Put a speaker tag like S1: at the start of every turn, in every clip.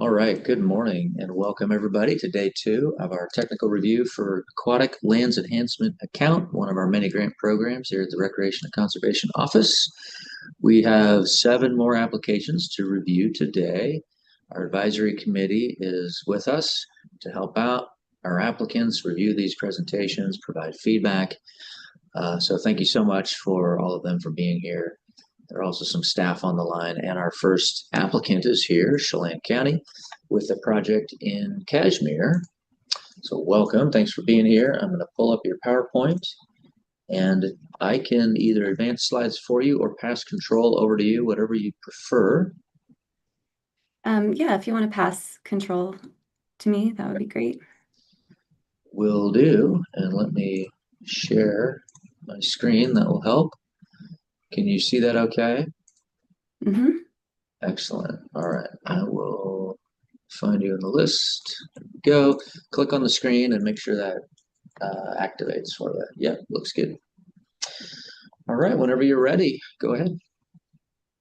S1: All right, good morning and welcome everybody to day two of our technical review for Aquatic Lands Enhancement Account, one of our many grant programs here at the Recreation and Conservation Office. We have 7 more applications to review today. Our advisory committee is with us to help out our applicants, review these presentations, provide feedback. So thank you so much for all of them for being here. There are also some staff on the line, and our first applicant is here, Chelan County, with a project in Kashmir. So welcome, thanks for being here. I'm gonna pull up your PowerPoint, and I can either advance slides for you or pass control over to you, whatever you prefer.
S2: Yeah, if you want to pass control to me, that would be great.
S1: Will do, and let me share my screen, that will help. Can you see that okay?
S2: Mm-hmm.
S1: Excellent. All right, I will find you in the list. Go, click on the screen and make sure that activates for you. Yep, looks good. All right, whenever you're ready, go ahead.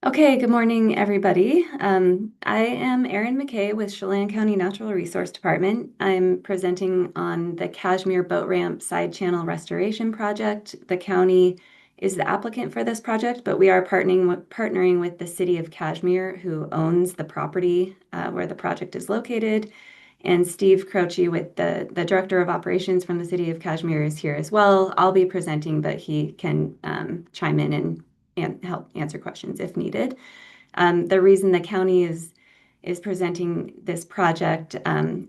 S2: Okay, good morning, everybody. I am Erin McKay with Chelan County Natural Resource Department. I'm presenting on the Kashmir Boat Ramp Side Channel Restoration Project. The county is the applicant for this project, but we are partnering with the city of Kashmir, who owns the property where the project is located. And Steve Croce, with the Director of Operations from the City of Kashmir, is here as well. I'll be presenting, but he can chime in and help answer questions if needed. The reason the county is presenting this project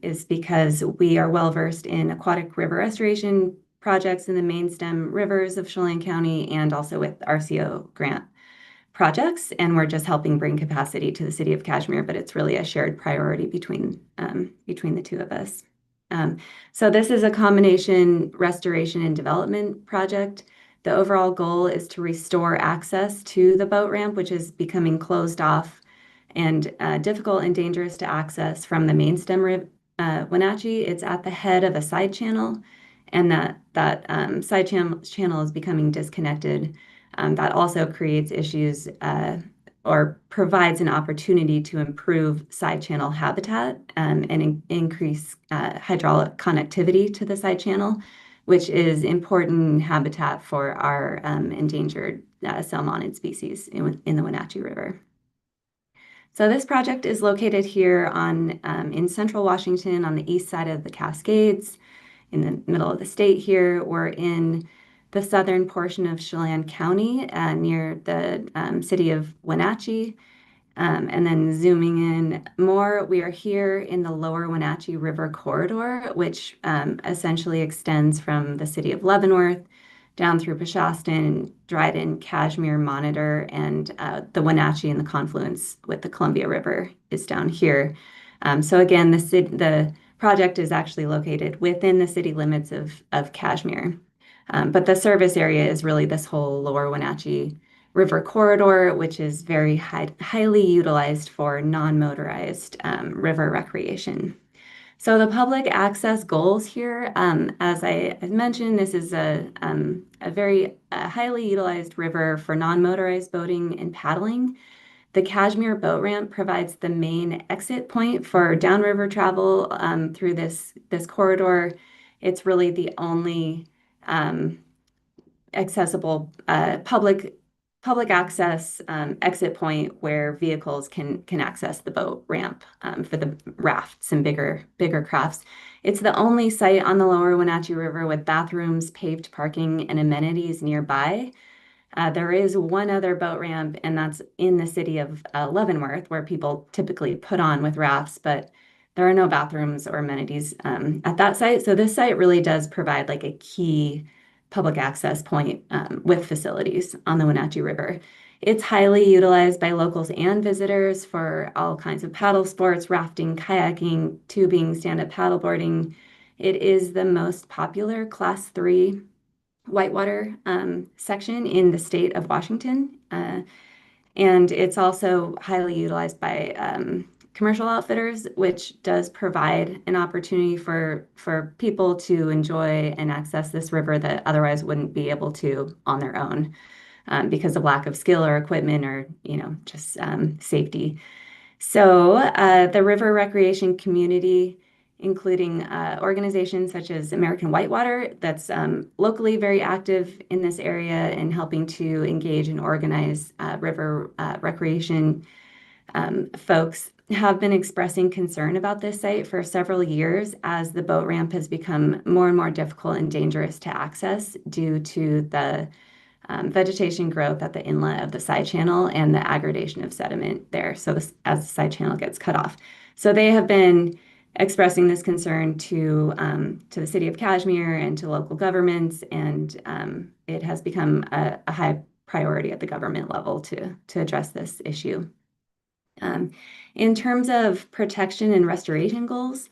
S2: is because we are well versed in aquatic river restoration projects in the main stem rivers of Chelan County and also with RCO grant projects, and we're just helping bring capacity to the city of Kashmir, but it's really a shared priority between the two of us. So this is a combination restoration and development project. The overall goal is to restore access to the boat ramp, which is becoming closed off and difficult and dangerous to access from the main stem Wenatchee. It's at the head of a side channel, and that side channel is becoming disconnected. That also creates issues or provides an opportunity to improve side channel habitat and increase hydraulic connectivity to the side channel, which is important habitat for our endangered salmonid species in the Wenatchee River. So this project is located here in central Washington on the east side of the Cascades, in the middle of the state here. We're in the southern portion of Chelan County near the city of Wenatchee. And then zooming in more, we are here in the lower Wenatchee River corridor, which essentially extends from the city of Leavenworth down through Peshastin, Dryden, Kashmir, Monitor, and the Wenatchee and the confluence with the Columbia River is down here. So again, the project is actually located within the city limits of Kashmir. But the service area is really this whole lower Wenatchee River corridor, which is very highly utilized for non-motorized river recreation. So the public access goals here, as I mentioned, this is a very highly utilized river for non-motorized boating and paddling. The Kashmir boat ramp provides the main exit point for downriver travel through this corridor. It's really the only accessible public access exit point where vehicles can access the boat ramp for the rafts and bigger crafts. It's the only site on the lower Wenatchee River with bathrooms, paved parking, and amenities nearby. There is one other boat ramp, and that's in the city of Leavenworth, where people typically put on with rafts, but there are no bathrooms or amenities at that site. So this site really does provide like a key public access point with facilities on the Wenatchee River. It's highly utilized by locals and visitors for all kinds of paddle sports, rafting, kayaking, tubing, stand-up paddleboarding. It is the most popular Class 3 whitewater section in the state of Washington. And it's also highly utilized by commercial outfitters, which does provide an opportunity for people to enjoy and access this river that otherwise wouldn't be able to on their own because of lack of skill or equipment or, just safety. The river recreation community, including organizations such as American Whitewater, that's locally very active in this area and helping to engage and organize river recreation folks, have been expressing concern about this site for several years as the boat ramp has become more and more difficult and dangerous to access due to the vegetation growth at the inlet of the side channel and the aggradation of sediment there. As the side channel gets cut off. So they have been expressing this concern to the city of Kashmir and to local governments, and it has become a high priority at the government level to address this issue. In terms of protection and restoration goals,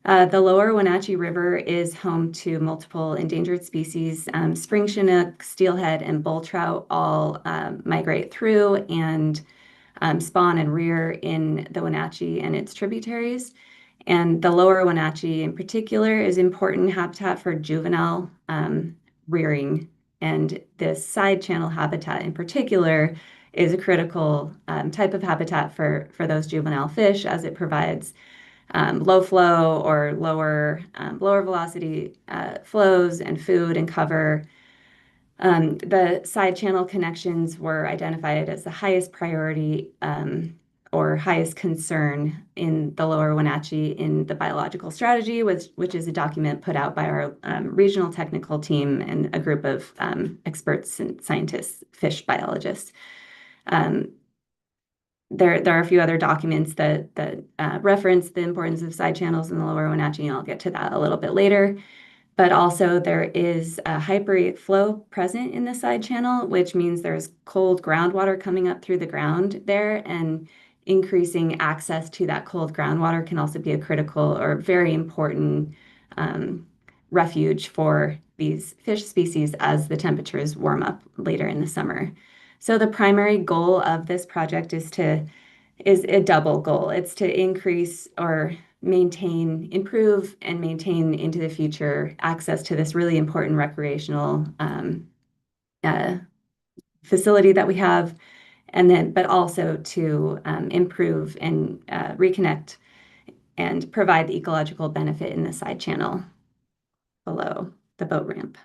S2: the lower Wenatchee River is home to multiple endangered species. Spring chinook, steelhead, and bull trout all migrate through and spawn and rear in the Wenatchee and its tributaries. And the lower Wenatchee in particular is important habitat for juvenile rearing. And this side channel habitat in particular is a critical type of habitat for those juvenile fish, as it provides low flow or lower velocity flows and food and cover. The side channel connections were identified as the highest priority or highest concern in the lower Wenatchee in the biological strategy, which is a document put out by our regional technical team and a group of experts and scientists, fish biologists. There are a few other documents that reference the importance of side channels in the lower Wenatchee, and I'll get to that a little bit later. But also there is a hyperrate flow present in the side channel, which means there's cold groundwater coming up through the ground there, and increasing access to that cold groundwater can also be a critical or very important refuge for these fish species as the temperatures warm up later in the summer. So the primary goal of this project is a double goal. It's to increase or improve and maintain into the future access to this really important recreational facility that we have, but also to improve and reconnect and provide the ecological benefit in the side channel below the boat ramp.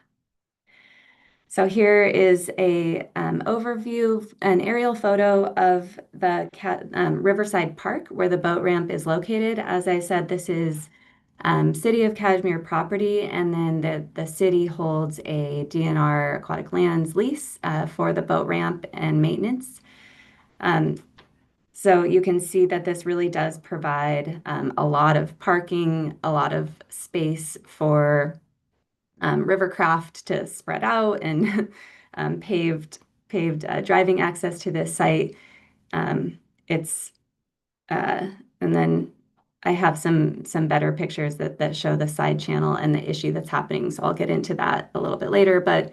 S2: So here is a overview, an aerial photo of the Riverside Park where the boat ramp is located. As I said, this is City of Kashmir property, and then the city holds a DNR aquatic lands lease for the boat ramp and maintenance. So you can see that this really does provide a lot of parking, a lot of space for rivercraft to spread out, and paved driving access to this site. It's and then I have some better pictures that show the side channel and the issue that's happening. So I'll get into that a little bit later. But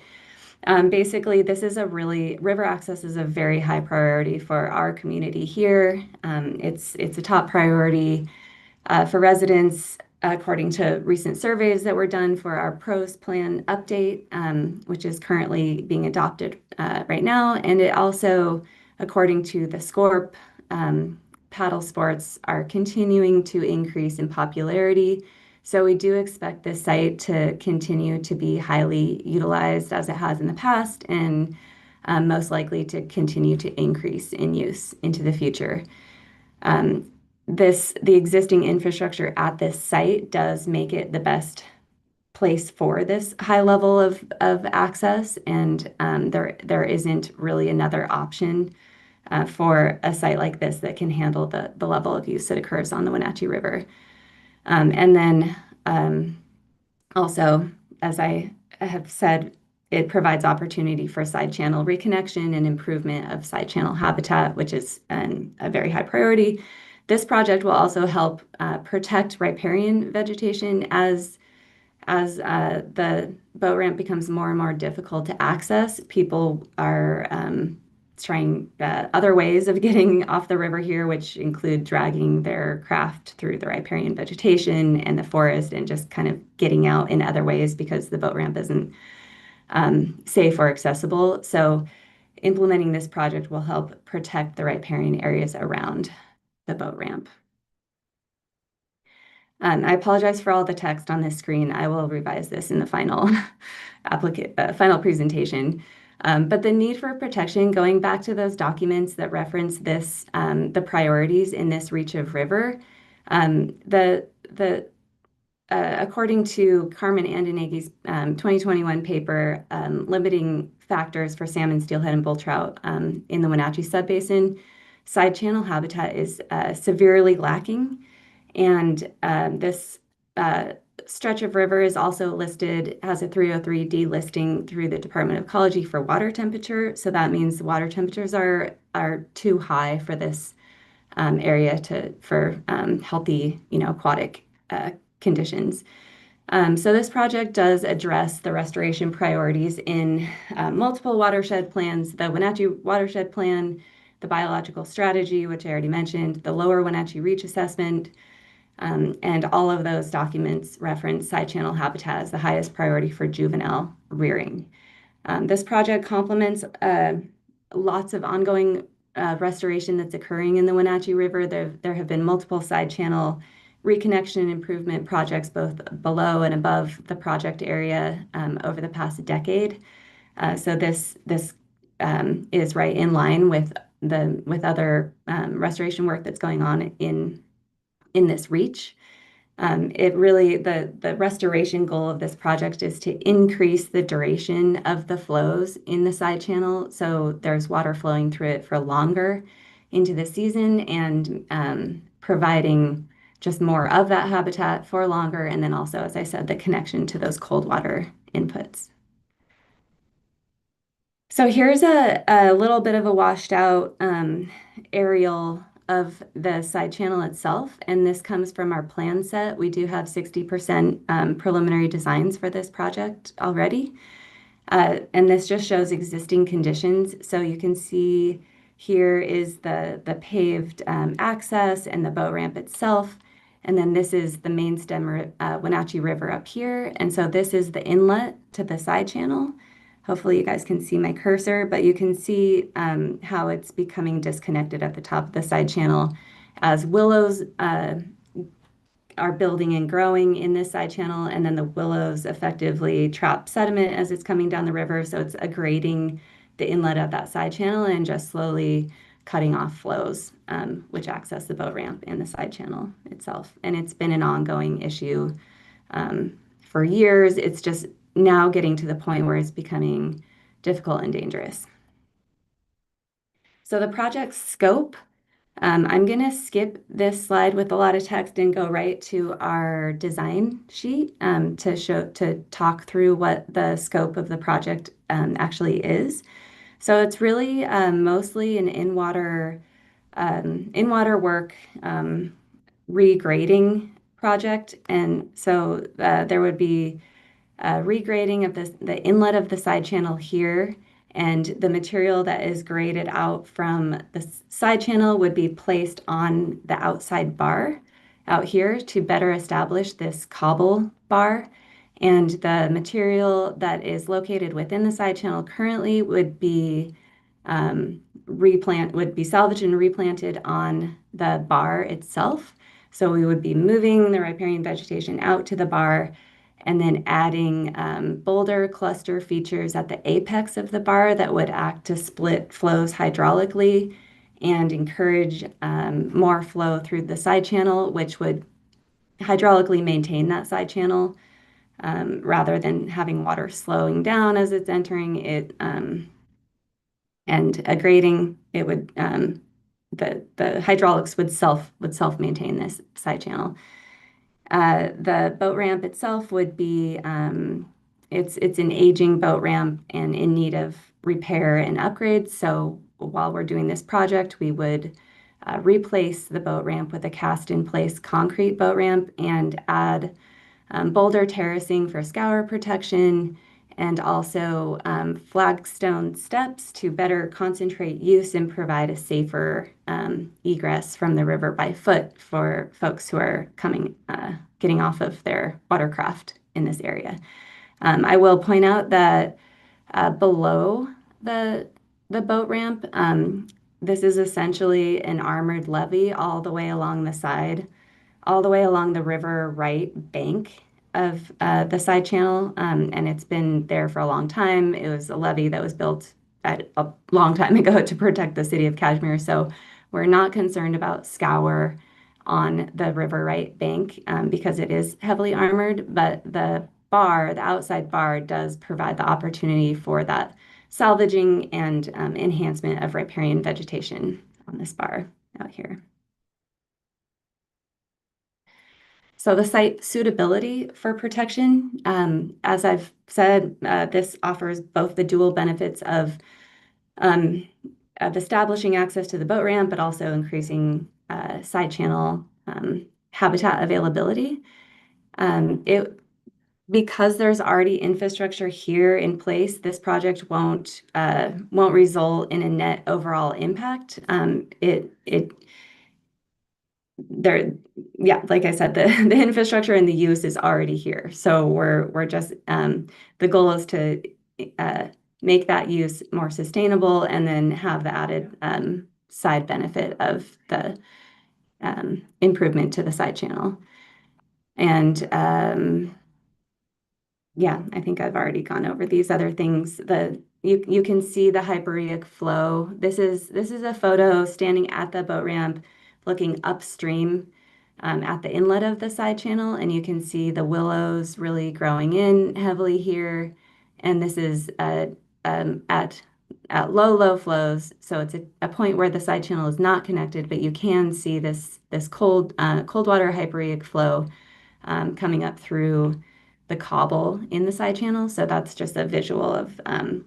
S2: basically, river access is a very high priority for our community here. It's a top priority for residents, according to recent surveys that were done for our PROS plan update, which is currently being adopted right now. And it also, according to the SCORP, paddle sports are continuing to increase in popularity. So we do expect this site to continue to be highly utilized as it has in the past, and most likely to continue to increase in use into the future. The existing infrastructure at this site does make it the best place for this high level of access, and there isn't really another option for a site like this that can handle the level of use that occurs on the Wenatchee River. And then also, as I have said, it provides opportunity for side channel reconnection and improvement of side channel habitat, which is a very high priority. This project will also help protect riparian vegetation as the boat ramp becomes more and more difficult to access. People are trying other ways of getting off the river here, which include dragging their craft through the riparian vegetation and the forest, and just kind of getting out in other ways because the boat ramp isn't safe or accessible. So implementing this project will help protect the riparian areas around the boat ramp. I apologize for all the text on this screen. I will revise this in the final final presentation. But the need for protection, going back to those documents that reference this, the priorities in this reach of river, the according to Carmen Andenagi's 2021 paper, limiting factors for salmon, steelhead, and bull trout in the Wenatchee subbasin, side channel habitat is severely lacking. And this stretch of river is also listed, has a 303D listing through the Department of Ecology for water temperature. So that means the water temperatures are too high for this area for healthy, aquatic conditions. So this project does address the restoration priorities in multiple watershed plans, the Wenatchee Watershed Plan, the biological strategy, which I already mentioned, the Lower Wenatchee Reach Assessment, and all of those documents reference side channel habitat as the highest priority for juvenile rearing. This project complements lots of ongoing restoration that's occurring in the Wenatchee River. There have been multiple side channel reconnection and improvement projects both below and above the project area over the past decade. So this is right in line with other restoration work that's going on in this reach. The restoration goal of this project is to increase the duration of the flows in the side channel. So there's water flowing through it for longer into the season and providing just more of that habitat for longer. And then also, as I said, the connection to those cold water inputs. So here's a little bit of a washed out aerial of the side channel itself, and this comes from our plan set. We do have 60% preliminary designs for this project already, and this just shows existing conditions. So you can see here is the paved access and the boat ramp itself, and then this is the main stem Wenatchee River up here, and so this is the inlet to the side channel. Hopefully you guys can see my cursor, but you can see how it's becoming disconnected at the top of the side channel as willows are building and growing in this side channel, and then the willows effectively trap sediment as it's coming down the river. So it's aggrading the inlet of that side channel and just slowly cutting off flows, which access the boat ramp and the side channel itself. And it's been an ongoing issue for years. It's just now getting to the point where it's becoming difficult and dangerous. So the project scope, I'm going to skip this slide with a lot of text and go right to our design sheet to talk through what the scope of the project actually is. So it's really mostly an in-water work regrading project, and so there would be regrading of the inlet of the side channel here, and the material that is graded out from the side channel would be placed on the outside bar out here to better establish this cobble bar. And the material that is located within the side channel currently would be salvaged and replanted on the bar itself. So we would be moving the riparian vegetation out to the bar and then adding boulder cluster features at the apex of the bar that would act to split flows hydraulically and encourage more flow through the side channel, which would hydraulically maintain that side channel rather than having water slowing down as it's entering it and aggrading. It would the hydraulics would self maintain this side channel. The boat ramp itself would be it's an aging boat ramp and in need of repair and upgrades. So while we're doing this project, we would replace the boat ramp with a cast-in-place concrete boat ramp and add boulder terracing for scour protection, and also flagstone steps to better concentrate use and provide a safer egress from the river by foot for folks who are getting off of their watercraft in this area. I will point out that below the boat ramp, this is essentially an armored levee all the way along the side, all the way along the river right bank of the side channel. And it's been there for a long time. It was a levee that was built at a long time ago to protect the city of Kashmir. So we're not concerned about scour on the river right bank because it is heavily armored, but the outside bar does provide the opportunity for that salvaging and enhancement of riparian vegetation on this bar out here. So the site suitability for protection, as I've said, this offers both the dual benefits um, of establishing access to the boat ramp, but also increasing side channel habitat availability. It Because there's already infrastructure here in place, this project won't result in a net overall impact. It there Yeah, like I said, the infrastructure and the use is already here. So we're just the goal is to uh, make that use more sustainable and then have the added side benefit of the improvement to the side channel. And yeah, I think I've already gone over these other things. You can see the hyporheic flow. This is a photo standing at the boat ramp, looking upstream at the inlet of the side channel, and you can see the willows really growing in heavily here. And this is at low flows, so it's a point where the side channel is not connected, but you can see this cold water hyporheic flow coming up through the cobble in the side channel. So that's just a visual of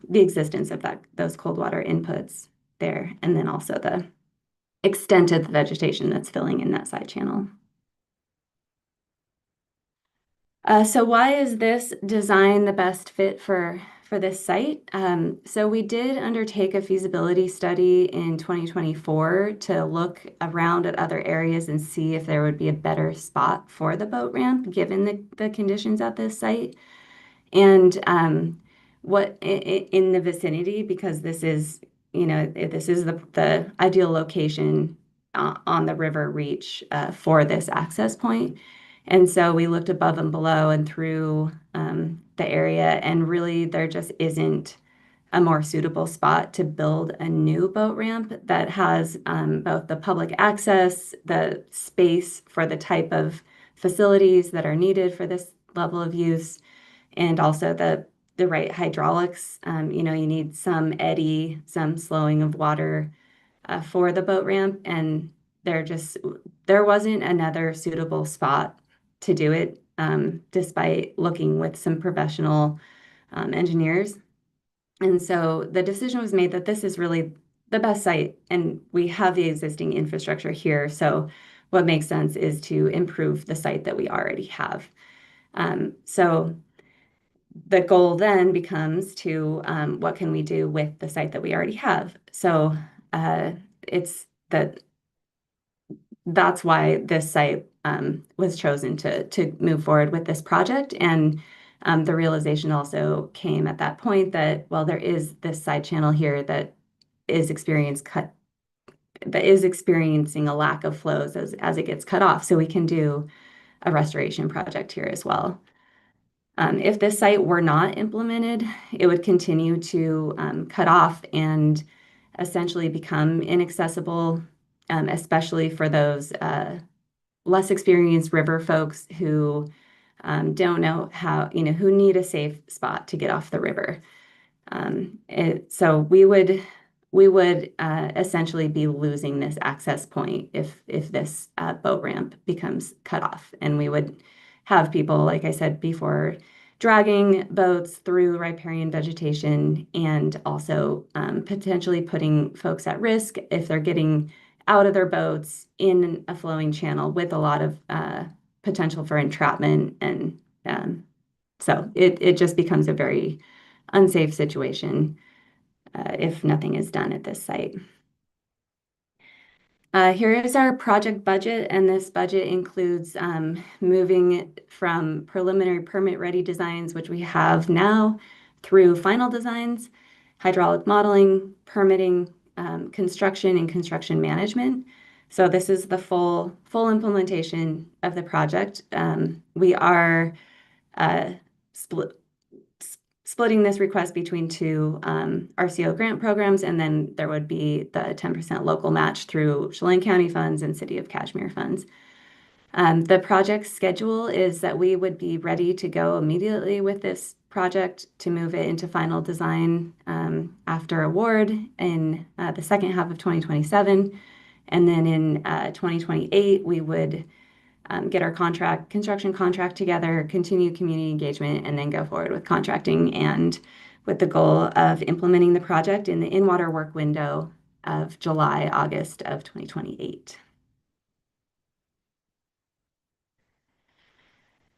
S2: the existence of those cold water inputs there, and then also the extent of the vegetation that's filling in that side channel. So why is this design the best fit for this site? So we did undertake a feasibility study in 2024 to look around at other areas and see if there would be a better spot for the boat ramp given the conditions at this site. And what in the vicinity, because this is, this is the ideal location on the river reach for this access point. And so we looked above and below and through the area, and really there just isn't a more suitable spot to build a new boat ramp that has both the public access, the space for the type of facilities that are needed for this level of use, and also the right hydraulics. You need some eddy, some slowing of water for the boat ramp, and there wasn't another suitable spot to do it, despite looking with some professional engineers. And so the decision was made that this is really the best site, and we have the existing infrastructure here. So what makes sense is to improve the site that we already have. So the goal then becomes to what can we do with the site that we already have? So it's that's why this site was chosen to move forward with this project. And the realization also came at that point that, well, there is this side channel here that is experiencing a lack of flows as it gets cut off. So we can do a restoration project here as well. If this site were not implemented, it would continue to cut off and essentially become inaccessible, especially for those less experienced river folks who don't know who need a safe spot to get off the river. So we would essentially be losing this access point if this boat ramp becomes cut off, and we would have people, like I said before, dragging boats through riparian vegetation, and also potentially putting folks at risk if they're getting out of their boats in a flowing channel with a lot of potential for entrapment. And so it just becomes a very unsafe situation if nothing is done at this site. Here is our project budget, and this budget includes moving from preliminary permit-ready designs, which we have now, through final designs, hydraulic modeling, permitting, construction and construction management. So this is the full implementation of the project. We are uh, split, splitting this request between two RCO grant programs, and then there would be the 10% local match through Chelan County funds and City of Kashmir funds. The project schedule is that we would be ready to go immediately with this project to move it into final design after award in the second half of 2027. And then in 2028, we would get our construction contract together, continue community engagement, and then go forward with contracting and with the goal of implementing the project in the in-water work window of July, August of 2028.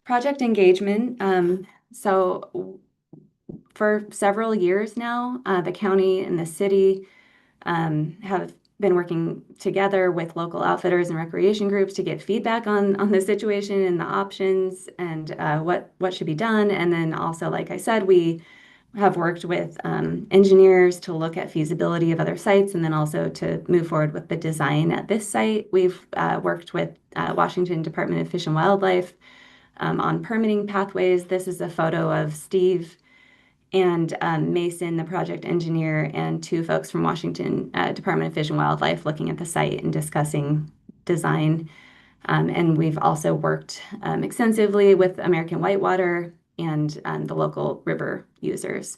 S2: Project engagement. So for several years now, the county and the city have been working together with local outfitters and recreation groups to get feedback on the situation and the options and what should be done. And then also, like I said, we have worked with engineers to look at feasibility of other sites and then also to move forward with the design at this site. We've worked with Washington Department of Fish and Wildlife on permitting pathways. This is a photo of Steve and Mason, the project engineer, and two folks from Washington Department of Fish and Wildlife looking at the site and discussing design. And we've also worked extensively with American Whitewater and the local river users.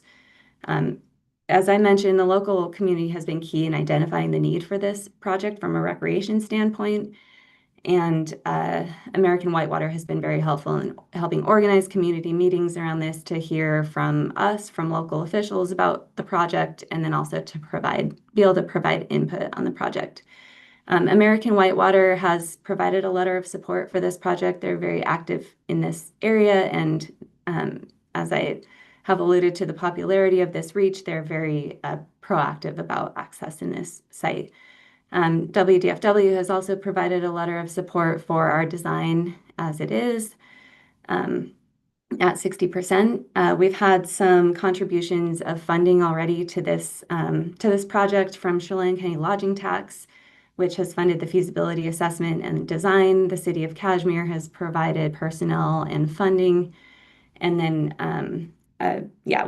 S2: As I mentioned, the local community has been key in identifying the need for this project from a recreation standpoint. And American Whitewater has been very helpful in helping organize community meetings around this to hear from us, from local officials about the project, and then also to be able to provide input on the project. American Whitewater has provided a letter of support for this project. They're very active in this area, and as I have alluded to the popularity of this reach, they're very proactive about access in this site. WDFW has also provided a letter of support for our design as it is at 60%. We've had some contributions of funding already to this project from Chelan County Lodging Tax, which has funded the feasibility assessment and design. The City of Kashmir has provided personnel and funding. And then, yeah,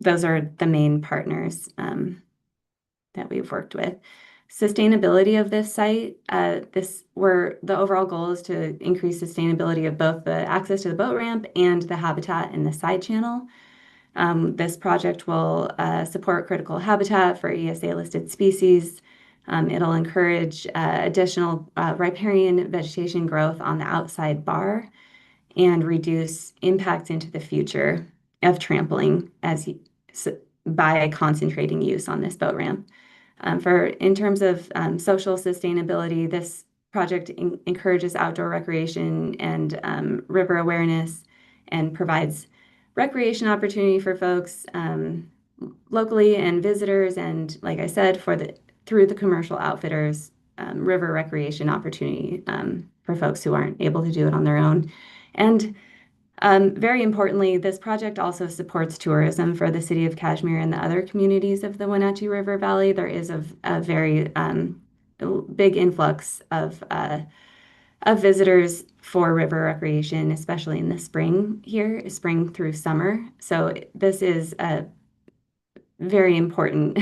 S2: those are the main partners that we've worked with. Sustainability of this site, the overall goal is to increase sustainability of both the access to the boat ramp and the habitat in the side channel. This project will support critical habitat for ESA listed species. It'll encourage additional riparian vegetation growth on the outside bar and reduce impacts into the future of trampling by concentrating use on this boat ramp. In terms of social sustainability, this project encourages outdoor recreation and river awareness and provides recreation opportunity for folks locally and visitors. And like I said, through the commercial outfitters, river recreation opportunity for folks who aren't able to do it on their own. And very importantly, this project also supports tourism for the City of Kashmir and the other communities of the Wenatchee River Valley. There is a very big influx of visitors for river recreation, especially in the spring here, spring through summer. So this is very important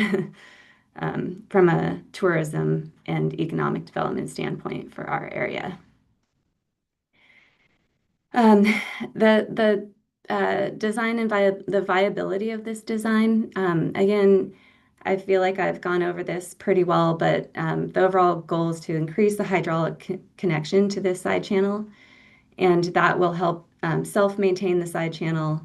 S2: from a tourism and economic development standpoint for our area. The design and the viability of this design, again, I feel like I've gone over this pretty well, but the overall goal is to increase the hydraulic connection to this side channel, and that will help self-maintain the side channel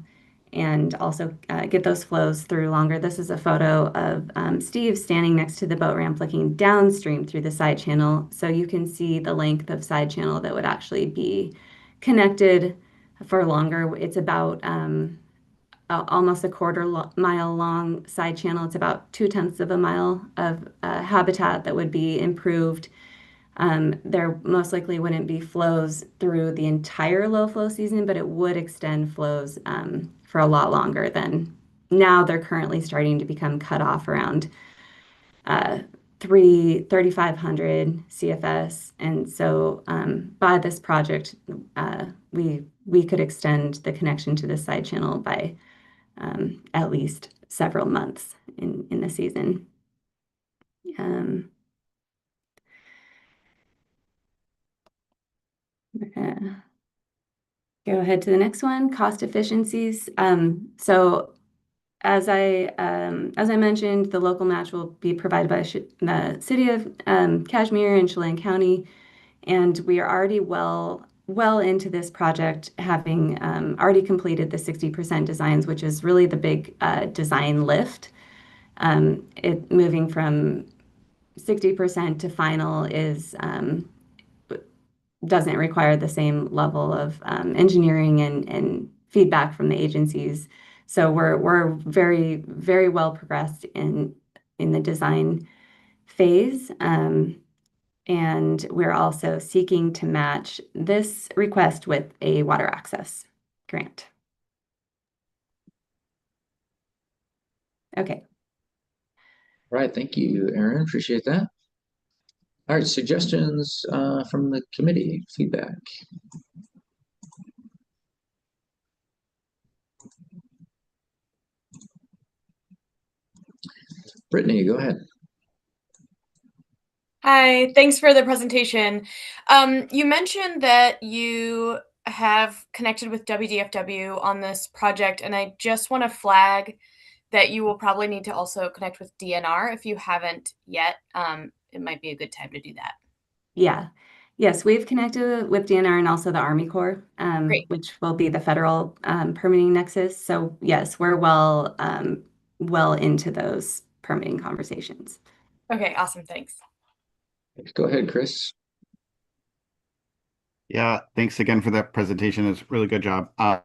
S2: and also get those flows through longer. This is a photo of Steve standing next to the boat ramp looking downstream through the side channel, so you can see the length of side channel that would actually be connected for longer. It's about almost a quarter-mile long side channel. It's about 2/10 of a mile of habitat that would be improved. There most likely wouldn't be flows through the entire low flow season, but it would extend flows for a lot longer than now. They're currently starting to become cut off around 3,500 CFS. And so by this project, we could extend the connection to the side channel by at least several months in the season. Um, Go ahead to the next one, cost efficiencies. So as I mentioned, the local match will be provided by the city of Kashmir and Chelan County, and we are already well into this project, having already completed the 60% designs, which is really the big design lift. It moving from 60% to final is doesn't require the same level of engineering and feedback from the agencies. So we're very well progressed in the design phase. And we're also seeking to match this request with a water access grant. Okay.
S1: Right, thank you, Aaron. Appreciate that. All right, suggestions from the committee, feedback. Brittany, go ahead.
S3: Hi, thanks for the presentation. You mentioned that you have connected with WDFW on this project, and I just want to flag that you will probably need to also connect with DNR if you haven't yet. It might be a good time to do that.
S2: Yeah. Yes, we've connected with DNR and also the Army Corps,
S3: Great.
S2: which will be the federal permitting nexus. So yes, we're well into those permitting conversations.
S3: Okay, awesome. Thanks.
S1: Go ahead, Chris.
S4: Yeah, thanks again for that presentation. It's a really good job. I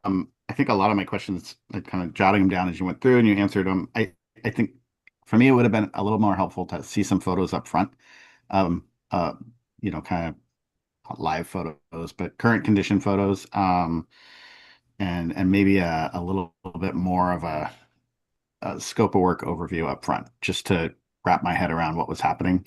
S4: think a lot of my questions, I kind of jotting them down as you went through and you answered them. I think for me, it would have been a little more helpful to see some photos up front. Kind of live photos, but current condition photos, and maybe a little bit more of a scope of work overview up front, just to wrap my head around what was happening.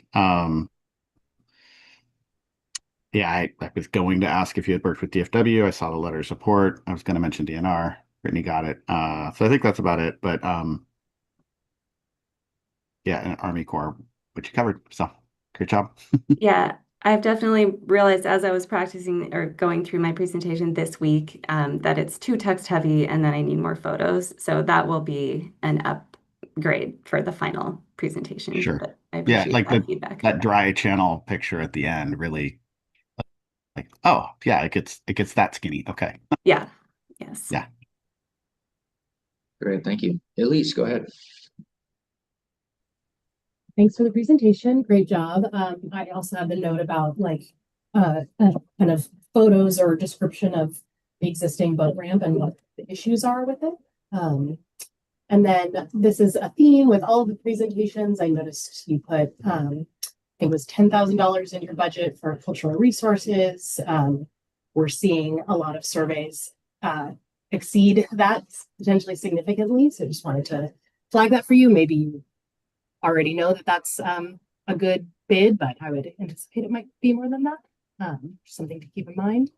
S4: Yeah, I was going to ask if you had worked with DFW. I saw the letter of support. I was going to mention DNR. Brittany got it. So I think that's about it. But yeah, and Army Corps, which you covered. So great job.
S2: Yeah, I've definitely realized as I was practicing or going through my presentation this week that it's too text heavy and that I need more photos. So that will be an upgrade for the final presentation.
S4: Sure.
S2: But I
S4: Yeah,
S2: appreciate
S4: like
S2: that feedback.
S4: that dry channel picture at the end really like, oh yeah, it gets that skinny. Okay.
S2: Yeah. Yes.
S4: Yeah.
S1: Great, thank you. Elise, go ahead.
S5: Thanks for the presentation. Great job. I also have the note about kind of photos or description of the existing boat ramp and what the issues are with it. And then this is a theme with all of the presentations. I noticed you put, it was $10,000 in your budget for cultural resources. We're seeing a lot of surveys exceed that potentially significantly. So just wanted to flag that for you. Maybe you already know that that's a good bid, but I would anticipate it might be more than that. Something to keep in mind.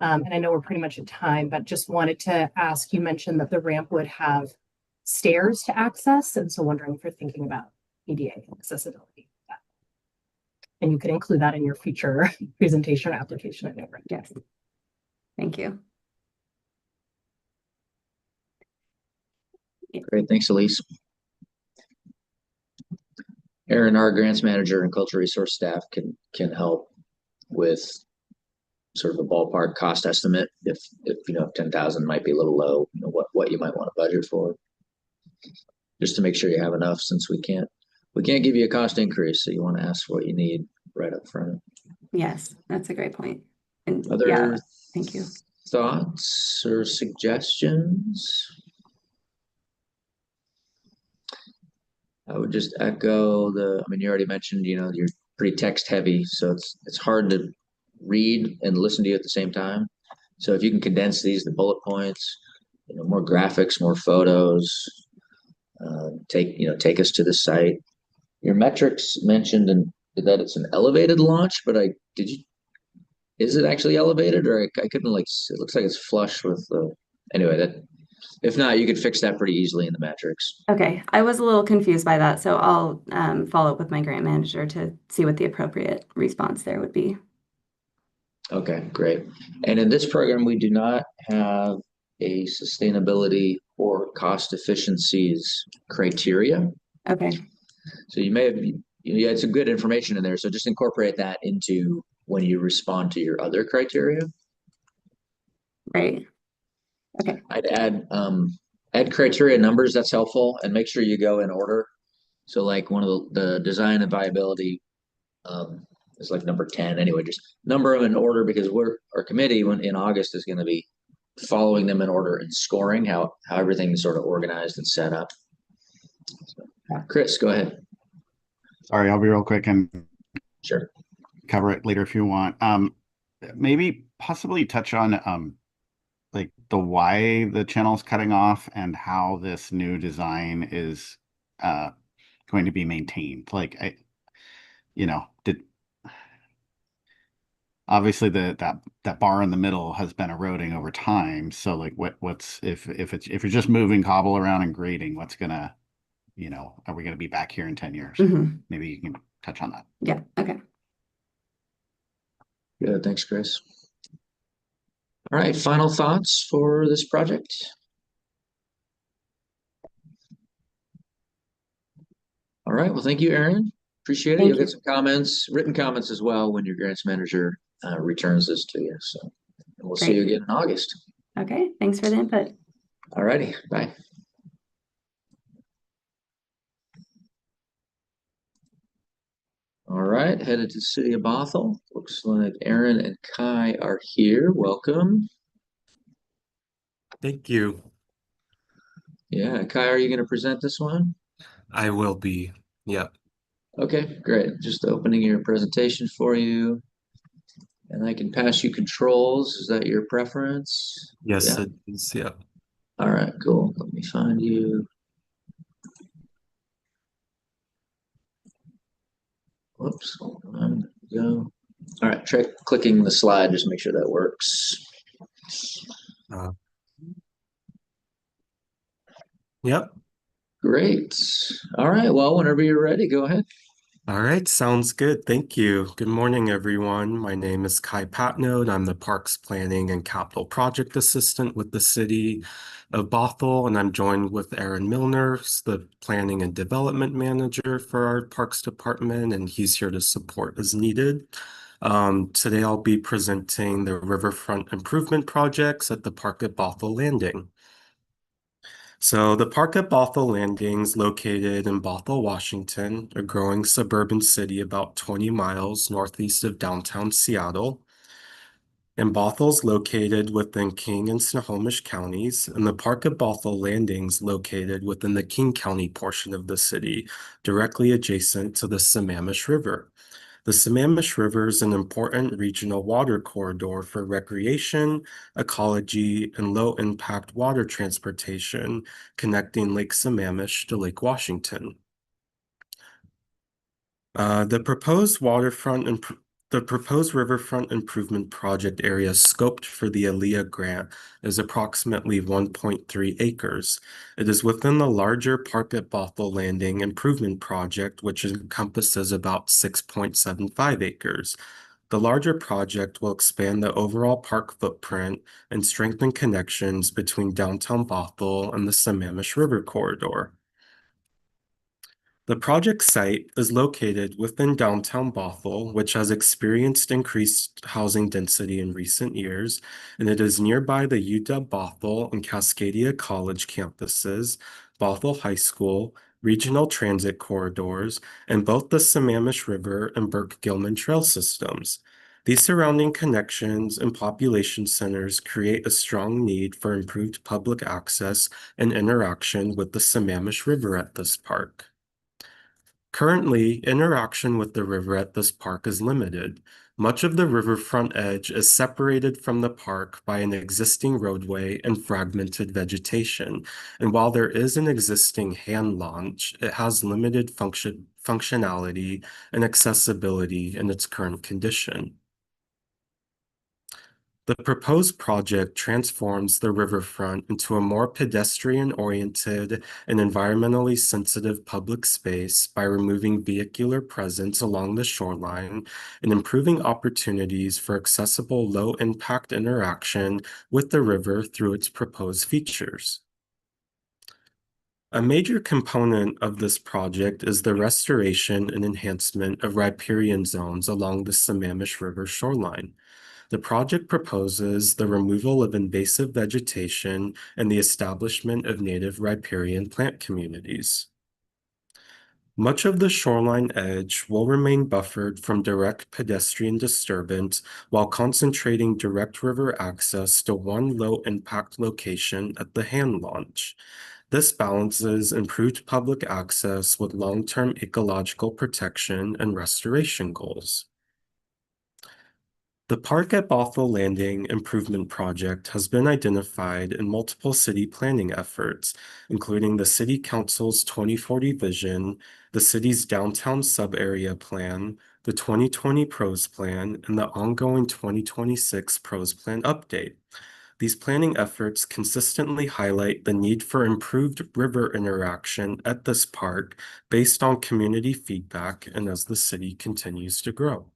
S5: And I know we're pretty much at time, but just wanted to ask, you mentioned that the ramp would have stairs to access. And so wondering if you're thinking about ADA accessibility. And you could include that in your future presentation or application. I know, right?
S2: Yes. Thank you.
S1: Great, thanks, Elise. Aaron, our grants manager and cultural resource staff can help with sort of a ballpark cost estimate if 10,000 might be a little low, what you might want to budget for, just to make sure you have enough, since we can't give you a cost increase, so you want to ask for what you need right up front.
S2: Yes, that's a great point. And
S1: Other
S2: thank you.
S1: Thoughts or suggestions? I would just echo you already mentioned, you're pretty text heavy, so it's hard to read and listen to you at the same time. So if you can condense these, the bullet points, more graphics, more photos, take us to the site. Your metrics mentioned that it's an elevated launch, but is it actually elevated, or I couldn't it looks like it's flush with the, anyway, that, if not, you could fix that pretty easily in the metrics.
S2: Okay, I was a little confused by that, so I'll follow up with my grant manager to see what the appropriate response there would be.
S1: Okay, great. And in this program, we do not have a sustainability or cost efficiencies criteria.
S2: Okay,
S1: So you may have, you had some good information in there. So just incorporate that into when you respond to your other criteria.
S2: right. Okay,
S1: I'd add criteria numbers. That's helpful, and make sure you go in order. So like one of the design and viability is like number 10. Anyway, just number them in order, because our committee when in August is going to be following them in order and scoring how everything is sort of organized and set up. So, Chris, go ahead.
S4: Sorry, I'll be real quick and
S1: Sure.
S4: cover it later if you want. Maybe possibly touch on like the why the channel's cutting off and how this new design is going to be maintained. Like obviously that bar in the middle has been eroding over time. So like what's if you're just moving cobble around and grading, what's gonna, are we gonna be back here in 10 years? Maybe you can touch on that.
S2: yeah, okay.
S1: Good, thanks, Chris. All right, final thoughts for this project? All right, well, thank you, Aaron. Appreciate it.
S2: Thank
S1: You'll
S2: you.
S1: get some comments, written comments as well when your grants manager returns this to you. So we'll see you
S2: Great.
S1: again in August.
S2: Okay, thanks for the input.
S1: All righty, bye. All right, headed to the city of Bothell. Looks like Aaron and Kai are here. Welcome.
S6: Thank you.
S1: Yeah, Kai, are you going to present this one?
S6: I will be. Yep.
S1: Okay, great. Just opening your presentation for you. And I can pass you controls. Is that your preference?
S6: Yes,
S1: Yeah.
S6: it is. Yep.
S1: All right, cool. Let me find you. Whoops, hold on. There we go. All right, try clicking the slide. Just make sure that works.
S6: Uh, yep.
S1: Great. All right, well, whenever you're ready, go ahead.
S6: All right. Sounds good. Thank you. Good morning, everyone. My name is Kai Patnode. I'm the Parks Planning and Capital Project Assistant with the City of Bothell, and I'm joined with Aaron Milner, the Planning and Development Manager for our Parks Department, and he's here to support as needed. Today, I'll be presenting the riverfront improvement projects at the Park at Bothell Landing. So the Park at Bothell Landing is located in Bothell, Washington, a growing suburban city about 20 miles northeast of downtown Seattle. And Bothell is located within King and Snohomish counties, and the Park at Bothell Landing is located within the King County portion of the city, directly adjacent to the Sammamish River. The Sammamish River is an important regional water corridor for recreation, ecology, and low-impact water transportation, connecting Lake Sammamish to Lake Washington. The proposed riverfront improvement project area scoped for the ALEA grant is approximately 1.3 acres. It is within the larger Park at Bothell Landing improvement project, which encompasses about 6.75 acres. The larger project will expand the overall park footprint and strengthen connections between downtown Bothell and the Sammamish River corridor. The project site is located within downtown Bothell, which has experienced increased housing density in recent years, and it is nearby the UW-Bothell and Cascadia College campuses, Bothell High School, regional transit corridors, and both the Sammamish River and Burke-Gilman Trail systems. These surrounding connections and population centers create a strong need for improved public access and interaction with the Sammamish River at this park. Currently, interaction with the river at this park is limited. Much of the riverfront edge is separated from the park by an existing roadway and fragmented vegetation, and while there is an existing hand launch, it has limited functionality and accessibility in its current condition. The proposed project transforms the riverfront into a more pedestrian-oriented and environmentally sensitive public space by removing vehicular presence along the shoreline and improving opportunities for accessible low-impact interaction with the river through its proposed features. A major component of this project is the restoration and enhancement of riparian zones along the Sammamish River shoreline. The project proposes the removal of invasive vegetation and the establishment of native riparian plant communities. Much of the shoreline edge will remain buffered from direct pedestrian disturbance while concentrating direct river access to one low-impact location at the hand launch. This balances improved public access with long-term ecological protection and restoration goals. The Park at Bothell Landing Improvement Project has been identified in multiple city planning efforts, including the City Council's 2040 vision, the city's downtown sub-area plan, the 2020 PROS plan, and the ongoing 2026 PROS plan update. These planning efforts consistently highlight the need for improved river interaction at this park based on community feedback and as the city continues to grow.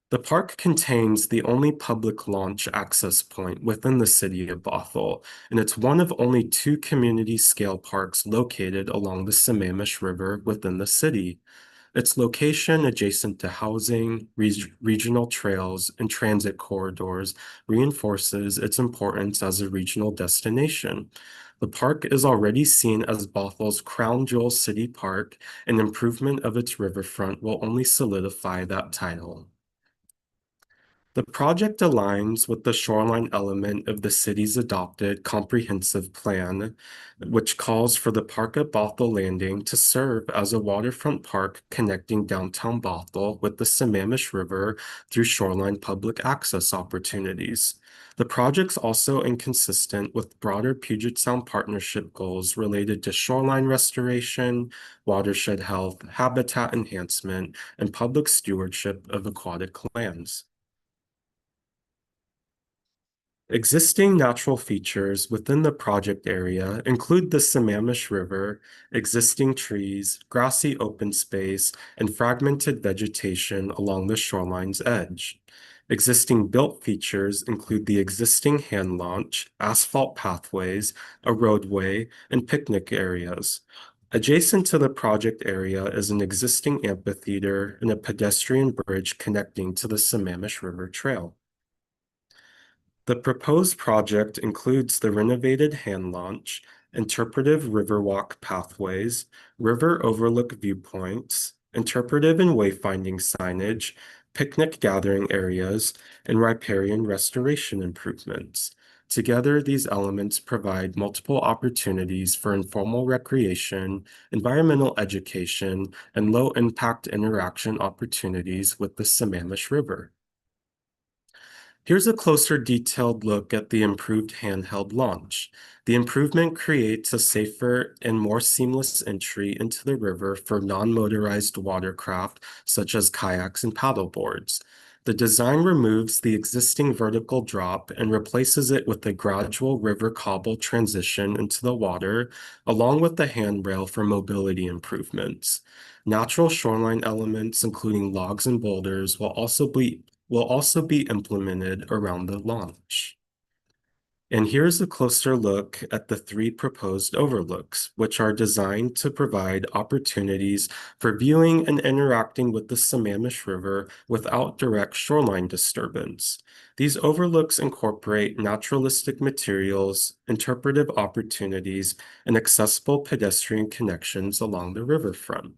S6: The park contains the only public launch access point within the city of Bothell, and it's one of only 2 community-scale parks located along the Sammamish River within the city. Its location adjacent to housing, regional trails, and transit corridors reinforces its importance as a regional destination. The park is already seen as Bothell's crown jewel city park, and improvement of its riverfront will only solidify that title. The project aligns with the shoreline element of the city's adopted comprehensive plan, which calls for the Park at Bothell Landing to serve as a waterfront park connecting downtown Bothell with the Sammamish River through shoreline public access opportunities. The project's also inconsistent with broader Puget Sound Partnership goals related to shoreline restoration, watershed health, habitat enhancement, and public stewardship of aquatic lands. Existing natural features within the project area include the Sammamish River, existing trees, grassy open space, and fragmented vegetation along the shoreline's edge. Existing built features include the existing hand launch, asphalt pathways, a roadway, and picnic areas. Adjacent to the project area is an existing amphitheater and a pedestrian bridge connecting to the Sammamish River Trail. The proposed project includes the renovated hand launch, interpretive riverwalk pathways, river overlook viewpoints, interpretive and wayfinding signage, picnic gathering areas, and riparian restoration improvements. Together, these elements provide multiple opportunities for informal recreation, environmental education, and low-impact interaction opportunities with the Sammamish River. Here's a closer detailed look at the improved handheld launch. The improvement creates a safer and more seamless entry into the river for non-motorized watercraft such as kayaks and paddleboards. The design removes the existing vertical drop and replaces it with a gradual river cobble transition into the water, along with the handrail for mobility improvements. Natural shoreline elements, including logs and boulders, will also be implemented around the launch. And here's a closer look at the 3 proposed overlooks, which are designed to provide opportunities for viewing and interacting with the Sammamish River without direct shoreline disturbance. These overlooks incorporate naturalistic materials, interpretive opportunities, and accessible pedestrian connections along the riverfront.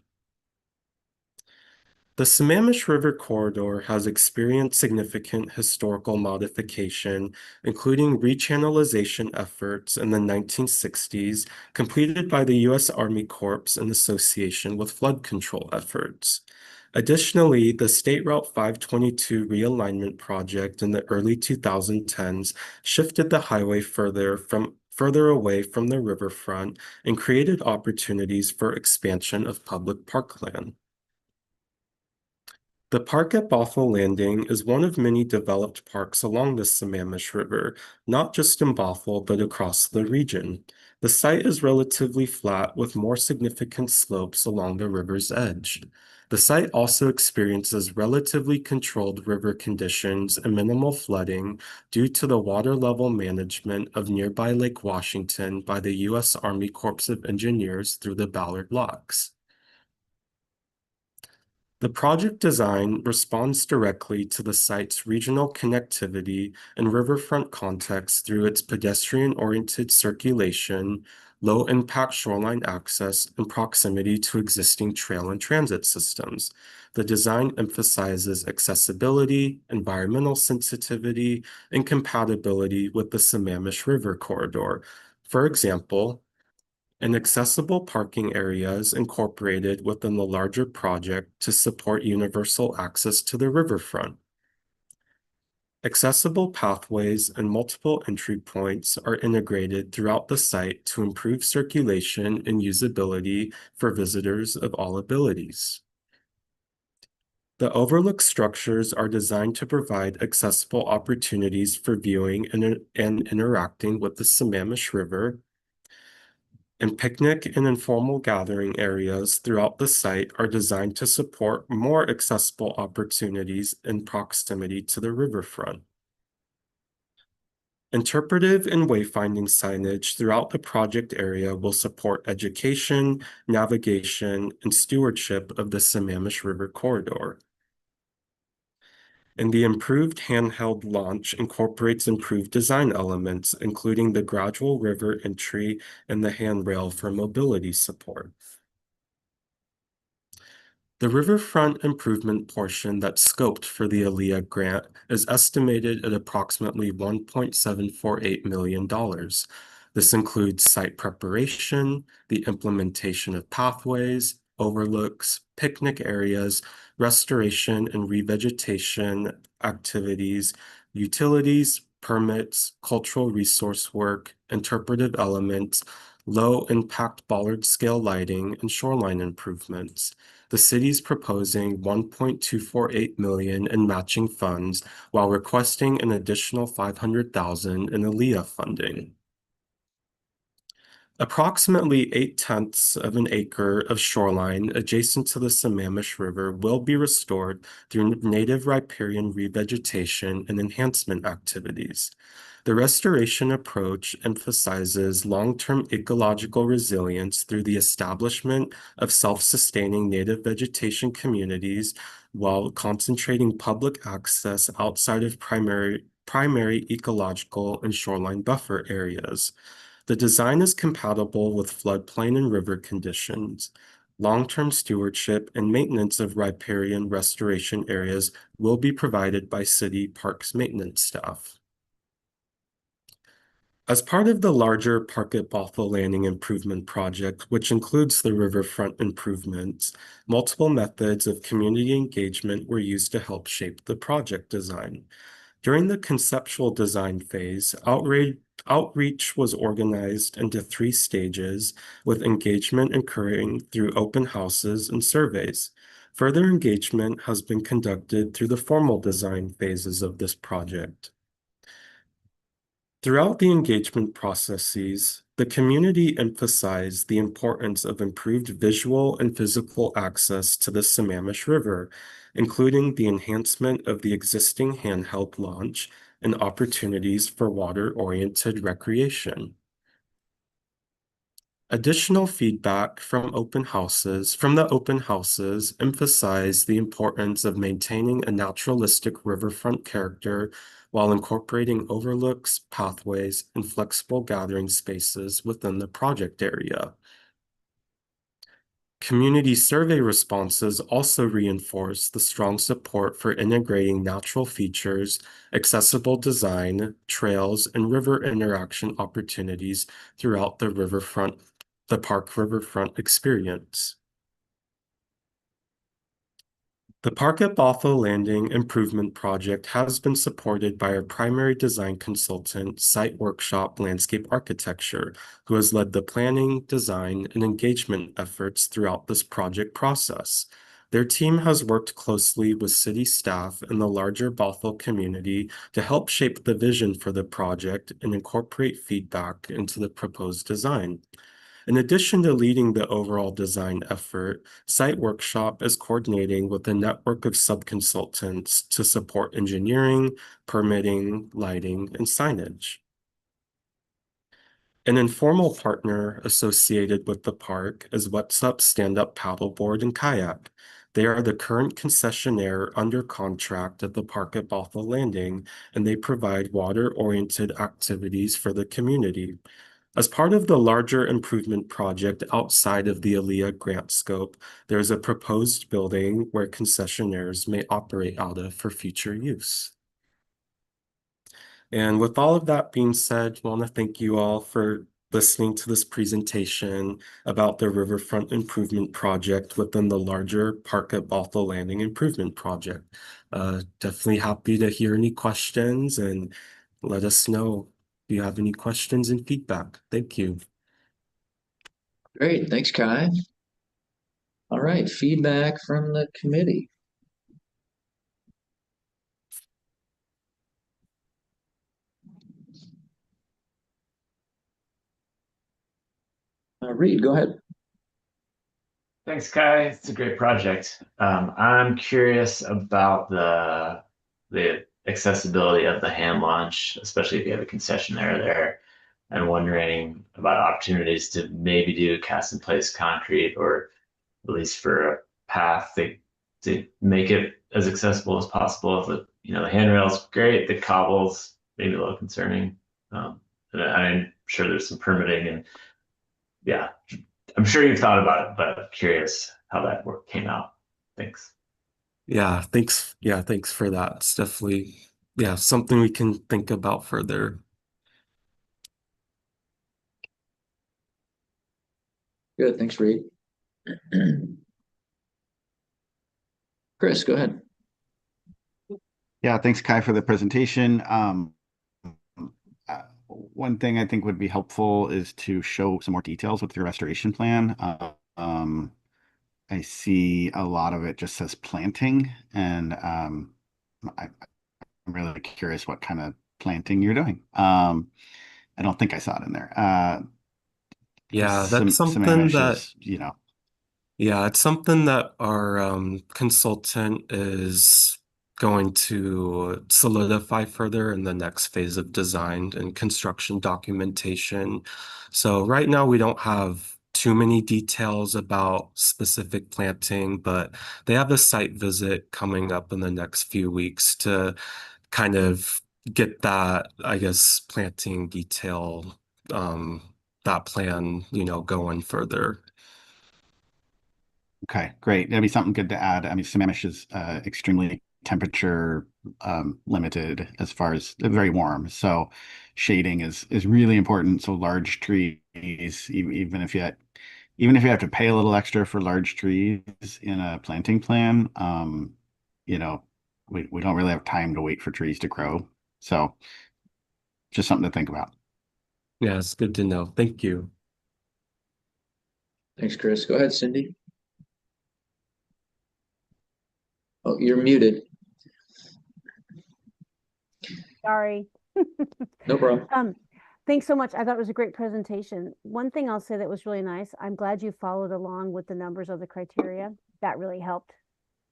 S6: The Sammamish River corridor has experienced significant historical modification, including rechannelization efforts in the 1960s, completed by the U.S. Army Corps in association with flood control efforts. Additionally, the State Route 522 realignment project in the early 2010s shifted the highway further from further away from the riverfront and created opportunities for expansion of public parkland. The park at Bothell Landing is one of many developed parks along the Sammamish River, not just in Bothell, but across the region. The site is relatively flat with more significant slopes along the river's edge. The site also experiences relatively controlled river conditions and minimal flooding due to the water level management of nearby Lake Washington by the U.S. Army Corps of Engineers through the Ballard Locks. The project design responds directly to the site's regional connectivity and riverfront context through its pedestrian-oriented circulation, low-impact shoreline access, and proximity to existing trail and transit systems. The design emphasizes accessibility, environmental sensitivity, and compatibility with the Sammamish River corridor. For example, an accessible parking area is incorporated within the larger project to support universal access to the riverfront. Accessible pathways and multiple entry points are integrated throughout the site to improve circulation and usability for visitors of all abilities. The overlook structures are designed to provide accessible opportunities for viewing and interacting with the Sammamish River, and picnic and informal gathering areas throughout the site are designed to support more accessible opportunities in proximity to the riverfront. Interpretive and wayfinding signage throughout the project area will support education, navigation, and stewardship of the Sammamish River corridor. And the improved handheld launch incorporates improved design elements, including the gradual river entry and the handrail for mobility support. The riverfront improvement portion that's scoped for the ALEA grant is estimated at approximately $1.748 million. This includes site preparation, the implementation of pathways, overlooks, picnic areas, restoration and revegetation activities, utilities, permits, cultural resource work, interpretive elements, low-impact bollard-scale lighting, and shoreline improvements. The city's proposing $1.248 million in matching funds while requesting an additional $500,000 in ALEA funding. Approximately 0.8 of an acre of shoreline adjacent to the Sammamish River will be restored through native riparian revegetation and enhancement activities. The restoration approach emphasizes long-term ecological resilience through the establishment of self-sustaining native vegetation communities while concentrating public access outside of primary ecological and shoreline buffer areas. The design is compatible with floodplain and river conditions. Long-term stewardship and maintenance of riparian restoration areas will be provided by city parks maintenance staff. As part of the larger Park at Bothell Landing improvement project, which includes the riverfront improvements, multiple methods of community engagement were used to help shape the project design. During the conceptual design phase, outreach was organized into 3 stages, with engagement occurring through open houses and surveys. Further engagement has been conducted through the formal design phases of this project. Throughout the engagement processes, the community emphasized the importance of improved visual and physical access to the Sammamish River, including the enhancement of the existing handheld launch and opportunities for water-oriented recreation. Additional feedback from the open houses emphasized the importance of maintaining a naturalistic riverfront character while incorporating overlooks, pathways, and flexible gathering spaces within the project area. Community survey responses also reinforce the strong support for integrating natural features, accessible design, trails, and river interaction opportunities throughout the park riverfront experience. The Park at Bothell Landing Improvement Project has been supported by our primary design consultant, Site Workshop Landscape Architecture, who has led the planning, design, and engagement efforts throughout this project process. Their team has worked closely with city staff and the larger Bothell community to help shape the vision for the project and incorporate feedback into the proposed design. In addition to leading the overall design effort, Site Workshop is coordinating with a network of sub-consultants to support engineering, permitting, lighting, and signage. An informal partner associated with the park is What's Up Stand Up Paddleboard and Kayak. They are the current concessionaire under contract at the park at Bothell Landing, and they provide water-oriented activities for the community. As part of the larger improvement project outside of the ALEA grant scope, there is a proposed building where concessionaires may operate out of for future use. And with all of that being said, I want to thank you all for listening to this presentation about the Riverfront Improvement Project within the larger Park at Bothell Landing Improvement Project. Definitely happy to hear any questions and let us know if you have any questions and feedback. Thank you.
S1: Great, thanks, Kai. All right, feedback from the committee. Reed, go ahead.
S7: Thanks, Kai. It's a great project. I'm curious about the accessibility of the hand launch, especially if you have a concessionaire there, and wondering about opportunities to maybe do cast in place concrete, or at least for a path to make it as accessible as possible. The handrail's great, the cobbles maybe a little concerning. And I'm sure there's some permitting, and yeah, I'm sure you've thought about it, but I'm curious how that work came out. Thanks.
S6: Yeah, thanks. Yeah, thanks for that. It's definitely, something we can think about further.
S1: Good, thanks, Reed. Chris, go ahead.
S4: Yeah, thanks, Kai, for the presentation. One thing I think would be helpful is to show some more details with your restoration plan. I see a lot of it just says planting, and I'm really curious what kind of planting you're doing. I don't think I saw it in there.
S6: Yeah, that's something
S4: Samamishes,
S6: that, yeah, it's something that our consultant is going to solidify further in the next phase of design and construction documentation. So right now we don't have too many details about specific planting, but they have a site visit coming up in the next few weeks to kind of get that, I guess, planting detail, that plan, going further.
S4: Okay, great. That'd be something good to add. I mean, Sammamish is extremely temperature limited as far as very warm. So shading is really important. So large trees, even if you have to pay a little extra for large trees in a planting plan, we don't really have time to wait for trees to grow. So just something to think about.
S6: Yeah, it's good to know. Thank you.
S1: Thanks, Chris. Go ahead, Cindy. Oh, you're muted.
S8: Sorry.
S1: No problem.
S8: Thanks so much. I thought it was a great presentation. One thing I'll say that was really nice, I'm glad you followed along with the numbers of the criteria. That really helped.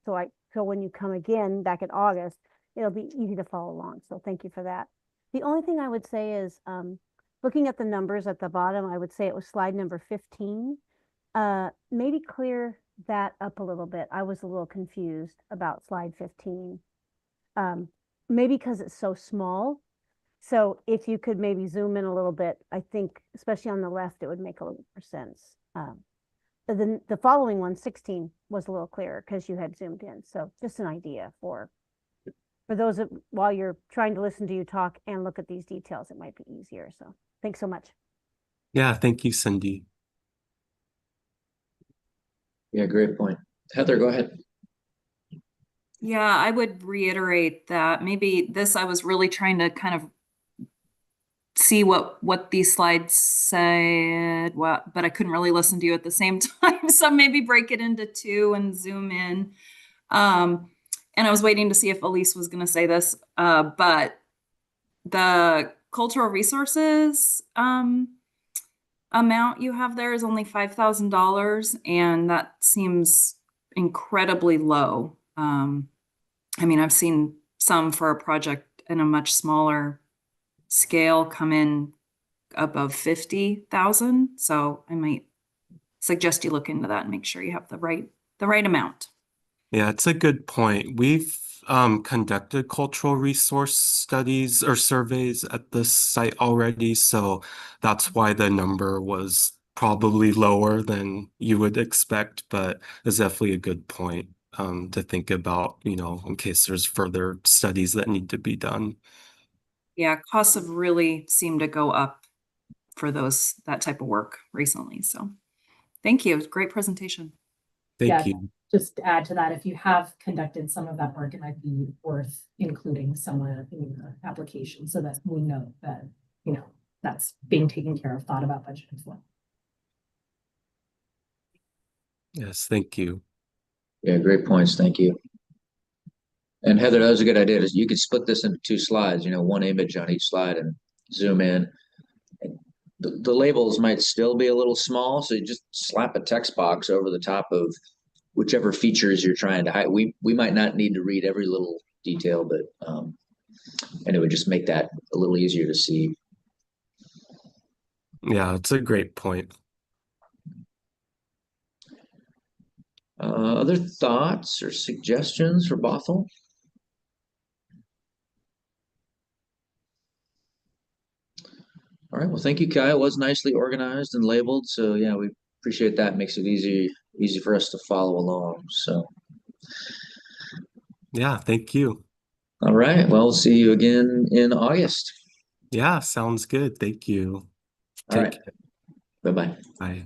S8: So when you come again back in August, it'll be easy to follow along. So thank you for that. The only thing I would say is looking at the numbers at the bottom, I would say it was slide number 15. Maybe clear that up a little bit. I was a little confused about slide 15. Maybe because it's so small. So if you could maybe zoom in a little bit, I think, especially on the left, it would make a little more sense. The following one, 16, was a little clearer because you had zoomed in. So just an idea for those that, while you're trying to listen to you talk and look at these details, it might be easier. So thanks so much.
S6: Yeah, thank you, Cindy.
S1: Yeah, great point. Heather, go ahead.
S9: Yeah, I would reiterate that. Maybe this, I was really trying to kind of see what these slides said, but I couldn't really listen to you at the same time. So maybe break it into two and zoom in. Um, and I was waiting to see if Elise was going to say this, but the cultural resources amount you have there is only $5,000, and that seems incredibly low. I mean, I've seen some for a project in a much smaller scale come in above 50,000. So I might suggest you look into that and make sure you have the right amount.
S6: Yeah, it's a good point. We've conducted cultural resource studies or surveys at this site already, so that's why the number was probably lower than you would expect, but it's definitely a good point to think about, in case there's further studies that need to be done.
S9: Yeah, costs have really seemed to go up for that type of work recently. So thank you. Great presentation.
S6: Thank
S5: Yeah.
S6: you.
S5: Just to add to that, if you have conducted some of that work, it might be worth including somewhere in your application so that we know that, that's being taken care of, thought about budget as well.
S6: Yes, thank you.
S1: Yeah, great points. Thank you. And Heather, that was a good idea. You could split this into two slides, one image on each slide and zoom in. The labels might still be a little small, so you just slap a text box over the top of whichever features you're trying to hide. We might not need to read every little detail, but and it would just make that a little easier to see.
S6: Yeah, it's a great point.
S1: Other thoughts or suggestions for Bothell? All right. Well, thank you, Kai. It was nicely organized and labeled. So yeah, we appreciate that. Makes it easy for us to follow along. So
S6: Yeah, thank you.
S1: all right. Well, we'll see you again in August.
S6: Yeah, sounds good. Thank you.
S1: All right. Bye-bye.
S6: Bye.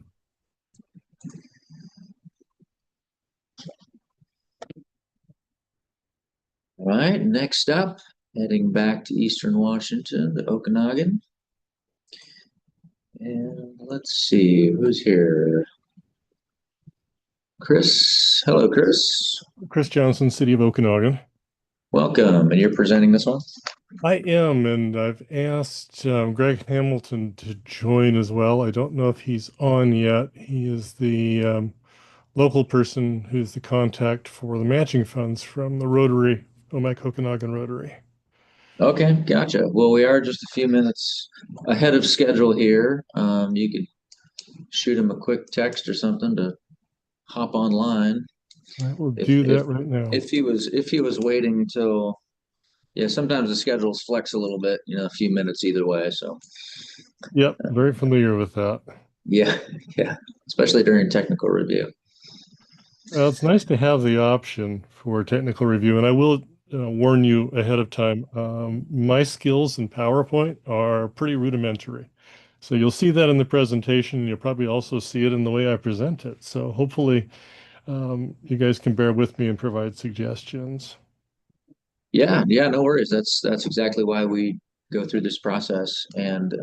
S1: All right. Next up, heading back to Eastern Washington, to Okanagan. And let's see who's here. Chris. Hello, Chris.
S10: Chris Johnson, City of Okanagan.
S1: Welcome. And you're presenting this one?
S10: I am, and I've asked Greg Hamilton to join as well. I don't know if he's on yet. He is the local person who's the contact for the matching funds from the Rotary, Omak Okanagan Rotary.
S1: Okay, gotcha. Well, we are just a few minutes ahead of schedule here. You could shoot him a quick text or something to hop online.
S10: I will do that right now.
S1: If he was waiting till, yeah, sometimes the schedules flex a little bit, a few minutes either way. So
S10: Yep, very familiar with that.
S1: yeah, yeah, especially during technical review.
S10: Well, it's nice to have the option for technical review, and I will warn you ahead of time. My skills in PowerPoint are pretty rudimentary. So you'll see that in the presentation, and you'll probably also see it in the way I present it. So hopefully you guys can bear with me and provide suggestions.
S1: Yeah, no worries. That's exactly why we go through this process, and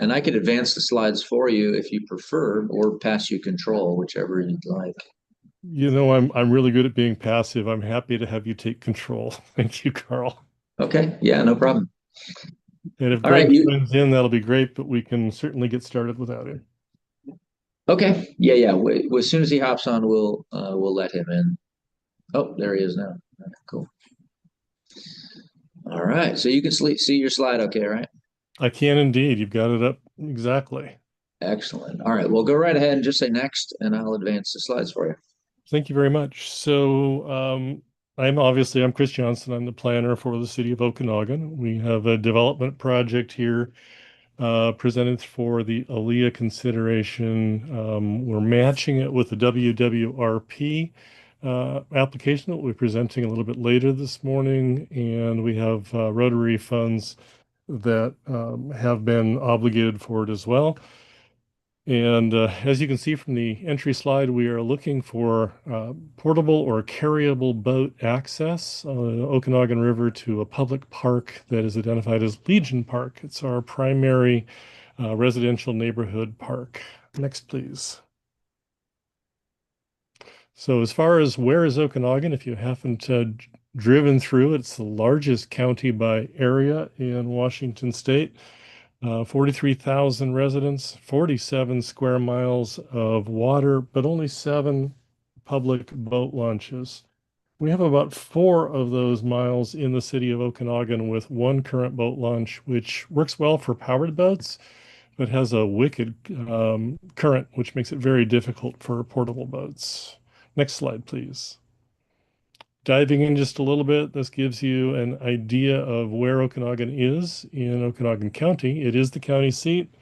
S1: I could advance the slides for you if you prefer, or pass you control, whichever you'd like.
S10: I'm really good at being passive. I'm happy to have you take control. Thank you, Carl.
S1: Okay, yeah, no problem.
S10: And if
S1: All right,
S10: Greg joins in, that'll be great, but we can certainly get started without him.
S1: Okay, yeah. As soon as he hops on, we'll let him in. Oh, there he is now. Okay, cool. All right, so you can see your slide, okay, right?
S10: I can indeed. You've got it up exactly.
S1: Excellent. All right, well, go right ahead and just say next, and I'll advance the slides for you.
S10: Thank you very much. So I'm Chris Johnson. I'm the planner for the City of Okanagan. We have a development project here presented for the ALEA consideration. We're matching it with the WWRP application that we'll be presenting a little bit later this morning. And we have Rotary funds that have been obligated for it as well. And as you can see from the entry slide, we are looking for portable or carryable boat access on the Okanagan River to a public park that is identified as Legion Park. It's our primary residential neighborhood park. Next, please. So as far as where is Okanagan, if you happen to driven through, it's the largest county by area in Washington State. 43,000 residents, 47 square miles of water, but only 7 public boat launches. We have about 4 of those miles in the city of Okanagan with 1 current boat launch, which works well for powered boats, but has a wicked current, which makes it very difficult for portable boats. Next slide, please. Diving in just a little bit, this gives you an idea of where Okanagan is in Okanagan County. It is the county seat,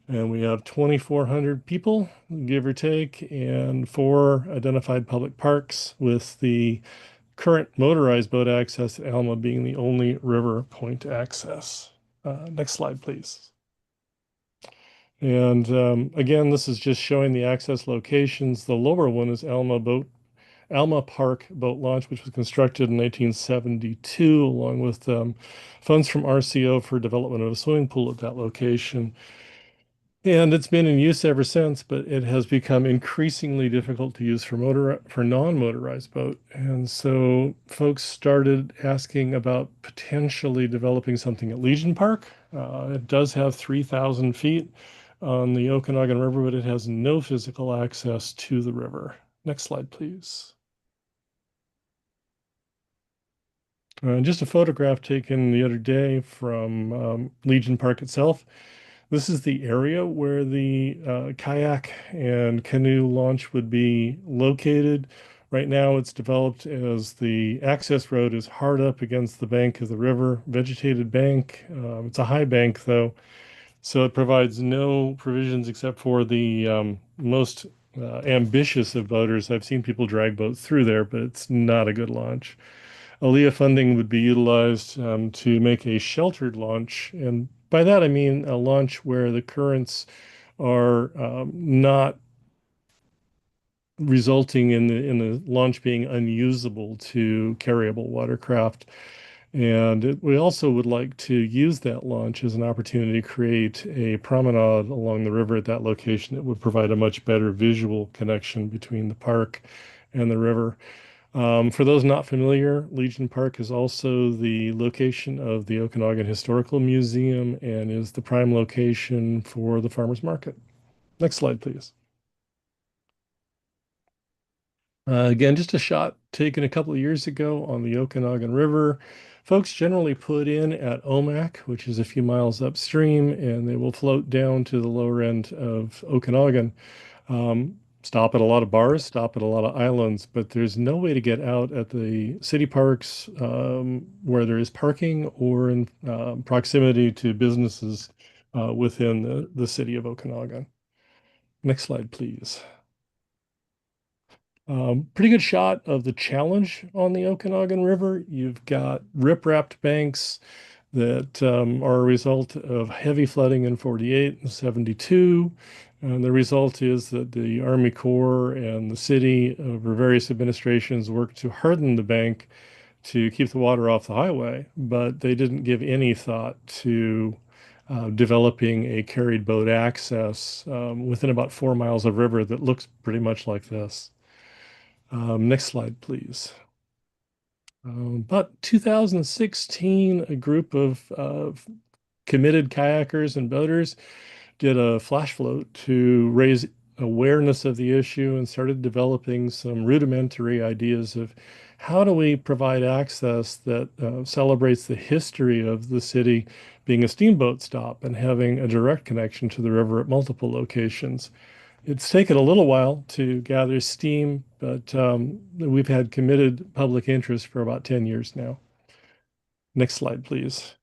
S10: and we have 2,400 people, give or take, and 4 identified public parks, with the current motorized boat access at ALMA being the only river point access. Next slide, please. And again, this is just showing the access locations. The lower one is Alma Park boat launch, which was constructed in 1972, along with funds from RCO for development of a swimming pool at that location. And it's been in use ever since, but it has become increasingly difficult to use for non-motorized boat. And so folks started asking about potentially developing something at Legion Park. It does have 3,000 feet on the Okanagan River, but it has no physical access to the river. Next slide, please. Just a photograph taken the other day from Legion Park itself. This is the area where the kayak and canoe launch would be located. Right now, it's developed as the access road is hard up against the bank of the river, vegetated bank. It's a high bank, though, so it provides no provisions except for the most ambitious of boaters. I've seen people drag boats through there, but it's not a good launch. ALEA funding would be utilized to make a sheltered launch. And by that, I mean a launch where the currents are not resulting in the launch being unusable to carryable watercraft. And we also would like to use that launch as an opportunity to create a promenade along the river at that location that would provide a much better visual connection between the park and the river. For those not familiar, Legion Park is also the location of the Okanagan Historical Museum and is the prime location for the farmers market. Next slide, please. Again, just a shot taken a couple of years ago on the Okanagan River. Folks generally put in at Omak, which is a few miles upstream, and they will float down to the lower end of Okanagan. Stop at a lot of bars, stop at a lot of islands, but there's no way to get out at the city parks where there is parking or in proximity to businesses within the city of Okanagan. Next slide, please. Pretty good shot of the challenge on the Okanagan River. You've got rip-rapped banks that are a result of heavy flooding in 48 and 72. And the result is that the Army Corps and the city over various administrations worked to harden the bank to keep the water off the highway, but they didn't give any thought to developing a carried boat access within about 4 miles of river that looks pretty much like this. Next slide, please. About 2016, a group of committed kayakers and boaters did a flash float to raise awareness of the issue and started developing some rudimentary ideas of how do we provide access that celebrates the history of the city being a steamboat stop and having a direct connection to the river at multiple locations. It's taken a little while to gather steam, but we've had committed public interest for about 10 years now. Next slide, please.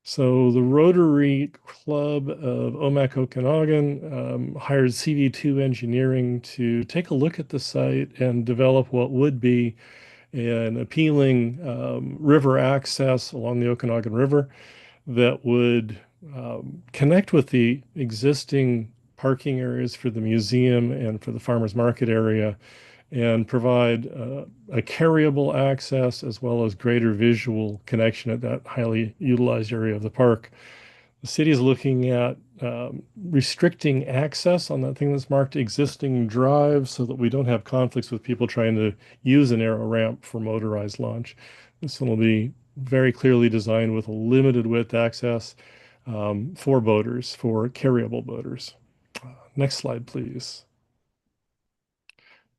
S10: So the Rotary Club of Omak Okanagan hired CV2 Engineering to take a look at the site and develop what would be an appealing river access along the Okanagan River that would connect with the existing parking areas for the museum and for the farmers market area and provide a carryable access as well as greater visual connection at that highly utilized area of the park. The city is looking at restricting access on that thing that's marked existing drive so that we don't have conflicts with people trying to use a narrow ramp for motorized launch. This one will be very clearly designed with a limited width access for boaters, for carryable boaters. Next slide, please.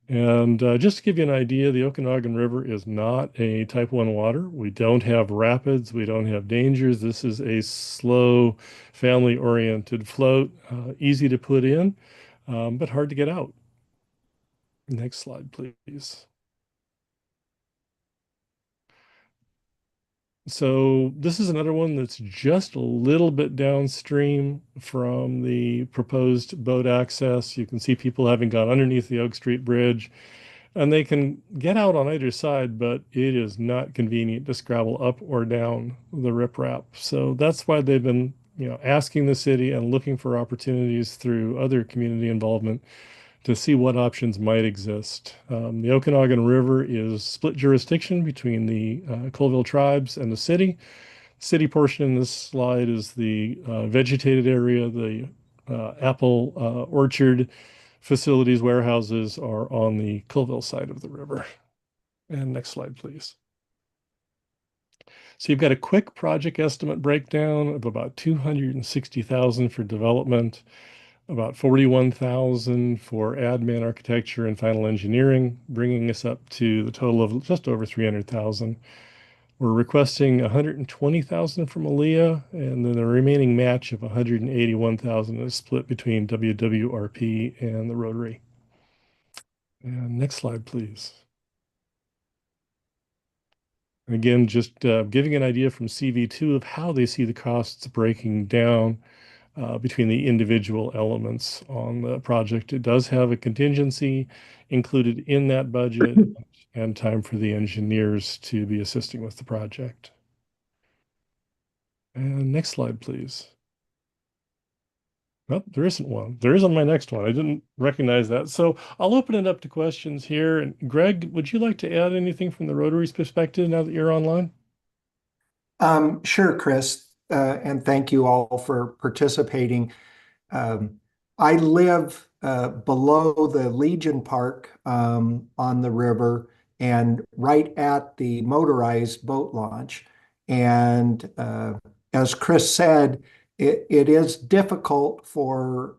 S10: And just to give you an idea, the Okanagan River is not a type 1 water. We don't have rapids. We don't have dangers. This is a slow, family-oriented float, easy to put in, but hard to get out. Next slide, please. So this is another one that's just a little bit downstream from the proposed boat access. You can see people having gone underneath the Oak Street Bridge, and they can get out on either side, but it is not convenient to scrabble up or down the riprap. So that's why they've been, asking the city and looking for opportunities through other community involvement to see what options might exist. The Okanagan River is split jurisdiction between the Colville tribes and the city. City portion in this slide is the vegetated area. The apple orchard facilities, warehouses are on the Colville side of the river. And next slide, please. So you've got a quick project estimate breakdown of about 260,000 for development, about 41,000 for admin, architecture, and final engineering, bringing us up to the total of just over 300,000. We're requesting 120,000 from ALEA, and then the remaining match of 181,000 is split between WWRP and the Rotary. And next slide, please. Again, just giving an idea from CV2 of how they see the costs breaking down between the individual elements on the project. It does have a contingency included in that budget and time for the engineers to be assisting with the project. And next slide, please. Well, there isn't one. There is on my next one. I didn't recognize that. So I'll open it up to questions here. And Greg, would you like to add anything from the Rotary's perspective now that you're online?
S11: Sure, Chris, and thank you all for participating. I live below the Legion Park on the river and right at the motorized boat launch. And as Chris said, it is difficult for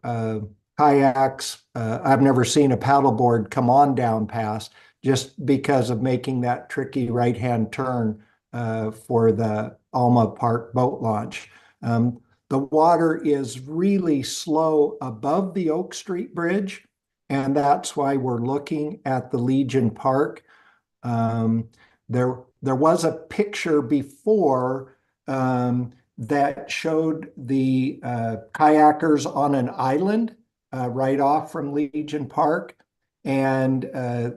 S11: kayaks. I've never seen a paddleboard come on down pass just because of making that tricky right-hand turn for the Alma Park boat launch. The water is really slow above the Oak Street Bridge, and that's why we're looking at the Legion Park. There was a picture before that showed the kayakers on an island right off from Legion Park, and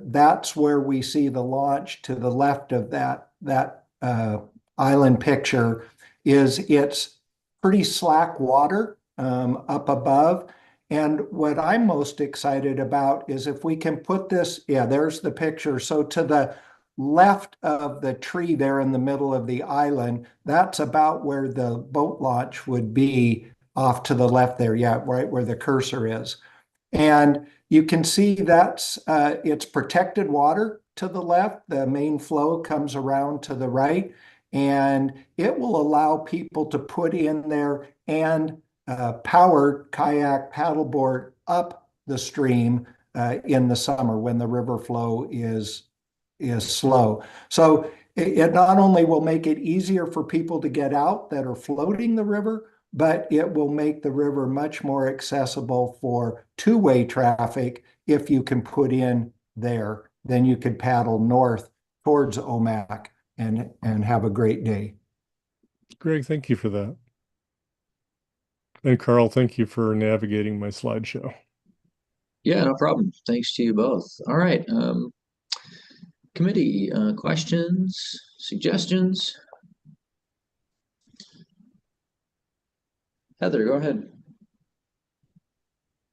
S11: that's where we see the launch to the left of that island picture. It's pretty slack water up above. And what I'm most excited about is if we can put this, there's the picture. So to the left of the tree there in the middle of the island, that's about where the boat launch would be, off to the left there, right where the cursor is. And you can see that's it's protected water to the left. The main flow comes around to the right, and it will allow people to put in there and power kayak paddleboard up the stream in the summer when the river flow is slow. So it not only will make it easier for people to get out that are floating the river, but it will make the river much more accessible for two-way traffic if you can put in there. Then you could paddle north towards Omak and have a great day.
S10: Greg, thank you for that. And Carl, thank you for navigating my slideshow.
S1: Yeah, no problem. Thanks to you both. All right. Committee questions, suggestions? Heather, go ahead.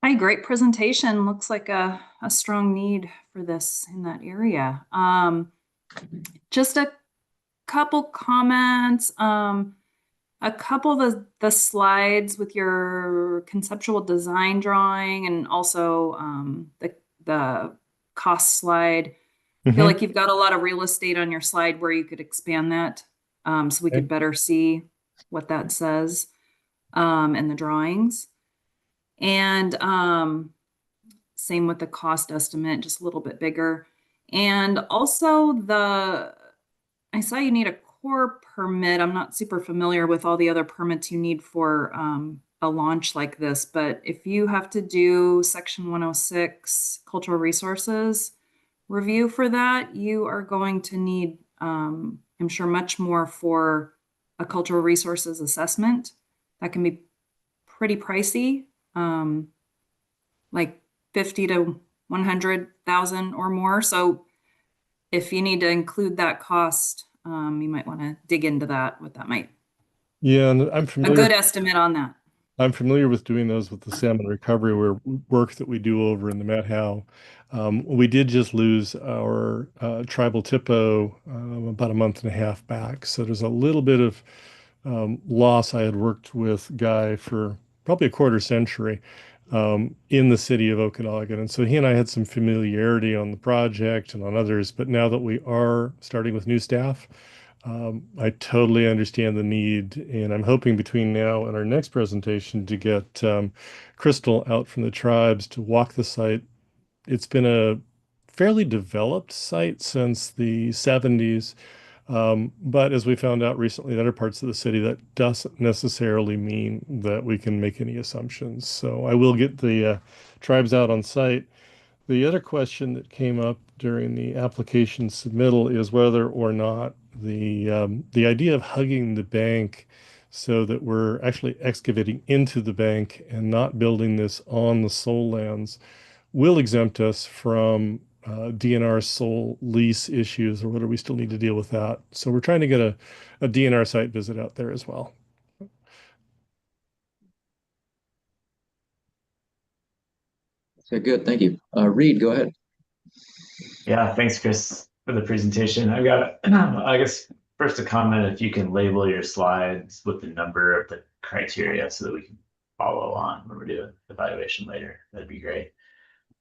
S9: Hi, great presentation. Looks like a strong need for this in that area. Just a couple comments. A couple of the slides with your conceptual design drawing and also the cost slide. I feel like you've got a lot of real estate on your slide where you could expand that so we could better see what that says in the drawings. And same with the cost estimate, just a little bit bigger. And also I saw you need a core permit. I'm not super familiar with all the other permits you need for a launch like this, but if you have to do Section 106 cultural resources review for that, you are going to need, I'm sure, much more for a cultural resources assessment. That can be pretty pricey, like 50 to 100,000 or more. So if you need to include that cost, you might want to dig into that, what that might.
S10: Yeah, and
S9: A good estimate on that.
S10: I'm familiar with doing those with the salmon recovery work that we do over in the Met Howe. We did just lose our tribal tippo about a month and a half back. So there's a little bit of loss. I had worked with Guy for probably a quarter century in the city of Okanagan. And so he and I had some familiarity on the project and on others. But now that we are starting with new staff, I totally understand the need, and I'm hoping between now and our next presentation to get Crystal out from the tribes to walk the site. It's been a fairly developed site since the 70s, but as we found out recently in other parts of the city, that doesn't necessarily mean that we can make any assumptions. So I will get the tribes out on site. The other question that came up during the application submittal is whether or not the idea of hugging the bank so that we're actually excavating into the bank and not building this on the sole lands will exempt us from DNR sole lease issues, or whether we still need to deal with that. So we're trying to get a DNR site visit out there as well.
S1: Okay, good. Thank you. Reed, go ahead.
S7: Yeah, thanks, Chris, for the presentation. I've got, I guess, first a comment, if you can label your slides with the number of the criteria so that we can follow on when we're doing evaluation later, that'd be great.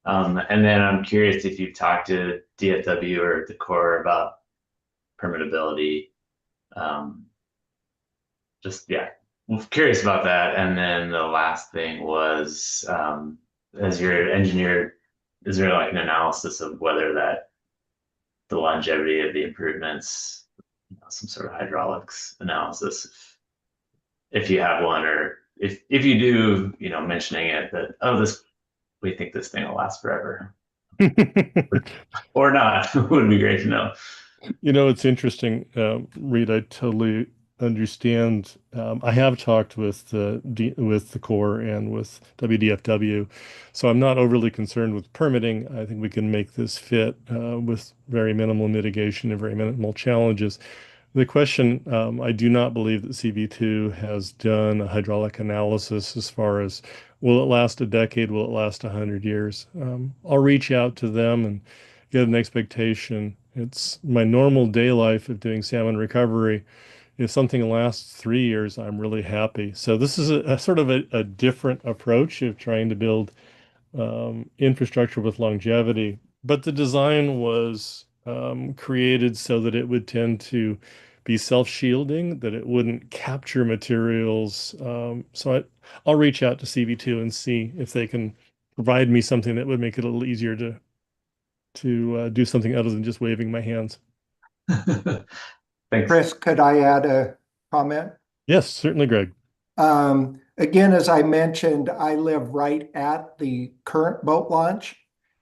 S7: And then I'm curious if you've talked to DFW or the Corps about permittability. Just, yeah, I'm curious about that. And then the last thing was, as your engineer, is there like an analysis of whether that the longevity of the improvements, some sort of hydraulics analysis, if you have one, or if you do, mentioning it that, oh, we think this thing will last forever, or not, would be great to know.
S10: It's interesting, Reed. I totally understand. I have talked with the Corps and with WDFW, so I'm not overly concerned with permitting. I think we can make this fit with very minimal mitigation and very minimal challenges. The question, I do not believe that CV2 has done a hydraulic analysis as far as will it last a decade, will it last 100 years? I'll reach out to them and get an expectation. It's my normal day life of doing salmon recovery. If something lasts 3 years, I'm really happy. So this is a sort of a different approach of trying to build infrastructure with longevity. But the design was created so that it would tend to be self-shielding, that it wouldn't capture materials. I'll reach out to CV2 and see if they can provide me something that would make it a little easier to do something other than just waving my hands.
S7: Thanks.
S11: Chris, could I add a comment?
S10: Yes, certainly, Greg.
S11: Again, as I mentioned, I live right at the current boat launch,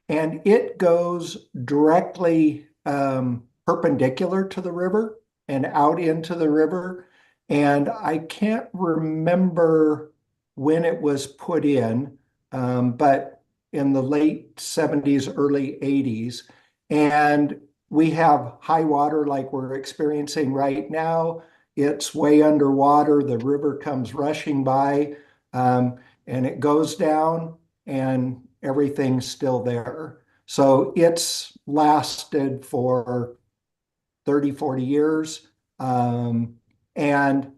S11: and it goes directly perpendicular to the river and out into the river. And I can't remember when it was put in, but in the late 70s, early 80s. And we have high water like we're experiencing right now. It's way underwater. The river comes rushing by. and it goes down and everything's still there. So it's lasted for 30, 40 years. And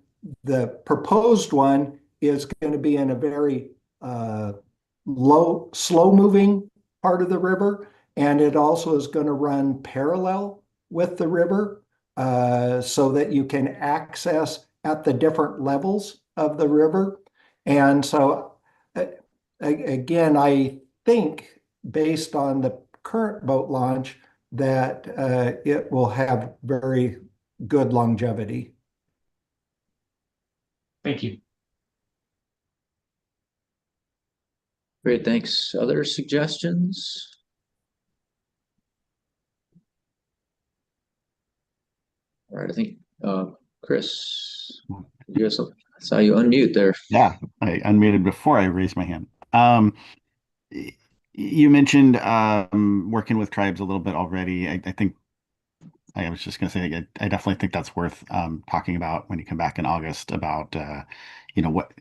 S11: the proposed one is going to be in a very slow moving part of the river. And it also is going to run parallel with the river so that you can access at the different levels of the river. And so, again, I think based on the current boat launch, that it will have very good longevity.
S7: Thank you.
S1: Great, thanks. Other suggestions? All right, I think Chris, you guys saw you unmute there.
S4: Yeah, I unmuted before I raised my hand. You mentioned working with tribes a little bit already. I think I was just going to say I definitely think that's worth talking about when you come back in August about what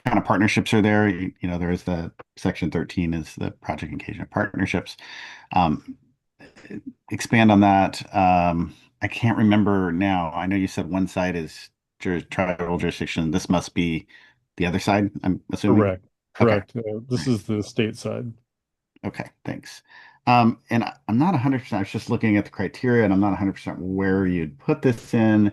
S4: kind of partnerships are there. There is the Section 13 is the project engagement partnerships. Expand on that. I can't remember now. I know you said one side is tribal jurisdiction. This must be the other side, I'm assuming.
S10: Correct.
S4: Okay.
S10: This is the state side.
S4: Okay, thanks. And I'm not 100%, I was just looking at the criteria and I'm not 100% where you'd put this in.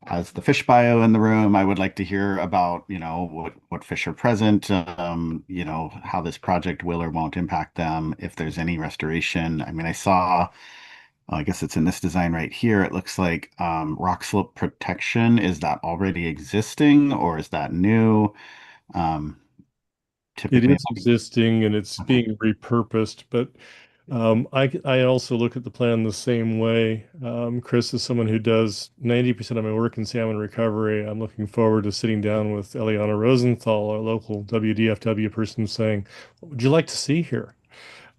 S4: As the fish bio in the room, I would like to hear about, what fish are present, how this project will or won't impact them, if there's any restoration. I mean, I guess it's in this design right here. It looks like rock slope protection. Is that already existing or is that new?
S10: It
S4: Typically,
S10: is existing and it's being repurposed, but I also look at the plan the same way. Chris is someone who does 90% of my work in salmon recovery. I'm looking forward to sitting down with Eliana Rosenthal, our local WDFW person, saying, "What would you like to see here?"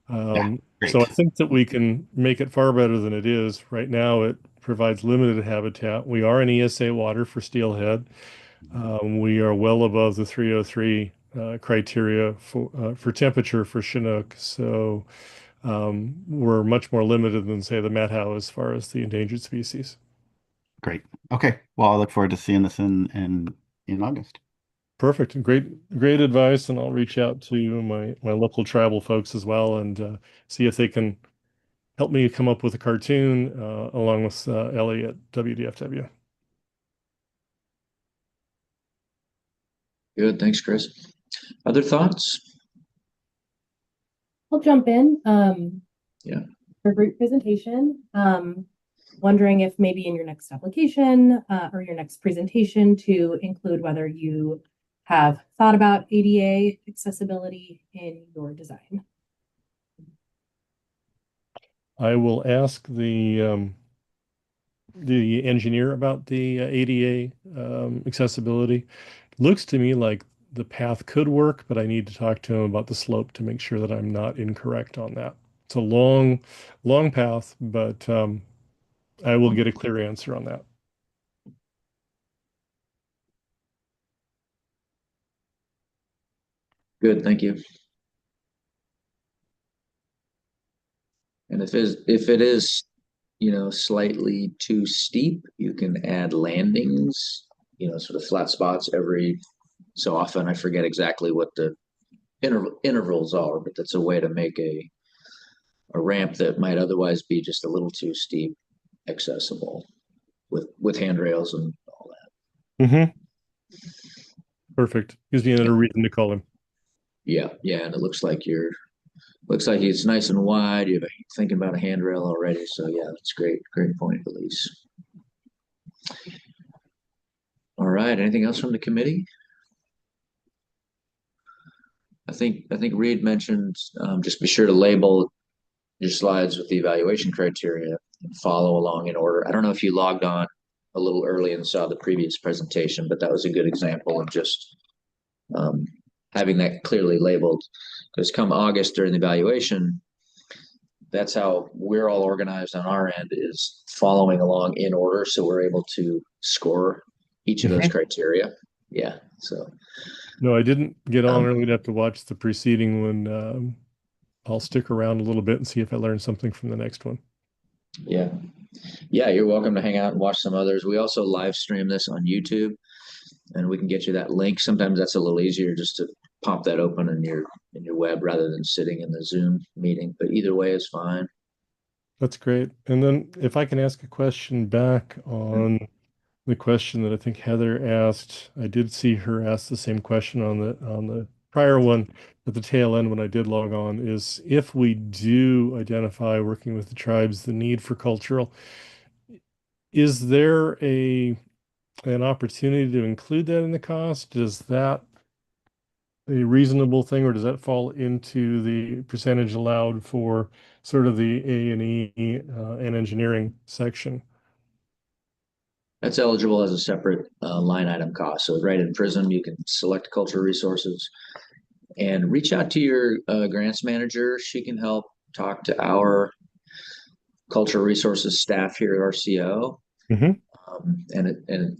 S10: So I
S4: great.
S10: think that we can make it far better than it is. Right now, it provides limited habitat. We are in ESA water for steelhead. We are well above the 303 criteria for temperature for Chinook. So we're much more limited than, say, the Matthow as far as the endangered species.
S4: Great. Okay. Well, I look forward to seeing this in August.
S10: Perfect. Great advice. And I'll reach out to my local tribal folks as well and see if they can help me come up with a cartoon along with Ellie at WDFW.
S1: Good, thanks, Chris. Other thoughts?
S5: I'll jump in.
S1: Yeah.
S5: For a great presentation. Wondering if maybe in your next application or your next presentation to include whether you have thought about ADA accessibility in your design.
S10: I will ask the engineer about the ADA accessibility. Looks to me like the path could work, but I need to talk to him about the slope to make sure that I'm not incorrect on that. It's a long path, but I will get a clear answer on that.
S1: Good, thank you. And if it is, slightly too steep, you can add landings, sort of flat spots every so often. I forget exactly what the intervals are, but that's a way to make a ramp that might otherwise be just a little too steep accessible with handrails and all that.
S10: Mm-hmm. Perfect. Gives me another reason to call him.
S1: Yeah, and it looks like it's nice and wide. You're thinking about a handrail already, so yeah, that's great point, Elise. All right, anything else from the committee? I think Reed mentioned just be sure to label your slides with the evaluation criteria and follow along in order. I don't know if you logged on a little early and saw the previous presentation, but that was a good example of just having that clearly labeled, because come August during the evaluation, that's how we're all organized on our end, is following along in order, so we're able to score each of those criteria. Yeah. So
S10: No, I didn't get on
S1: Um,
S10: early enough to watch the preceding one. I'll stick around a little bit and see if I learn something from the next one.
S1: yeah. Yeah, you're welcome to hang out and watch some others. We also live stream this on YouTube, and we can get you that link. Sometimes that's a little easier just to pop that open in your web rather than sitting in the Zoom meeting. But either way is fine.
S10: That's great. And then if I can ask a question back on the question that I think Heather asked, I did see her ask the same question on the prior one at the tail end when I did log on, is if we do identify working with the tribes the need for cultural, is there an opportunity to include that in the cost? Is that a reasonable thing, or does that fall into the percentage allowed for sort of the A&E and engineering section?
S1: That's eligible as a separate line item cost. So right in Prism, you can select cultural resources and reach out to your grants manager. She can help talk to our cultural resources staff here at RCO.
S10: Mhm.
S1: And it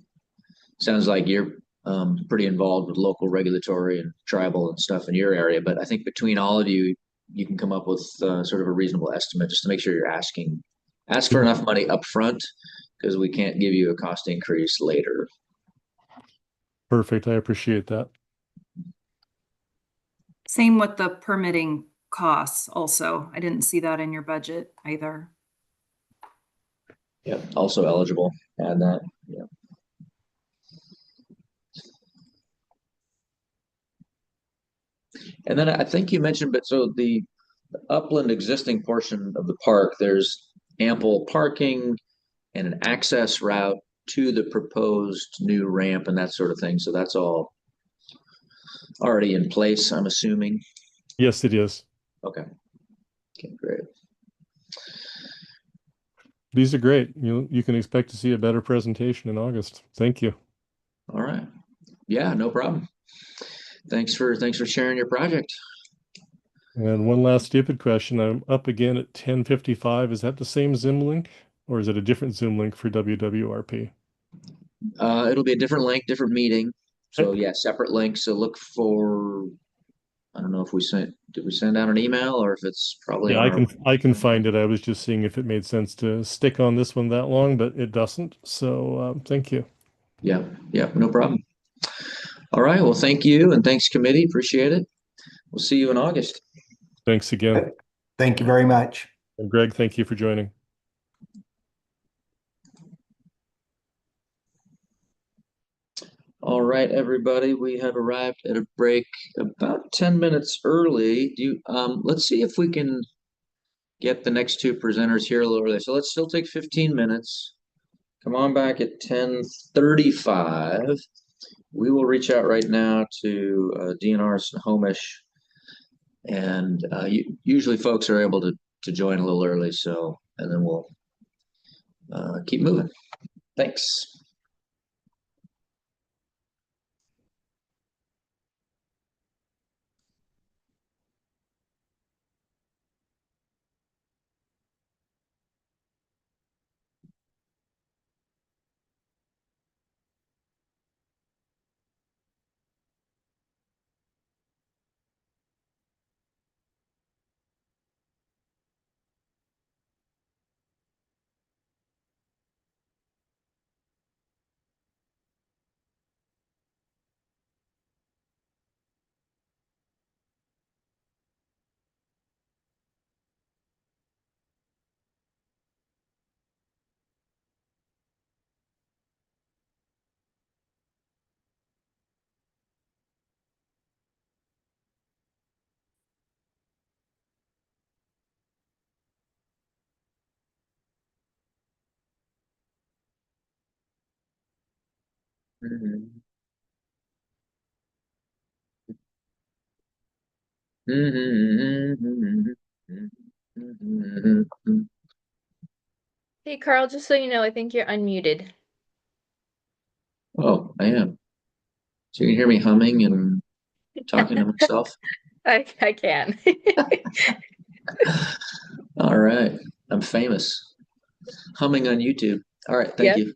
S1: sounds like you're pretty involved with local regulatory and tribal and stuff in your area. But I think between all of you, you can come up with sort of a reasonable estimate just to make sure you're ask for enough money up front, because we can't give you a cost increase later.
S10: Perfect. I appreciate that.
S9: Same with the permitting costs also. I didn't see that in your budget either.
S1: Yep, also eligible. Add that. Yeah. And then I think you mentioned, but so the upland existing portion of the park, there's ample parking and an access route to the proposed new ramp and that sort of thing. So that's all already in place, I'm assuming.
S10: Yes, it is.
S1: Okay. Okay, great.
S10: These are great. You can expect to see a better presentation in August. Thank you.
S1: All right. Yeah, no problem. Thanks for sharing your project.
S10: And one last stupid question. I'm up again at 10:55. Is that the same Zoom link or is it a different Zoom link for WWRP?
S1: It'll be a different link, different meeting. So
S10: Okay.
S1: yeah, separate links. So look for, I don't know if did we send out an email or if it's probably
S10: Yeah,
S1: on our.
S10: I can find it. I was just seeing if it made sense to stick on this one that long, but it doesn't. So thank you.
S1: Yeah, yeah, no problem. All right. Well, thank you and thanks committee. Appreciate it. We'll see you in August.
S10: Thanks again.
S11: Thank you very much.
S10: And Greg, thank you for joining.
S1: All right, everybody. We have arrived at a break about 10 minutes early. Let's see if we can get the next two presenters here a little early. So let's still take 15 minutes. Come on back at 10:35. We will reach out right now to DNR's and Homish, and usually folks are able to join a little early. So, and then we'll keep moving. Thanks. Mhm.
S12: Hey, Carl, just so you know, I think you're unmuted.
S1: Oh, I am. So you can hear me humming and talking to myself.
S12: I can.
S1: All right. I'm famous. Humming on YouTube. All right. Thank
S12: Yes.
S1: you.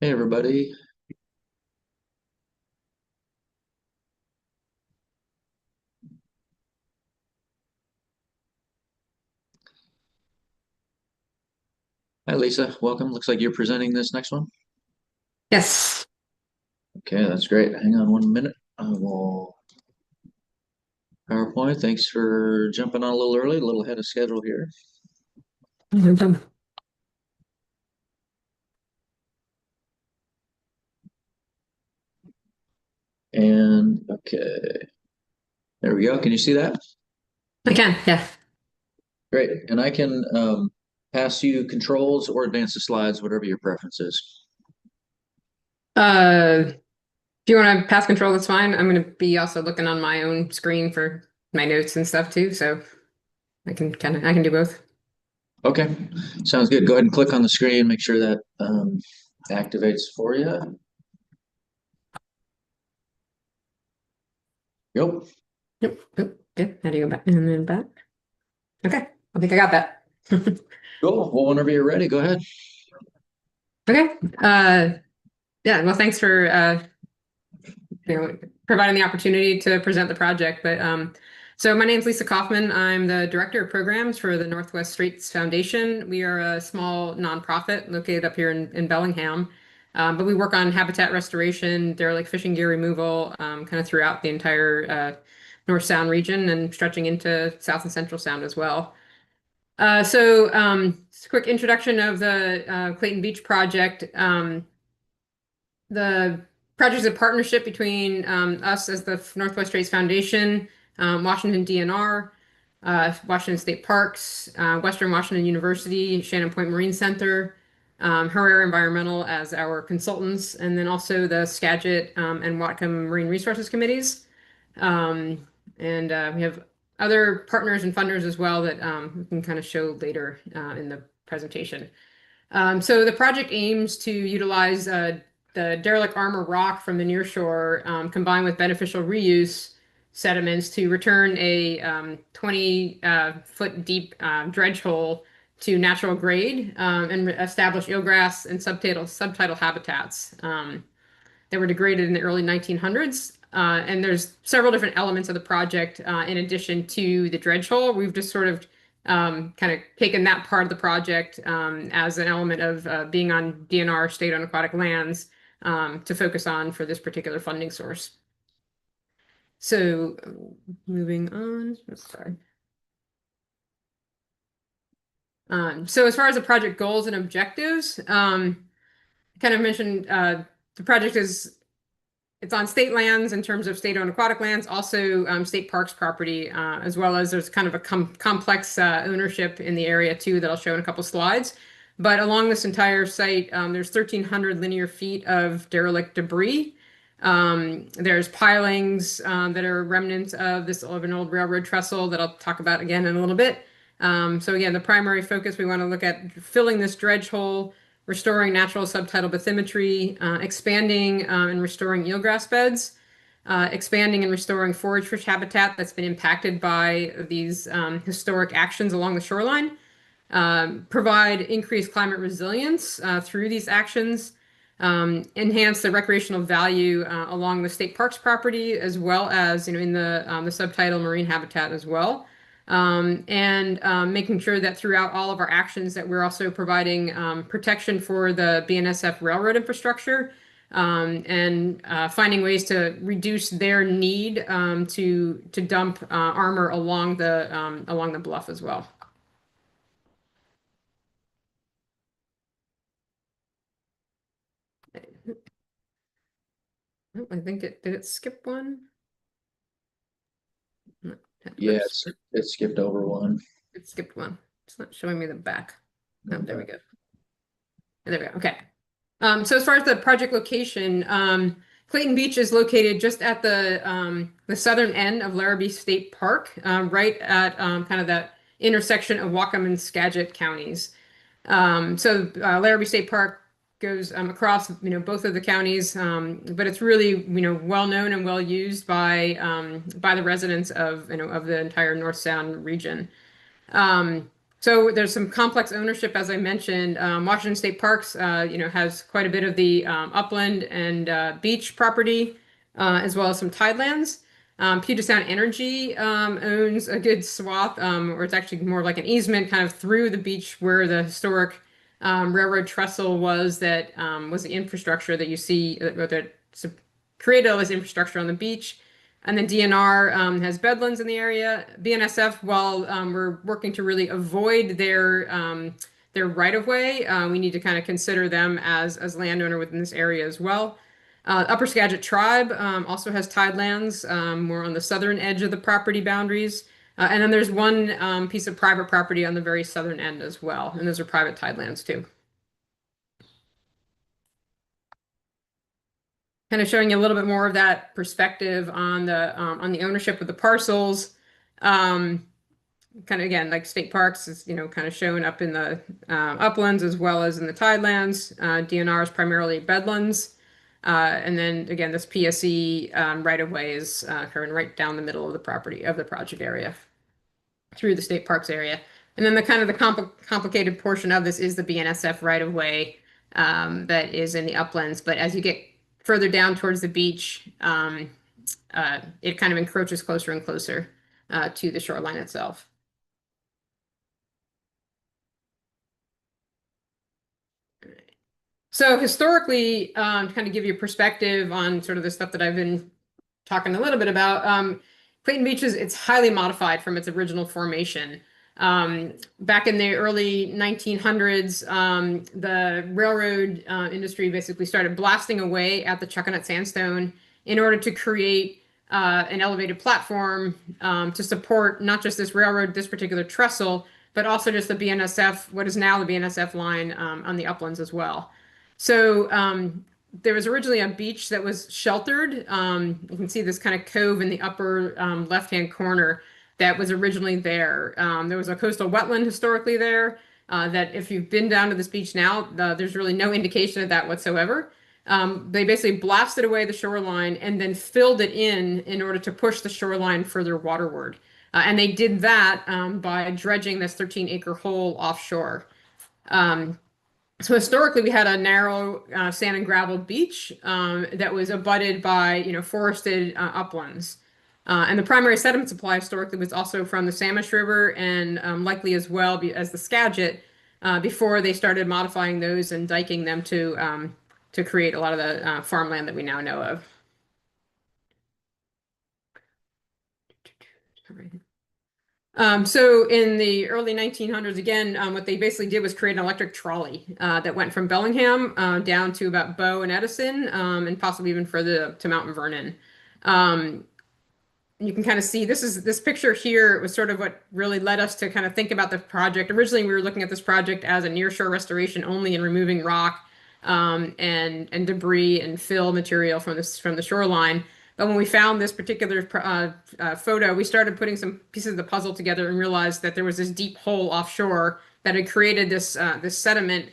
S1: Hey, everybody. Hi, Lisa. Welcome. Looks like you're presenting this next one.
S13: Yes.
S1: Okay, that's great. Hang on 1 minute. I will PowerPoint. Thanks for jumping on a little early, a little ahead of schedule here.
S13: No problem.
S1: And okay, there we go. Can you see that?
S13: I can, yeah.
S1: Great. And I can pass you controls or advance the slides, whatever your preference is.
S13: If you want to pass control, that's fine. I'm going to be also looking on my own screen for my notes and stuff too, so I can do both.
S1: Okay, sounds good. Go ahead and click on the screen, make sure that activates for you. Yep.
S13: Yep. Good. How do you go back and then back? Okay. I think I got that.
S1: Cool. Well, whenever you're ready, go ahead.
S13: Okay. Yeah, well, thanks for providing the opportunity to present the project. But so my name is Lisa Kaufman. I'm the Director of Programs for the Northwest Straits Foundation. We are a small nonprofit located up here in Bellingham. But we work on habitat restoration, derelict fishing gear removal, kind of throughout the entire North Sound region and stretching into South and Central Sound as well. Just a quick introduction of the Clayton Beach project. The project is a partnership between us as the Northwest Straits Foundation, Washington DNR, Washington State Parks, Western Washington University, Shannon Point Marine Center, Herrera Environmental as our consultants, and then also the Skagit and Whatcom Marine Resources Committees. We have other partners and funders as well that we can kind of show later in the presentation. So the project aims to utilize the derelict armor rock from the nearshore combined with beneficial reuse sediments to return a 20-foot deep dredge hole to natural grade and establish eelgrass and subtidal habitats that were degraded in the early 1900s. And there's several different elements of the project in addition to the dredge hole. We've just sort of kind of taken that part of the project as an element of being on DNR state-owned aquatic lands to focus on for this particular funding source. So moving on, sorry. So as far as the project goals and objectives, kind of mentioned the project it's on state lands in terms of state-owned aquatic lands, also state parks property, as well as there's kind of a complex ownership in the area too that I'll show in a couple slides. But along this entire site, there's 1,300 linear feet of derelict debris. There's pilings that are remnants of an old railroad trestle that I'll talk about again in a little bit. So again, the primary focus, we want to look at filling this dredge hole, restoring natural subtidal bathymetry, expanding and restoring eelgrass beds, expanding and restoring forage fish habitat that's been impacted by these historic actions along the shoreline, provide increased climate resilience through these actions, enhance the recreational value along the state parks property, as well as in the subtidal marine habitat as well. Making sure that throughout all of our actions that we're also providing protection for the BNSF railroad infrastructure and finding ways to reduce their need to dump armor along the bluff as well. Oh, I think did it skip one? No,
S1: Yeah,
S13: oops.
S1: it skipped over one.
S13: It skipped one. It's not showing me the back. Oh, there we go. There we go. Okay. So as far as the project location, Clayton Beach is located just at the southern end of Larrabee State Park, right at kind of that intersection of Whatcom and Skagit counties. Larrabee State Park goes across both of the counties, but it's really well known and well used by the residents of the entire North Sound region. So there's some complex ownership, as I mentioned. Washington State Parks, has quite a bit of the upland and beach property, as well as some tidelands. Puget Sound Energy owns a good swath, or it's actually more like an easement kind of through the beach where the historic railroad trestle was that was the infrastructure that you see that created all this infrastructure on the beach. And then DNR has bedlands in the area. BNSF, while we're working to really avoid their right-of-way, we need to kind of consider them as landowner within this area as well. Upper Skagit Tribe also has tidelands more on the southern edge of the property boundaries. And then there's one piece of private property on the very southern end as well. And those are private tidelands too. Kind of showing you a little bit more of that perspective on the ownership of the parcels. Kind of again, like state parks is, kind of shown up in the uplands as well as in the tidelands. DNR is primarily bedlands. And then again, this PSE right of way is occurring right down the middle of the property of the project area through the state parks area. And then the complicated portion of this is the BNSF right of way that is in the uplands. But as you get further down towards the beach, it kind of encroaches closer and closer to the shoreline itself. So historically, to kind of give you a perspective on sort of the stuff that I've been talking a little bit about, Clayton Beach it's highly modified from its original formation. Back in the early 1900s, the railroad industry basically started blasting away at the Chuckanut sandstone in order to create an elevated platform to support not just this railroad, this particular trestle, but also just the BNSF, what is now the BNSF line on the uplands as well. So there was originally a beach that was sheltered. You can see this kind of cove in the upper left-hand corner that was originally there. There was a coastal wetland historically there that if you've been down to this beach now, there's really no indication of that whatsoever. They basically blasted away the shoreline and then filled it in order to push the shoreline further waterward. And they did that by dredging this 13-acre hole offshore. So historically, we had a narrow sand and gravel beach that was abutted by, forested uplands. And the primary sediment supply historically was also from the Samish River and likely as well as the Skagit before they started modifying those and diking them to create a lot of the farmland that we now know of. So in the early 1900s, again, what they basically did was create an electric trolley that went from Bellingham down to about Bow and Edison and possibly even further to Mount Vernon. You can kind of see this picture here was sort of what really led us to kind of think about the project. Originally, we were looking at this project as a nearshore restoration only and removing rock and debris and fill material from the shoreline. But when we found this particular photo, we started putting some pieces of the puzzle together and realized that there was this deep hole offshore that had created this sediment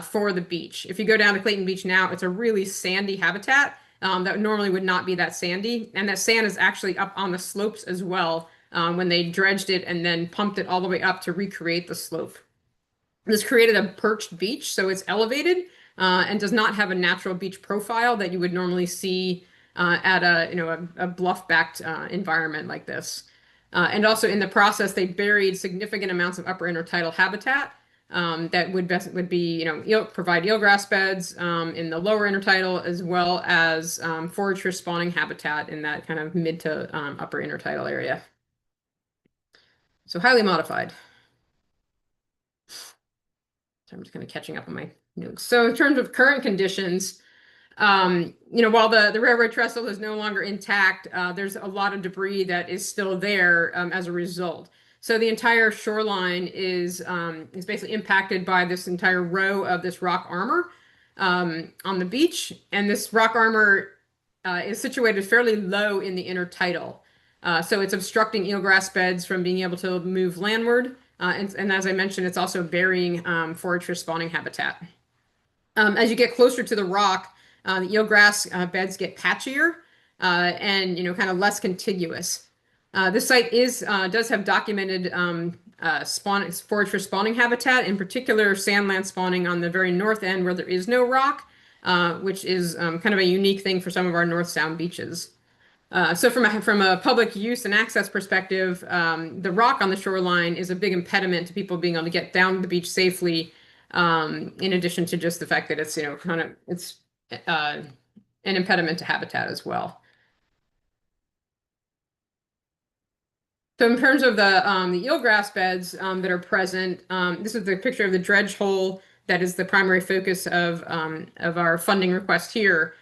S13: for the beach. If you go down to Clayton Beach now, it's a really sandy habitat that normally would not be that sandy. And that sand is actually up on the slopes as well when they dredged it and then pumped it all the way up to recreate the slope. This created a perched beach, so it's elevated and does not have a natural beach profile that you would normally see at a bluff-backed environment like this. And also in the process, they buried significant amounts of upper intertidal habitat that would be, provide eelgrass beds in the lower intertidal as well as forage for spawning habitat in that kind of mid to upper intertidal area. So highly modified. So I'm just kind of catching up on my notes. So in terms of current conditions, while the railroad trestle is no longer intact, there's a lot of debris that is still there as a result. So the entire shoreline is basically impacted by this entire row of this rock armor on the beach. And this rock armor is situated fairly low in the intertidal. So it's obstructing eelgrass beds from being able to move landward. And as I mentioned, it's also burying forage for spawning habitat. As you get closer to the rock, the eelgrass beds get patchier and kind of less contiguous. This site does have documented forage for spawning habitat, in particular sandland spawning on the very north end where there is no rock, which is kind of a unique thing for some of our North Sound beaches. So from a public use and access perspective, the rock on the shoreline is a big impediment to people being able to get down to the beach safely. In addition to just the fact that it's it's an impediment to habitat as well. So in terms of the eelgrass beds that are present, this is the picture of the dredge hole that is the primary focus of our funding request here.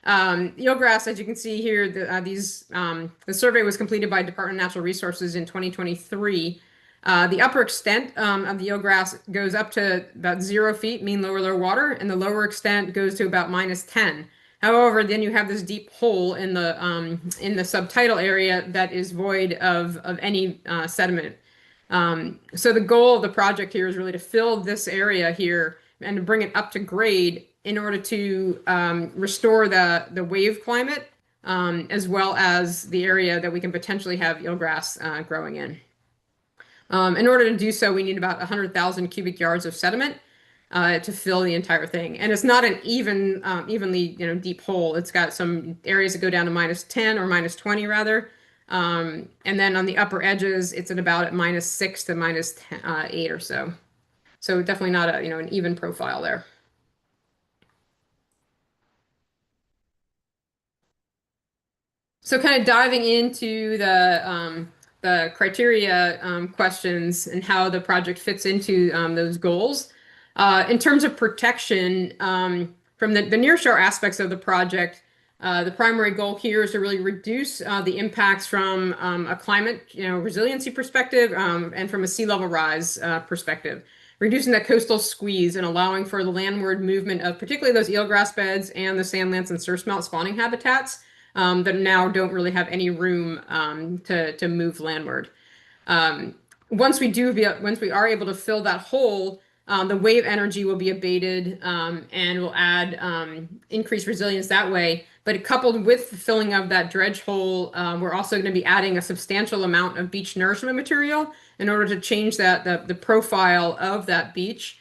S13: Eelgrass, as you can see here, the survey was completed by Department of Natural Resources in 2023. The upper extent of the eelgrass goes up to about 0 feet, mean lower water, and the lower extent goes to about -10. However, then you have this deep hole in the subtidal area that is void of any sediment. So the goal of the project here is really to fill this area here and to bring it up to grade in order to restore the wave climate, as well as the area that we can potentially have eelgrass growing in. In order to do so, we need about 100,000 cubic yards of sediment to fill the entire thing. And it's not an evenly deep hole. It's got some areas that go down to -10 or -20 rather. And then on the upper edges, it's at about -6 to -8 or so. So definitely not an even profile there. So kind of diving into the criteria questions and how the project fits into those goals. In terms of protection, from the nearshore aspects of the project, the primary goal here is to really reduce the impacts from a climate resiliency perspective and from a sea level rise perspective. Reducing that coastal squeeze and allowing for the landward movement of particularly those eelgrass beds and the sandlands and surf smelt spawning habitats that now don't really have any room to move landward. Once we are able to fill that hole, the wave energy will be abated and will add increased resilience that way. But coupled with the filling of that dredge hole, we're also going to be adding a substantial amount of beach nourishment material in order to change the profile of that beach,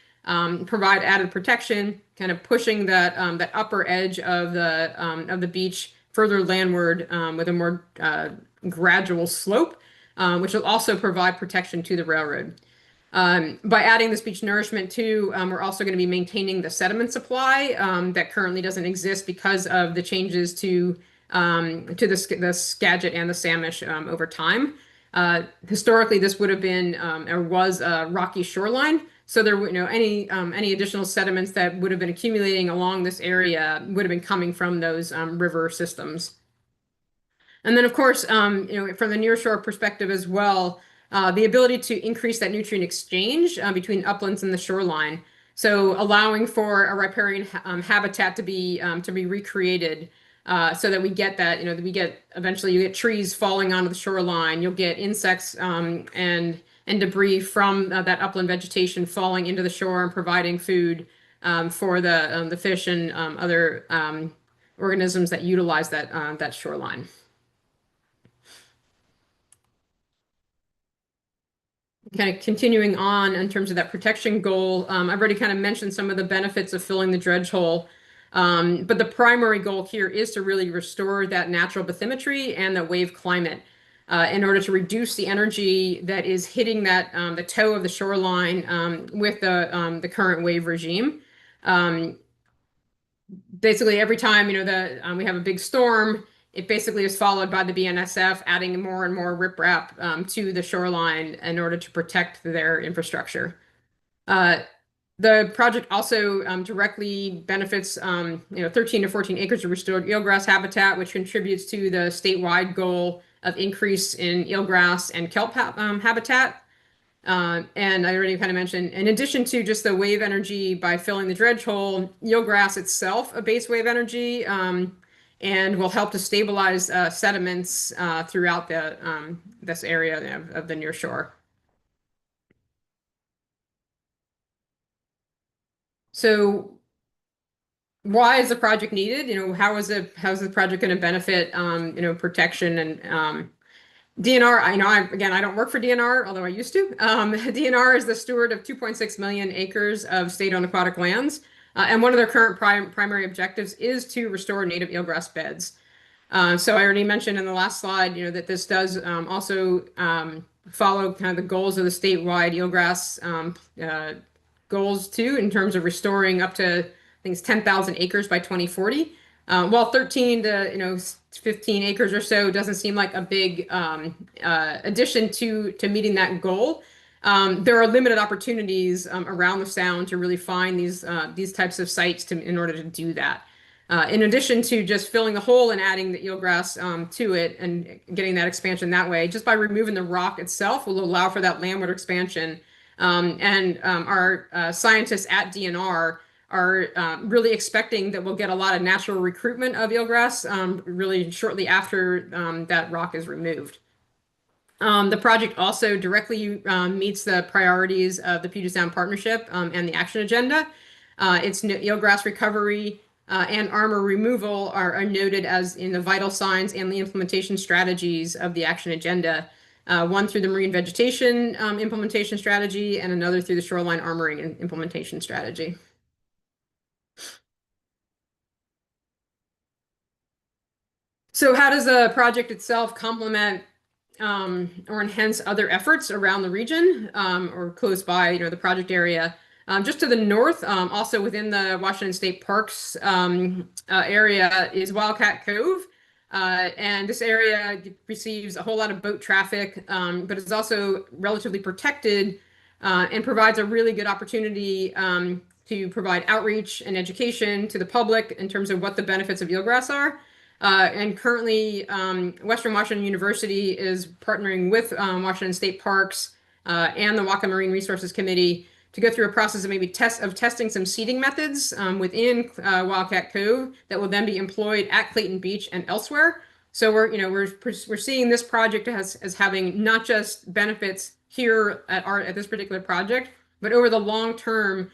S13: provide added protection, kind of pushing that upper edge of the beach further landward with a more gradual slope, which will also provide protection to the railroad. By adding this beach nourishment too, we're also going to be maintaining the sediment supply that currently doesn't exist because of the changes to the Skagit and the Samish over time. Historically, this would have been or was a rocky shoreline, so there any additional sediments that would have been accumulating along this area would have been coming from those river systems. And then, of course, from the nearshore perspective as well, the ability to increase that nutrient exchange between uplands and the shoreline. So allowing for a riparian habitat to be recreated so that we get that, eventually you get trees falling onto the shoreline, you'll get insects and debris from that upland vegetation falling into the shore and providing food for the fish and other organisms that utilize that shoreline. Kind of continuing on in terms of that protection goal, I've already kind of mentioned some of the benefits of filling the dredge hole, but the primary goal here is to really restore that natural bathymetry and the wave climate in order to reduce the energy that is hitting the toe of the shoreline with the current wave regime. Basically, every time we have a big storm, it basically is followed by the BNSF adding more and more riprap to the shoreline in order to protect their infrastructure. The project also directly benefits 13 to 14 acres of restored eelgrass habitat, which contributes to the statewide goal of increase in eelgrass and kelp habitat. And I already kind of mentioned, in addition to just the wave energy by filling the dredge hole, eelgrass itself abates wave energy and will help to stabilize sediments throughout this area of the near shore. So why is the project needed? How is the project going to benefit protection and DNR, I don't work for DNR, although I used to. DNR is the steward of 2.6 million acres of state-owned aquatic lands. And one of their current primary objectives is to restore native eelgrass beds. So I already mentioned in the last slide, that this does also follow kind of the goals of the statewide eelgrass goals too, in terms of restoring up to, I think it's 10,000 acres by 2040. While 13 to 15 acres or so doesn't seem like a big addition to meeting that goal, there are limited opportunities around the sound to really find these types of sites in order to do that. In addition to just filling the hole and adding the eelgrass to it and getting that expansion that way, just by removing the rock itself will allow for that landward expansion. Our scientists at DNR are really expecting that we'll get a lot of natural recruitment of eelgrass really shortly after that rock is removed. The project also directly meets the priorities of the Puget Sound Partnership and the action agenda. Its eelgrass recovery and armor removal are noted as in the vital signs and the implementation strategies of the action agenda. One through the marine vegetation implementation strategy, and another through the shoreline armoring and implementation strategy. So how does the project itself complement or enhance other efforts around the region or close by, the project area? Just to the north, also within the Washington State Parks area, is Wildcat Cove. And this area receives a whole lot of boat traffic, but is also relatively protected and provides a really good opportunity to provide outreach and education to the public in terms of what the benefits of eelgrass are. And currently, Western Washington University is partnering with Washington State Parks and the Waka Marine Resources Committee to go through a process of maybe testing some seeding methods within Wildcat Cove that will then be employed at Clayton Beach and elsewhere. So we're seeing this project as having not just benefits here at this particular project, but over the long term,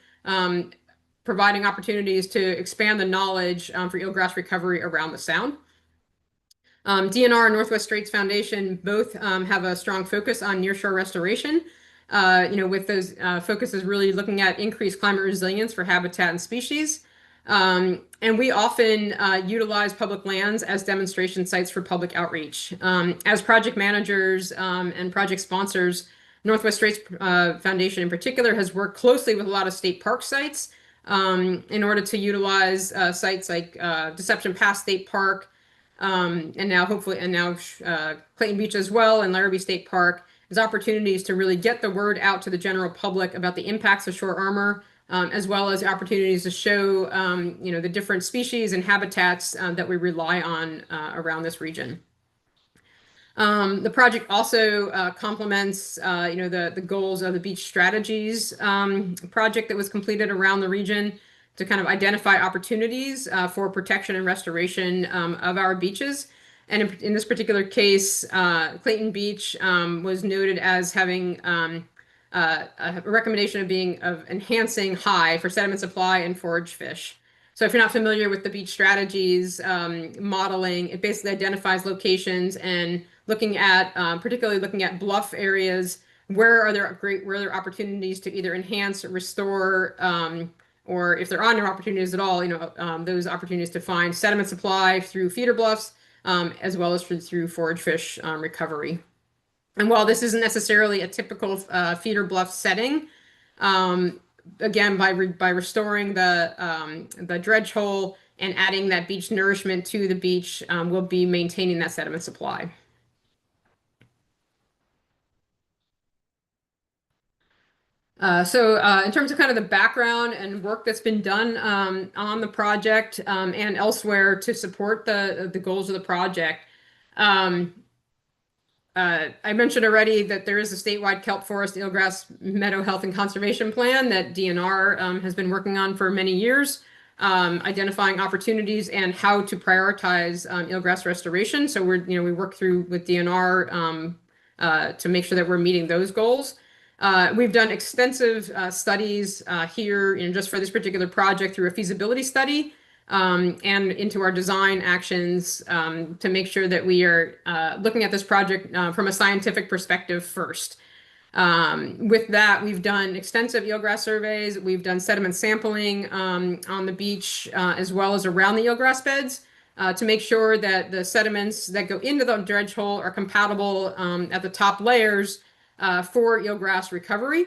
S13: providing opportunities to expand the knowledge for eelgrass recovery around the Sound. DNR and Northwest Straits Foundation both have a strong focus on nearshore restoration. With those focuses really looking at increased climate resilience for habitat and species. And we often utilize public lands as demonstration sites for public outreach. As project managers and project sponsors, Northwest Straits Foundation in particular has worked closely with a lot of state park sites in order to utilize sites like Deception Pass State Park, and now Clayton Beach as well, and Larrabee State Park, as opportunities to really get the word out to the general public about the impacts of shore armor, as well as opportunities to show the different species and habitats that we rely on around this region. The project also complements the goals of the beach strategies project that was completed around the region to kind of identify opportunities for protection and restoration of our beaches. And in this particular case, Clayton Beach was noted as having a recommendation of enhancing high for sediment supply and forage fish. So if you're not familiar with the beach strategies modeling, it basically identifies locations and particularly looking at bluff areas, where there opportunities to either enhance, restore, or if there are no opportunities at all, those opportunities to find sediment supply through feeder bluffs, as well as through forage fish recovery. And while this isn't necessarily a typical feeder bluff setting, again, by restoring the dredge hole and adding that beach nourishment to the beach, we'll be maintaining that sediment supply. So in terms of kind of the background and work that's been done on the project and elsewhere to support the goals of the project, I mentioned already that there is a statewide kelp forest eelgrass meadow health and conservation plan that DNR has been working on for many years, identifying opportunities and how to prioritize eelgrass restoration. So we work through with DNR to make sure that we're meeting those goals. We've done extensive studies here, just for this particular project through a feasibility study, and into our design actions to make sure that we are looking at this project from a scientific perspective first. With that, we've done extensive eelgrass surveys. We've done sediment sampling on the beach as well as around the eelgrass beds to make sure that the sediments that go into the dredge hole are compatible at the top layers for eelgrass recovery.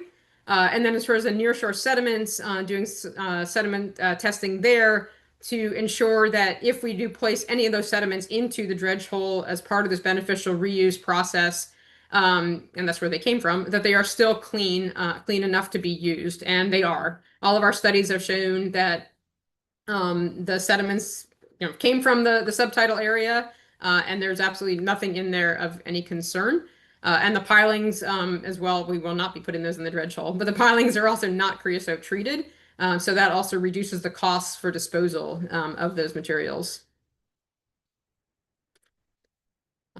S13: And then as far as the nearshore sediments, doing sediment testing there to ensure that if we do place any of those sediments into the dredge hole as part of this beneficial reuse process, and that's where they came from, that they are still clean, clean enough to be used, and they are. All of our studies have shown that the sediments, came from the subtidal area, and there's absolutely nothing in there of any concern. And the pilings as well, we will not be putting those in the dredge hole, but the pilings are also not creosote treated, so that also reduces the costs for disposal of those materials.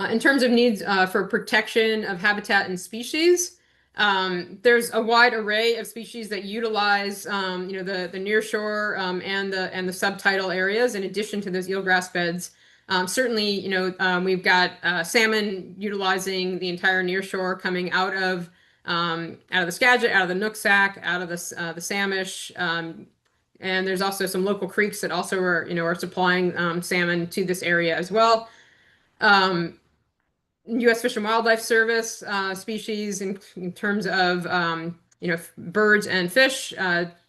S13: In terms of needs for protection of habitat and species, there's a wide array of species that utilize, the nearshore and the subtidal areas in addition to those eelgrass beds. Certainly, we've got salmon utilizing the entire nearshore coming out of the Skagit, out of the Nooksack, out of the Samish, and there's also some local creeks that also are supplying salmon to this area as well. U.S. Fish and Wildlife Service species in terms of birds and fish.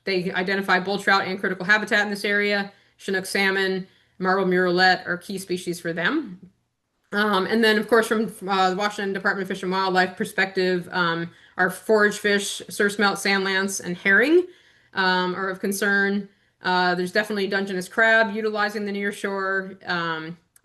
S13: They identify bull trout and critical habitat in this area. Chinook salmon, marble murrelet are key species for them. And then, of course, from the Washington Department of Fish and Wildlife perspective, our forage fish, surf smelt, sand lance, and herring are of concern. There's definitely Dungeness crab utilizing the nearshore,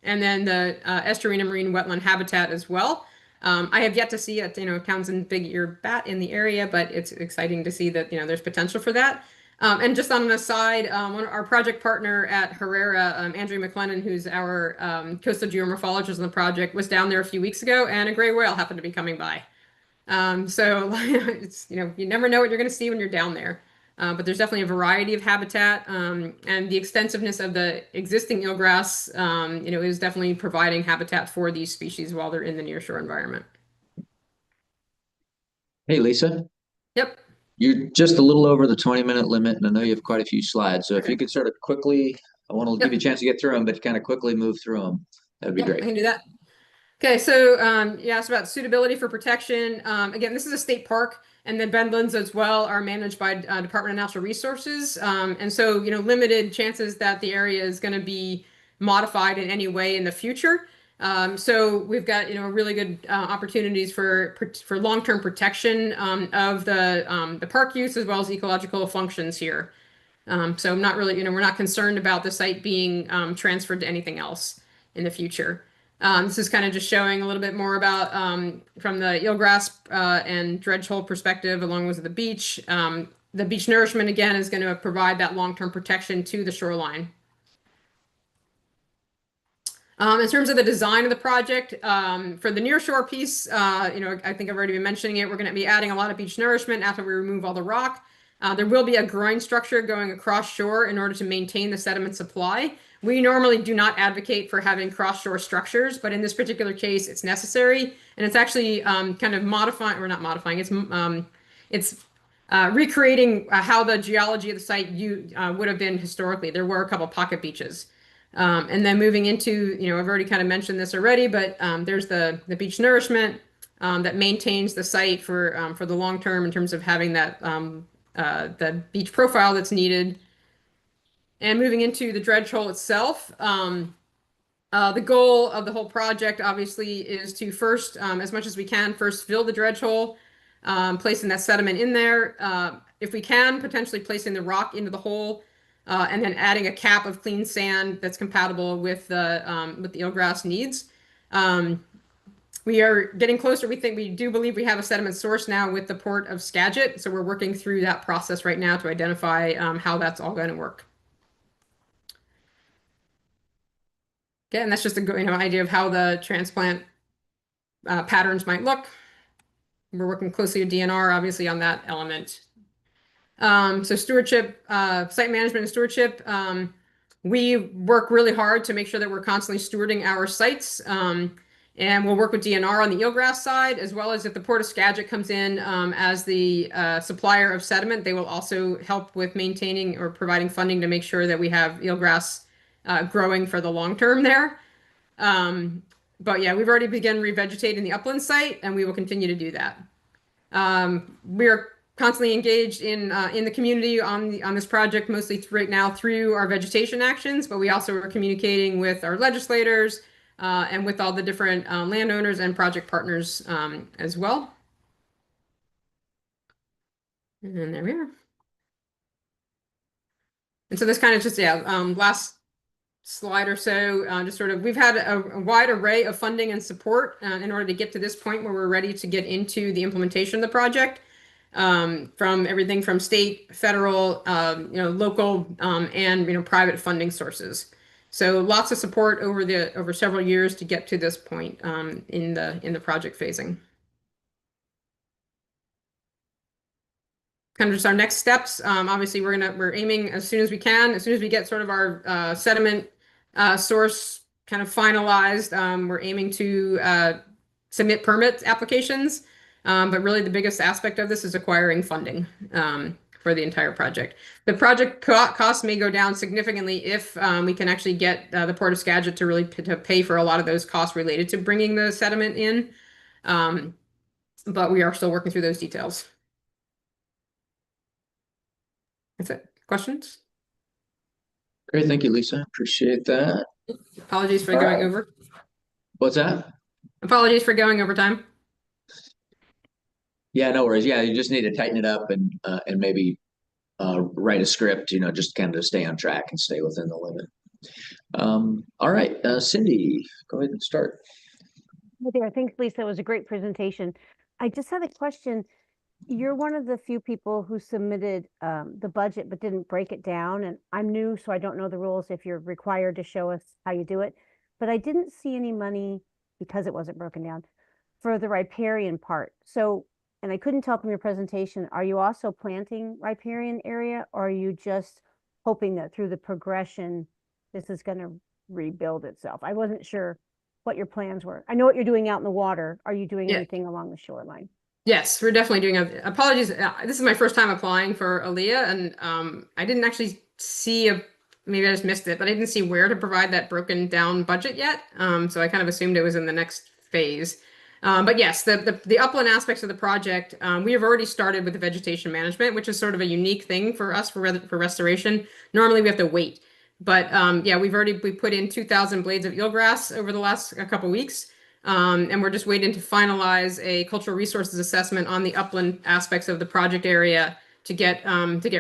S13: and then the estuarine and marine wetland habitat as well. I have yet to see a Townsend big-eared bat in the area, but it's exciting to see that there's potential for that. And just on an aside, our project partner at Herrera, Andrew McLennan, who's our coastal geomorphologist on the project, was down there a few weeks ago, and a gray whale happened to be coming by. So it's you never know what you're going to see when you're down there. But there's definitely a variety of habitat, and the extensiveness of the existing eelgrass, is definitely providing habitat for these species while they're in the nearshore environment.
S1: Hey, Lisa.
S13: Yep.
S1: You're just a little over the 20-minute limit, and I know you have quite a few slides. So if
S13: Okay.
S1: you could sort of quickly, I want to give you a chance to get through them, but kind of quickly move through them. That'd be great.
S13: I can do that. Okay, so you asked about suitability for protection. Again, this is a state park, and the Bedlands as well are managed by Department of Natural Resources. And so, limited chances that the area is going to be modified in any way in the future. So we've got, really good opportunities for long-term protection of the park use as well as ecological functions here. So I'm not really, we're not concerned about the site being transferred to anything else in the future. This is kind of just showing a little bit more about from the eelgrass and dredge hole perspective, along with the beach. The beach nourishment, again, is going to provide that long-term protection to the shoreline. In terms of the design of the project, for the nearshore piece, I think I've already been mentioning it. We're going to be adding a lot of beach nourishment after we remove all the rock. There will be a groin structure going across shore in order to maintain the sediment supply. We normally do not advocate for having cross-shore structures, but in this particular case, it's necessary, and it's actually kind of modifying, or not modifying, it's recreating how the geology of the site would have been historically. There were a couple pocket beaches. And then moving into, I've already kind of mentioned this already, but there's the beach nourishment that maintains the site for the long term in terms of having that the beach profile that's needed. And moving into the dredge hole itself, the goal of the whole project obviously is to first, as much as we can, first fill the dredge hole, placing that sediment in there. If we can, potentially placing the rock into the hole, and then adding a cap of clean sand that's compatible with the eelgrass needs. We are getting closer. We do believe we have a sediment source now with the Port of Skagit, so we're working through that process right now to identify how that's all going to work. Okay, and that's just a idea of how the transplant patterns might look. We're working closely with DNR, obviously, on that element. So stewardship, site management and stewardship. We work really hard to make sure that we're constantly stewarding our sites. And we'll work with DNR on the eelgrass side, as well as if the Port of Skagit comes in as the supplier of sediment, they will also help with maintaining or providing funding to make sure that we have eelgrass growing for the long term there. But yeah, we've already begun revegetating the upland site, and we will continue to do that. We are constantly engaged in the community on this project, mostly right now through our vegetation actions, but we also are communicating with our legislators and with all the different landowners and project partners as well. And there we are. And so this kind of just, last slide or so, just sort of, we've had a wide array of funding and support in order to get to this point where we're ready to get into the implementation of the project, from everything from state, federal, local, and private funding sources. So lots of support over several years to get to this point in the project phasing. Kind of just our next steps. Obviously, we're aiming as soon as we can, as soon as we get sort of our sediment source kind of finalized. We're aiming to submit permit applications, but really the biggest aspect of this is acquiring funding for the entire project. The project costs may go down significantly if we can actually get the Port of Skagit to really pay for a lot of those costs related to bringing the sediment in, but we are still working through those details. That's it. Questions?
S1: Great, thank you, Lisa. Appreciate that.
S13: Apologies for going over.
S1: What's that?
S13: Apologies for going over time.
S1: Yeah, no worries. Yeah, you just need to tighten it up and maybe write a script, just kind of stay on track and stay within the limit. All right, Cindy, go ahead and start.
S8: Hi there. Thanks, Lisa. It was a great presentation. I just had a question. You're one of the few people who submitted the budget but didn't break it down. And I'm new, so I don't know the rules if you're required to show us how you do it. But I didn't see any money, because it wasn't broken down, for the riparian part. So, and I couldn't tell from your presentation, are you also planting riparian area, or are you just hoping that through the progression, this is going to rebuild itself? I wasn't sure what your plans were. I know what you're doing out in the water. Are you doing anything along the shoreline?
S13: Yes, we're definitely doing apologies. This is my first time applying for ALEA, and I didn't actually see maybe I just missed it, but I didn't see where to provide that broken down budget yet. So I kind of assumed it was in the next phase. But yes, the upland aspects of the project, we have already started with the vegetation management, which is sort of a unique thing for us for restoration. Normally we have to wait, but yeah, we put in 2,000 blades of eelgrass over the last couple weeks. And we're just waiting to finalize a cultural resources assessment on the upland aspects of the project area to get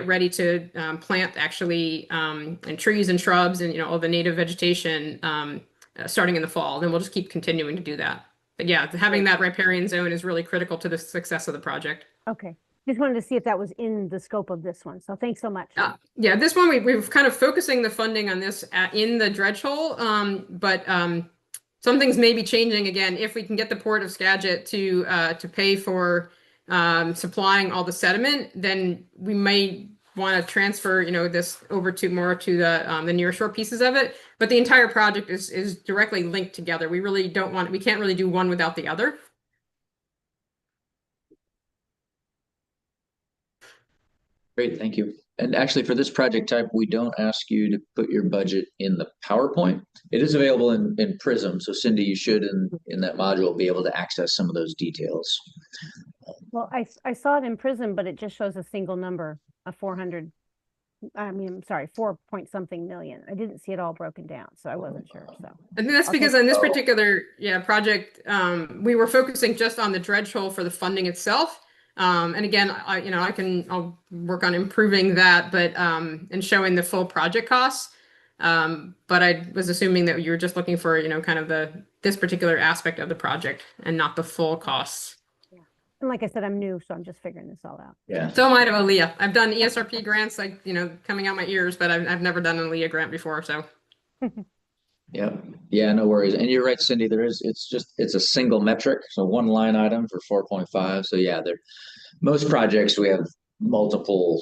S13: ready to plant actually and trees and shrubs and all the native vegetation starting in the fall. Then we'll just keep continuing to do that. But yeah, having that riparian zone is really critical to the success of the project.
S8: Okay. Just wanted to see if that was in the scope of this one. So thanks so much.
S13: Yeah, this one we've kind of focusing the funding on this in the dredge hole, but some things may be changing again if we can get the Port of Skagit to pay for supplying all the sediment. Then we may want to transfer this over to more to the nearshore pieces of it. But the entire project is directly linked together. We really we can't really do one without the other.
S1: Great, thank you. And actually, for this project type, we don't ask you to put your budget in the PowerPoint. It is available in Prism. So Cindy, you should in that module be able to access some of those details.
S8: Well, I saw it in Prism, but it just shows a single number of 400. I'm sorry, 4-point-something million. I didn't see it all broken down, so I wasn't sure. So
S13: I think that's because in this particular project, we were focusing just on the dredge hole for the funding itself. And again, I'll work on improving that, but and showing the full project costs. But I was assuming that you were just looking for kind of this particular aspect of the project and not the full costs.
S8: Yeah, and like I said, I'm new, so I'm just figuring this all out.
S1: Yeah.
S13: So am I to ALEA. I've done ESRP grants coming out my ears, but I've never done an ALEA grant before. So.
S1: Yeah, no worries. And you're right, Cindy. It's a single metric, so one line item for 4.5. So yeah, most projects we have multiple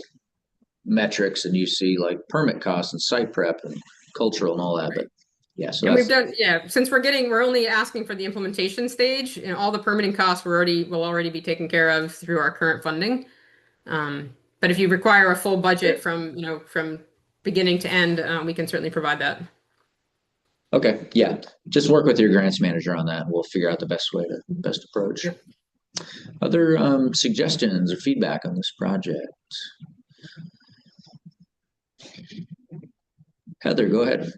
S1: metrics, and you see like permit costs and site prep and cultural and all that, but yeah, so
S13: And we've
S1: that's,
S13: done, yeah, since we're only asking for the implementation stage, all the permitting costs will already be taken care of through our current funding. But if you require a full budget from beginning to end, we can certainly provide that.
S1: okay, yeah. Just work with your grants manager on that and we'll figure out the best approach.
S13: Yep.
S1: Other suggestions or feedback on this project? Heather, go ahead.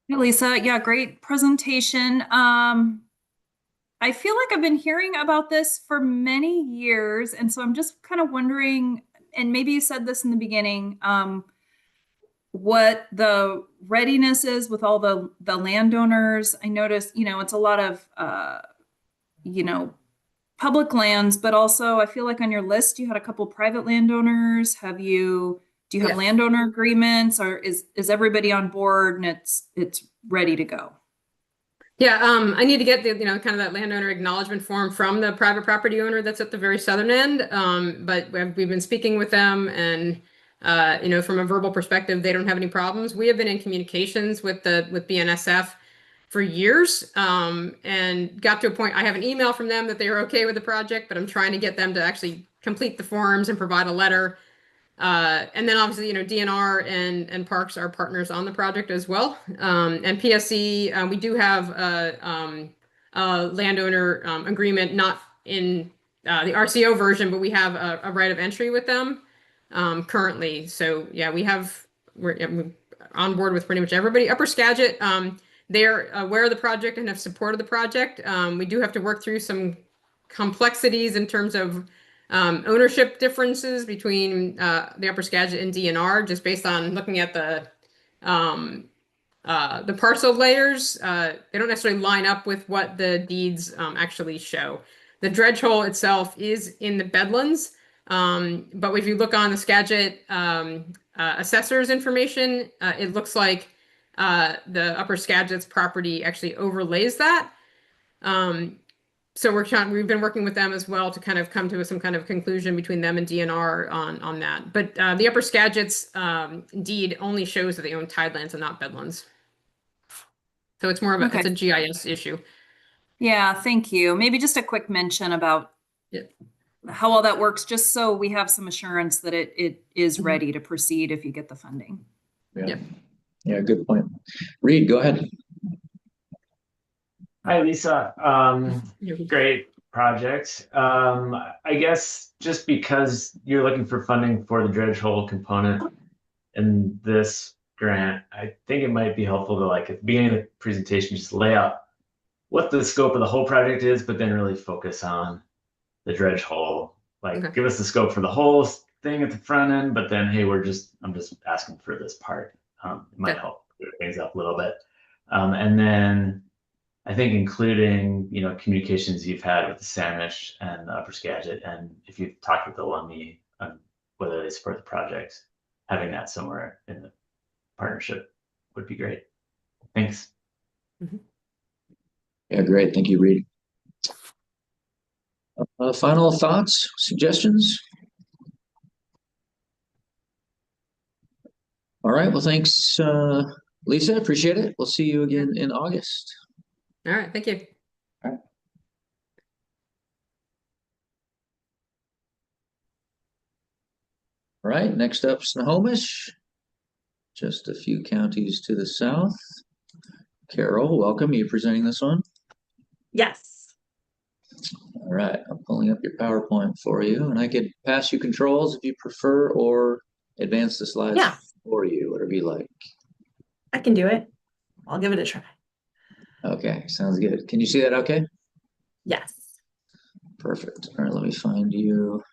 S9: Hey, Lisa, yeah, great presentation. I feel like I've been hearing about this for many years, and so I'm just kind of wondering, and maybe you said this in the beginning, what the readiness is with all the landowners. I noticed, it's a lot of public lands, but also I feel like on your list you had a couple private landowners. Do you have
S13: Yes.
S9: landowner agreements, or is everybody on board and it's ready to go?
S13: Yeah, I need to get the, kind of that landowner acknowledgement form from the private property owner that's at the very southern end. But we've been speaking with them and, from a verbal perspective, they don't have any problems. We have been in communications with BNSF for years, and got to a point, I have an email from them that they are okay with the project, but I'm trying to get them to actually complete the forms and provide a letter. And then obviously, DNR and Parks are partners on the project as well. And PSC, we do have a landowner agreement, not in the RCO version, but we have a right of entry with them currently. So yeah, we're on board with pretty much everybody. Upper Skagit, they're aware of the project and have supported the project. We do have to work through some complexities in terms of ownership differences between the Upper Skagit and DNR, just based on looking at the parcel layers. They don't necessarily line up with what the deeds actually show. The dredge hole itself is in the Bedlands, but if you look on the Skagit assessor's information, it looks like the Upper Skagit's property actually overlays that. So we've been working with them as well to kind of come to some kind of conclusion between them and DNR on that. But the Upper Skagit's deed only shows that they own tidelands and not Bedlands. So it's more of it's a GIS issue.
S9: Yeah, thank you. Maybe just a quick mention about how all that works, just so we have some assurance that it is ready to proceed if you get the funding.
S1: Yeah, good point. Reed, go ahead.
S7: Hi, Lisa. Great project. I guess just because you're looking for funding for the dredge hole component in this grant, I think it might be helpful to, like, at the beginning of the presentation, just lay out what the scope of the whole project is, but then really focus on the dredge hole. Like, give us the scope for the whole thing at the front end, but then, hey, I'm just asking for this part. It might help clear things up a little bit. And then I think including, communications you've had with the Samish and the Upper Skagit, and if you've talked with the Lummi on whether they support the project, having that somewhere in the partnership would be great. Thanks.
S1: Yeah, great. Thank you, Reed. Final thoughts, suggestions? All right. Well, thanks, Lisa. Appreciate it. We'll see you again in August.
S13: All right. Thank you.
S1: All right. All right. Next up, Snohomish. Just a few counties to the south. Carol, welcome. Are you presenting this one?
S14: Yes.
S1: All right. I'm pulling up your PowerPoint for you, and I could pass you controls if you prefer, or advance the slides for you, whatever you like.
S14: I can do it. I'll give it a try.
S1: Okay, sounds good. Can you see that okay?
S14: Yes.
S1: Perfect. All right, let me find you.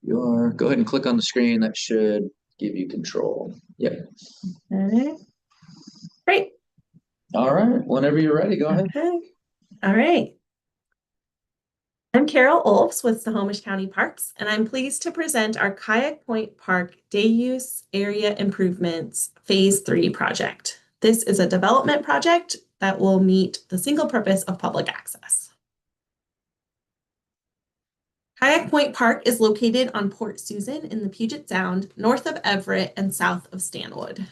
S1: Go ahead and click on the screen. That should give you control. Yep.
S14: Okay. Great.
S1: All right. Whenever you're ready, go ahead.
S14: Okay. All right. I'm Carol Olfs with Snohomish County Parks, and I'm pleased to present our Kayak Point Park Day Use Area Improvements Phase 3 project. This is a development project that will meet the single purpose of public access. Kayak Point Park is located on Port Susan in the Puget Sound, north of Everett and south of Stanwood.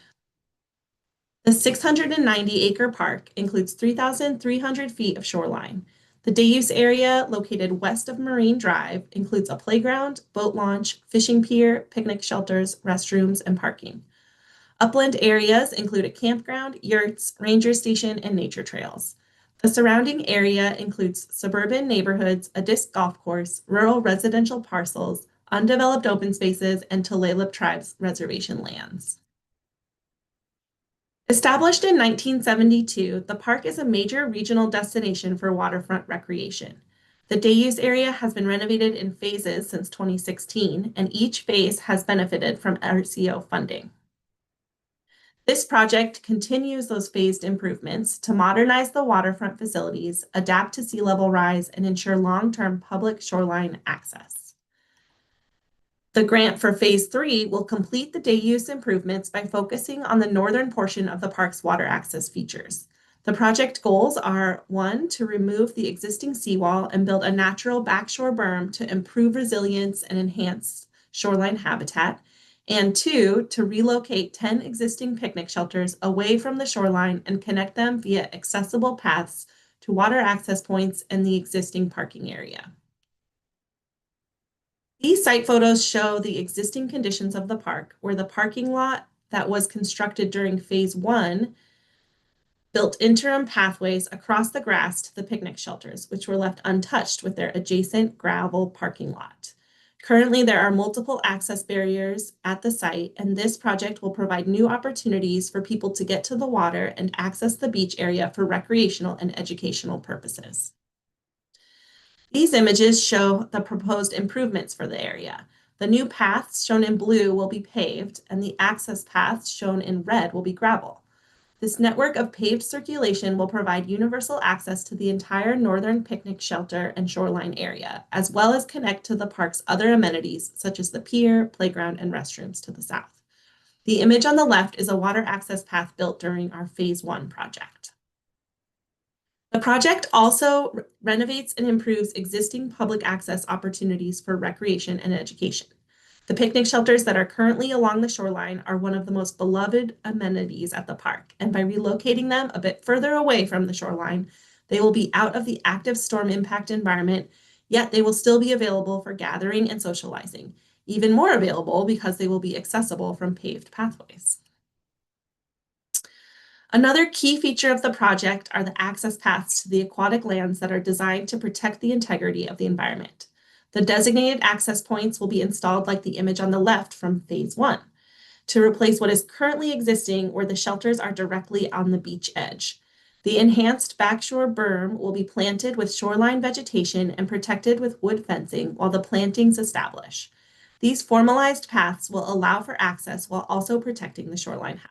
S14: The 690-acre park includes 3,300 feet of shoreline. The day use area, located west of Marine Drive, includes a playground, boat launch, fishing pier, picnic shelters, restrooms, and parking. Upland areas include a campground, yurts, ranger station, and nature trails. The surrounding area includes suburban neighborhoods, a disc golf course, rural residential parcels, undeveloped open spaces, and Tulalip Tribe's reservation lands. Established in 1972, the park is a major regional destination for waterfront recreation. The day use area has been renovated in phases since 2016, and each phase has benefited from RCO funding. This project continues those phased improvements to modernize the waterfront facilities, adapt to sea level rise, and ensure long-term public shoreline access. The grant for Phase 3 will complete the day use improvements by focusing on the northern portion of the park's water access features. The project goals are 1, to remove the existing seawall and build a natural backshore berm to improve resilience and enhance shoreline habitat, and 2, to relocate 10 existing picnic shelters away from the shoreline and connect them via accessible paths to water access points and the existing parking area. These site photos show the existing conditions of the park, where the parking lot that was constructed during Phase 1 built interim pathways across the grass to the picnic shelters, which were left untouched with their adjacent gravel parking lot. Currently, there are multiple access barriers at the site, and this project will provide new opportunities for people to get to the water and access the beach area for recreational and educational purposes. These images show the proposed improvements for the area. The new paths shown in blue will be paved, and the access paths shown in red will be gravel. This network of paved circulation will provide universal access to the entire northern picnic shelter and shoreline area, as well as connect to the park's other amenities, such as the pier, playground, and restrooms to the south. The image on the left is a water access path built during our Phase 1 project. The project also renovates and improves existing public access opportunities for recreation and education. The picnic shelters that are currently along the shoreline are one of the most beloved amenities at the park, and by relocating them a bit further away from the shoreline, they will be out of the active storm impact environment, yet they will still be available for gathering and socializing, even more available because they will be accessible from paved pathways. Another key feature of the project are the access paths to the aquatic lands that are designed to protect the integrity of the environment. The designated access points will be installed like the image on the left from Phase 1 to replace what is currently existing where the shelters are directly on the beach edge. The enhanced backshore berm will be planted with shoreline vegetation and protected with wood fencing while the plantings establish. These formalized paths will allow for access while also protecting the shoreline habitat.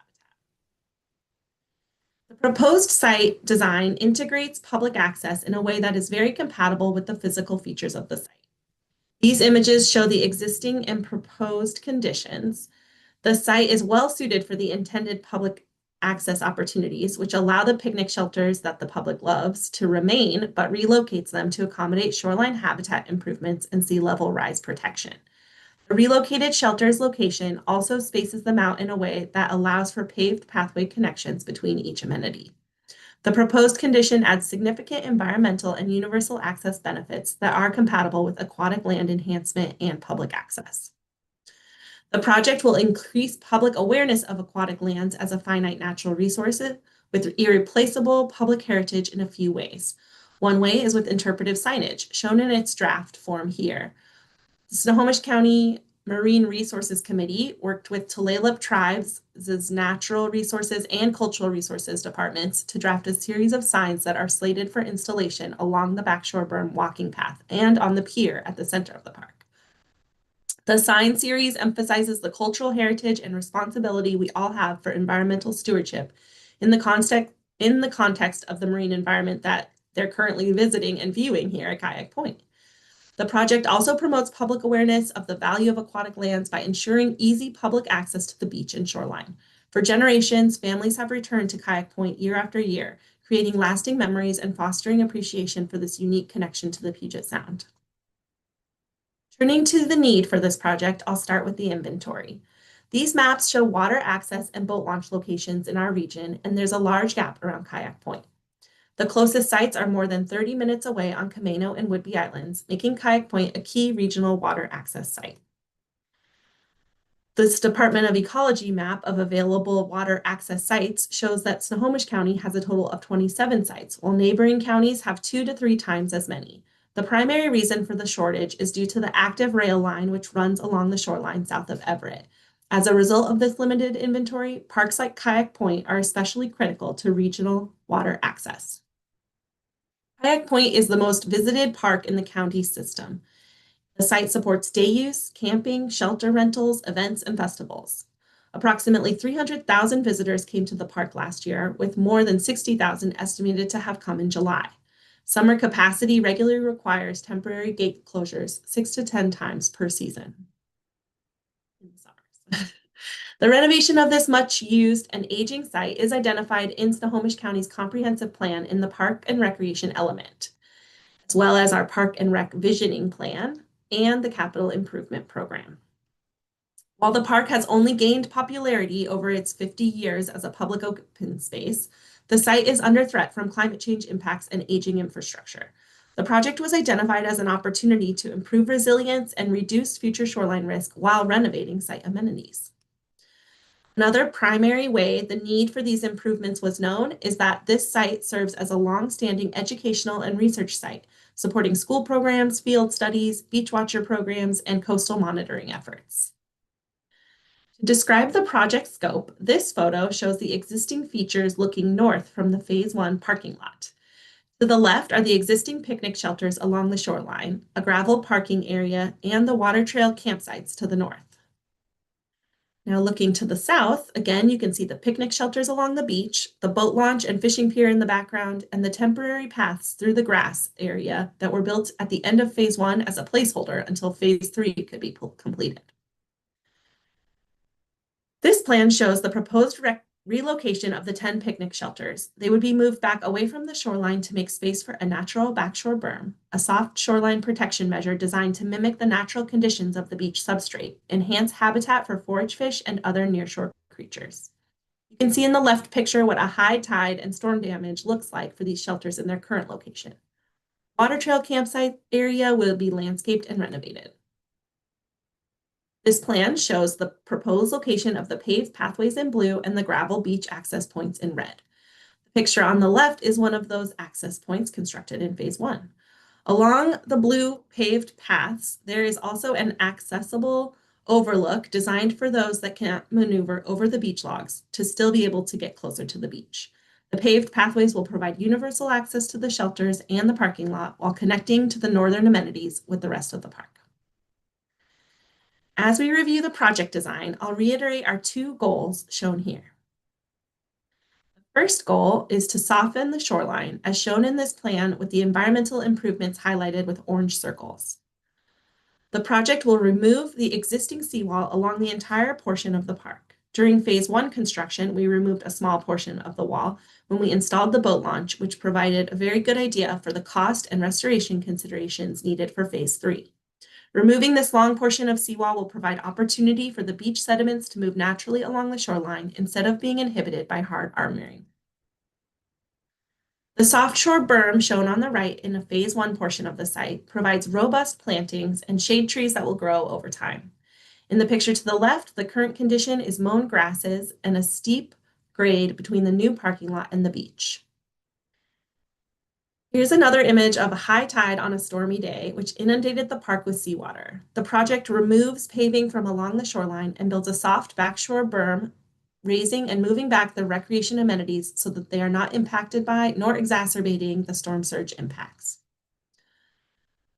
S14: The proposed site design integrates public access in a way that is very compatible with the physical features of the site. These images show the existing and proposed conditions. The site is well suited for the intended public access opportunities, which allow the picnic shelters that the public loves to remain, but relocates them to accommodate shoreline habitat improvements and sea level rise protection. The relocated shelter's location also spaces them out in a way that allows for paved pathway connections between each amenity. The proposed condition adds significant environmental and universal access benefits that are compatible with aquatic land enhancement and public access. The project will increase public awareness of aquatic lands as a finite natural resource with irreplaceable public heritage in a few ways. One way is with interpretive signage, shown in its draft form here. The Snohomish County Marine Resources Committee worked with Tulalip Tribes' natural resources and cultural resources departments to draft a series of signs that are slated for installation along the backshore berm walking path and on the pier at the center of the park. The sign series emphasizes the cultural heritage and responsibility we all have for environmental stewardship in the context of the marine environment that they're currently visiting and viewing here at Kayak Point. The project also promotes public awareness of the value of aquatic lands by ensuring easy public access to the beach and shoreline. For generations, families have returned to Kayak Point year after year, creating lasting memories and fostering appreciation for this unique connection to the Puget Sound. Turning to the need for this project, I'll start with the inventory. These maps show water access and boat launch locations in our region, and there's a large gap around Kayak Point. The closest sites are more than 30 minutes away on Camano and Whidbey Islands, making Kayak Point a key regional water access site. This Department of Ecology map of available water access sites shows that Snohomish County has a total of 27 sites, while neighboring counties have 2 to 3 times as many. The primary reason for the shortage is due to the active rail line which runs along the shoreline south of Everett. As a result of this limited inventory, parks like Kayak Point are especially critical to regional water access. Kayak Point is the most visited park in the county system. The site supports day use, camping, shelter rentals, events, and festivals. Approximately 300,000 visitors came to the park last year, with more than 60,000 estimated to have come in July. Summer capacity regularly requires temporary gate closures 6 to 10 times per season. The renovation of this much-used and aging site is identified in Snohomish County's comprehensive plan in the Park and Recreation element, as well as our Park and Rec Visioning Plan and the Capital Improvement Program. While the park has only gained popularity over its 50 years as a public open space, the site is under threat from climate change impacts and aging infrastructure. The project was identified as an opportunity to improve resilience and reduce future shoreline risk while renovating site amenities. Another primary way the need for these improvements was known is that this site serves as a long-standing educational and research site, supporting school programs, field studies, beach watcher programs, and coastal monitoring efforts. To describe the project scope, this photo shows the existing features looking north from the Phase 1 parking lot. To the left are the existing picnic shelters along the shoreline, a gravel parking area, and the water trail campsites to the north. Now looking to the south, again, you can see the picnic shelters along the beach, the boat launch and fishing pier in the background, and the temporary paths through the grass area that were built at the end of Phase 1 as a placeholder until Phase 3 could be completed. This plan shows the proposed relocation of the 10 picnic shelters. They would be moved back away from the shoreline to make space for a natural backshore berm, a soft shoreline protection measure designed to mimic the natural conditions of the beach substrate, enhance habitat for forage fish and other nearshore creatures. You can see in the left picture what a high tide and storm damage looks like for these shelters in their current location. Water trail campsite area will be landscaped and renovated. This plan shows the proposed location of the paved pathways in blue and the gravel beach access points in red. The picture on the left is one of those access points constructed in Phase 1. Along the blue paved paths, there is also an accessible overlook designed for those that can't maneuver over the beach logs to still be able to get closer to the beach. The paved pathways will provide universal access to the shelters and the parking lot while connecting to the northern amenities with the rest of the park. As we review the project design, I'll reiterate our 2 goals shown here. The first goal is to soften the shoreline, as shown in this plan with the environmental improvements highlighted with orange circles. The project will remove the existing seawall along the entire portion of the park. During Phase 1 construction, we removed a small portion of the wall when we installed the boat launch, which provided a very good idea for the cost and restoration considerations needed for Phase 3. Removing this long portion of seawall will provide opportunity for the beach sediments to move naturally along the shoreline instead of being inhibited by hard armoring. The soft shore berm shown on the right in a Phase 1 portion of the site provides robust plantings and shade trees that will grow over time. In the picture to the left, the current condition is mown grasses and a steep grade between the new parking lot and the beach. Here's another image of a high tide on a stormy day, which inundated the park with seawater. The project removes paving from along the shoreline and builds a soft backshore berm, raising and moving back the recreation amenities so that they are not impacted by nor exacerbating the storm surge impacts.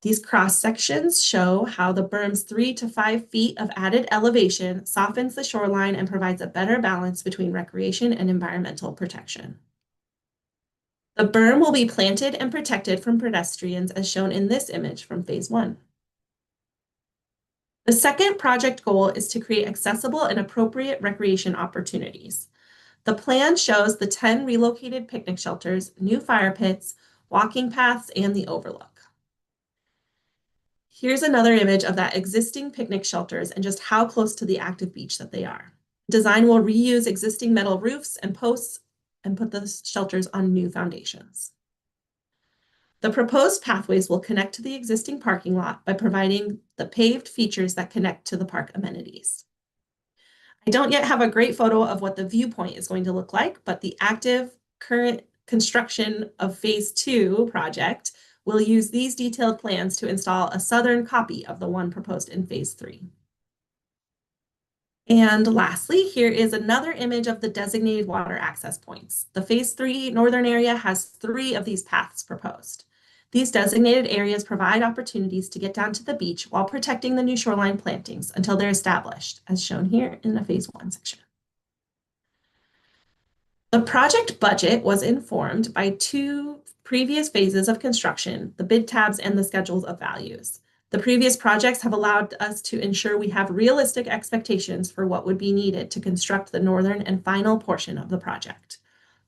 S14: These cross sections show how the berm's 3 to 5 feet of added elevation softens the shoreline and provides a better balance between recreation and environmental protection. The berm will be planted and protected from pedestrians as shown in this image from Phase 1. The second project goal is to create accessible and appropriate recreation opportunities. The plan shows the 10 relocated picnic shelters, new fire pits, walking paths, and the overlook. Here's another image of that existing picnic shelters and just how close to the active beach that they are. Design will reuse existing metal roofs and posts and put the shelters on new foundations. The proposed pathways will connect to the existing parking lot by providing the paved features that connect to the park amenities. I don't yet have a great photo of what the viewpoint is going to look like, but the active current construction of phase 2 project will use these detailed plans to install a southern copy of the one proposed in phase 3. And lastly, here is another image of the designated water access points. The phase 3 northern area has 3 of these paths proposed. These designated areas provide opportunities to get down to the beach while protecting the new shoreline plantings until they're established, as shown here in the phase 1 section. The project budget was informed by 2 previous phases of construction, the bid tabs and the schedules of values. The previous projects have allowed us to ensure we have realistic expectations for what would be needed to construct the northern and final portion of the project.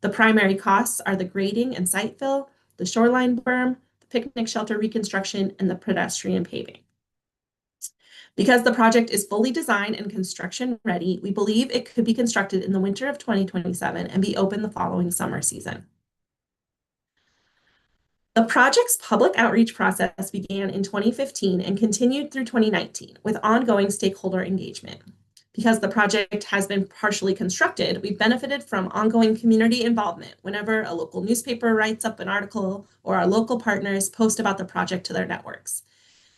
S14: The primary costs are the grading and site fill, the shoreline berm, the picnic shelter reconstruction, and the pedestrian paving. Because the project is fully designed and construction ready, we believe it could be constructed in the winter of 2027 and be open the following summer season. The project's public outreach process began in 2015 and continued through 2019 with ongoing stakeholder engagement. Because the project has been partially constructed, we've benefited from ongoing community involvement whenever a local newspaper writes up an article or our local partners post about the project to their networks.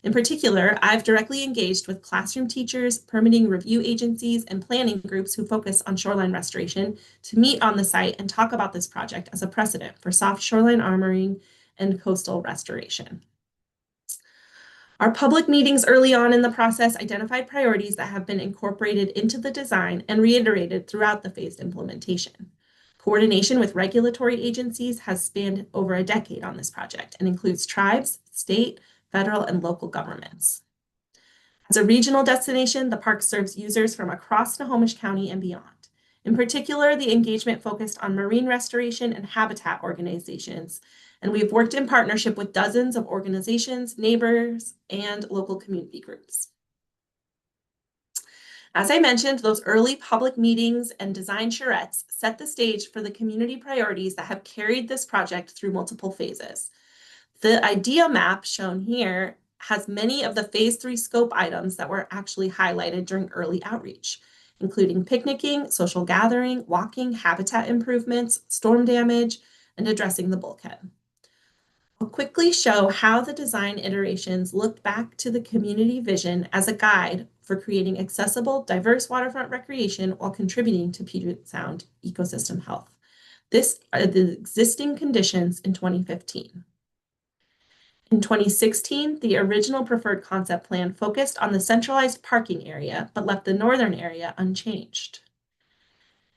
S14: In particular, I've directly engaged with classroom teachers, permitting review agencies, and planning groups who focus on shoreline restoration to meet on the site and talk about this project as a precedent for soft shoreline armoring and coastal restoration. Our public meetings early on in the process identified priorities that have been incorporated into the design and reiterated throughout the phased implementation. Coordination with regulatory agencies has spanned over a decade on this project and includes tribes, state, federal, and local governments. As a regional destination, the park serves users from across Snohomish County and beyond. In particular, the engagement focused on marine restoration and habitat organizations, and we've worked in partnership with dozens of organizations, neighbors, and local community groups. As I mentioned, those early public meetings and design charrettes set the stage for the community priorities that have carried this project through multiple phases. The idea map shown here has many of the phase 3 scope items that were actually highlighted during early outreach, including picnicking, social gathering, walking, habitat improvements, storm damage, and addressing the bulkhead. I'll quickly show how the design iterations look back to the community vision as a guide for creating accessible, diverse waterfront recreation while contributing to Puget Sound ecosystem health. This are the existing conditions in 2015. In 2016, the original preferred concept plan focused on the centralized parking area, but left the northern area unchanged.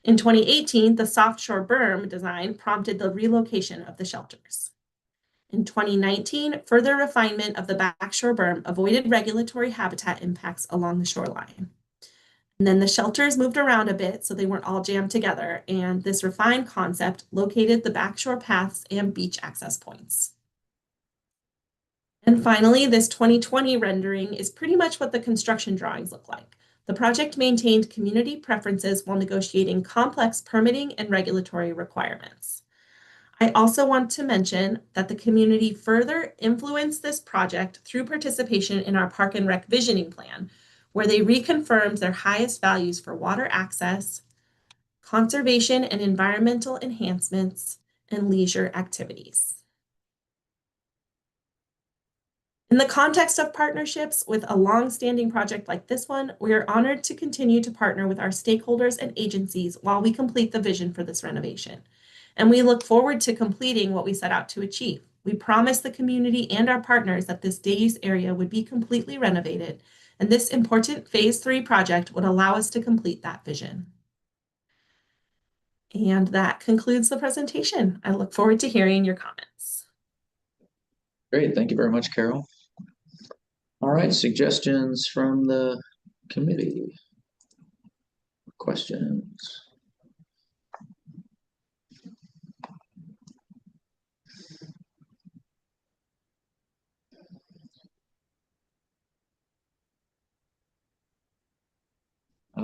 S14: In 2018, the soft shore berm design prompted the relocation of the shelters. In 2019, further refinement of the backshore berm avoided regulatory habitat impacts along the shoreline. And then the shelters moved around a bit so they weren't all jammed together, and this refined concept located the backshore paths and beach access points. And finally, this 2020 rendering is pretty much what the construction drawings look like. The project maintained community preferences while negotiating complex permitting and regulatory requirements. I also want to mention that the community further influenced this project through participation in our Park and Rec Visioning Plan, where they reconfirmed their highest values for water access, conservation and environmental enhancements, and leisure activities. In the context of partnerships with a long-standing project like this one, we are honored to continue to partner with our stakeholders and agencies while we complete the vision for this renovation. And we look forward to completing what we set out to achieve. We promised the community and our partners that this day-use area would be completely renovated, and this important phase 3 project would allow us to complete that vision. And that concludes the presentation. I look forward to hearing your comments.
S1: Great, thank you very much, Carol. All right, suggestions from the committee. Questions?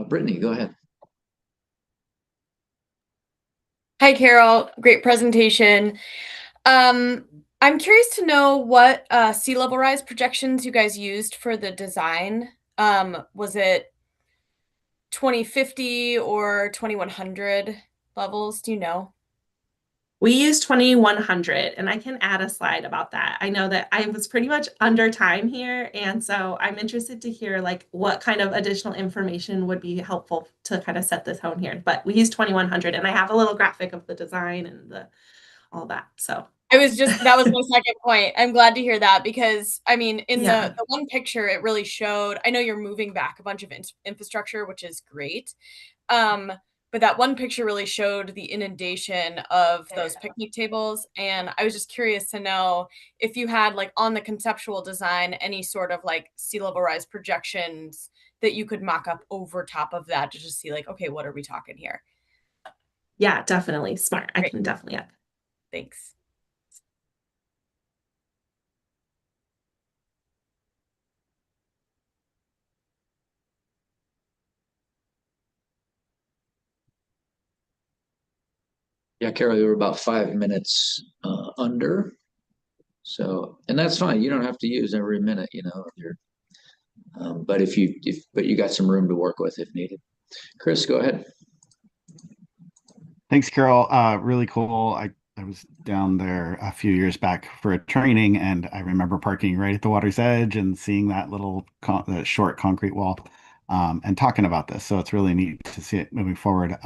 S1: Brittany, go ahead.
S3: Hi, Carol. Great presentation. I'm curious to know what sea level rise projections you guys used for the design. Was it 2050 or 2100 levels? Do you know?
S14: We use 2100, and I can add a slide about that. I know that I was pretty much under time here, and so I'm interested to hear like what kind of additional information would be helpful to kind of set the tone here. But we use 2100, and I have a little graphic of the design and all that. So
S3: that was my second point. I'm glad to hear that because I mean, in
S14: Yeah.
S3: the one picture, it really showed. I know you're moving back a bunch of infrastructure, which is great. But that one picture really showed the inundation of those picnic tables. And I was just curious to know if you had like on the conceptual design, any sort of like sea level rise projections that you could mock up over top of that to just see like, okay, what are we talking here?
S14: Yeah, definitely. Smart. I
S3: Great.
S14: can definitely add.
S3: Thanks.
S1: Yeah, Carol, you were about 5 minutes under. So, and that's fine. You don't have to use every minute, you know, if you're, but but you got some room to work with if needed. Chris, go ahead.
S4: Thanks, Carol. Really cool. I was down there a few years back for a training, and I remember parking right at the water's edge and seeing that little that short concrete wall, and talking about this. So it's really neat to see it moving forward.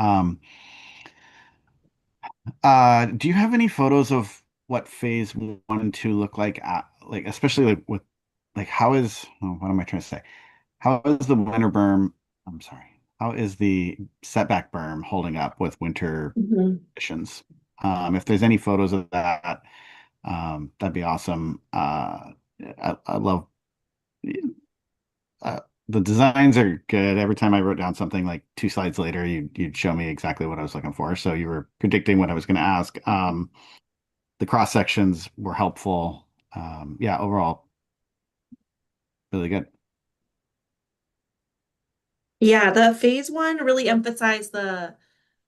S4: Do you have any photos of what phase 1 and 2 look like, especially like with like what am I trying to say? How is the winter berm? I'm sorry. How is the setback berm holding up with winter conditions? If there's any photos of that, that'd be awesome. I love the designs are good. Every time I wrote down something like 2 slides later, you'd show me exactly what I was looking for. So you were predicting what I was going to ask. The cross sections were helpful. Yeah, overall, really good.
S14: Yeah, the phase 1 really emphasized the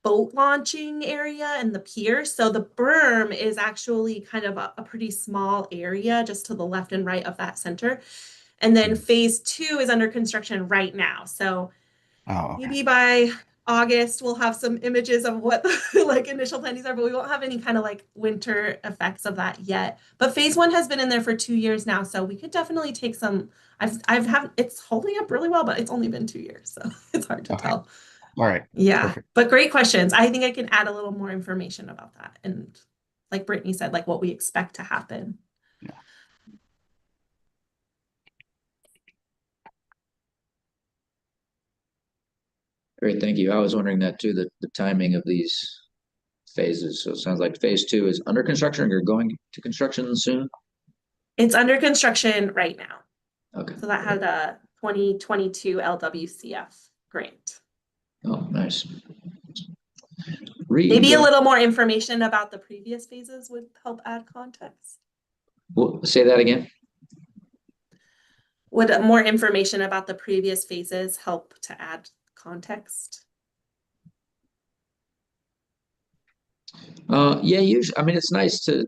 S14: boat launching area and the pier. So the berm is actually kind of a pretty small area just to the left and right of that center. And then phase 2 is under construction right now. So maybe by August we'll have some images of what the like initial plannings are, but we won't have any kind of like winter effects of that yet. But phase 1 has been in there for 2 years now, so we could definitely take some. It's holding up really well, but it's only been 2 years, so it's hard to tell.
S4: All right.
S14: Yeah,
S4: Perfect.
S14: but great questions. I think I can add a little more information about that, and like Brittany said, like what we expect to happen.
S4: Yeah.
S1: Great, thank you. I was wondering that too, the timing of these phases. So it sounds like phase 2 is under construction or you're going to construction soon?
S14: It's under construction right now.
S1: Okay.
S14: So that had a 2022 LWCF grant.
S1: Oh, nice. Reed,
S14: Maybe a
S1: go.
S14: little more information about the previous phases would help add context.
S1: Well, say that again.
S14: Would more information about the previous phases help to add context?
S1: Yeah, usually, I mean, it's nice to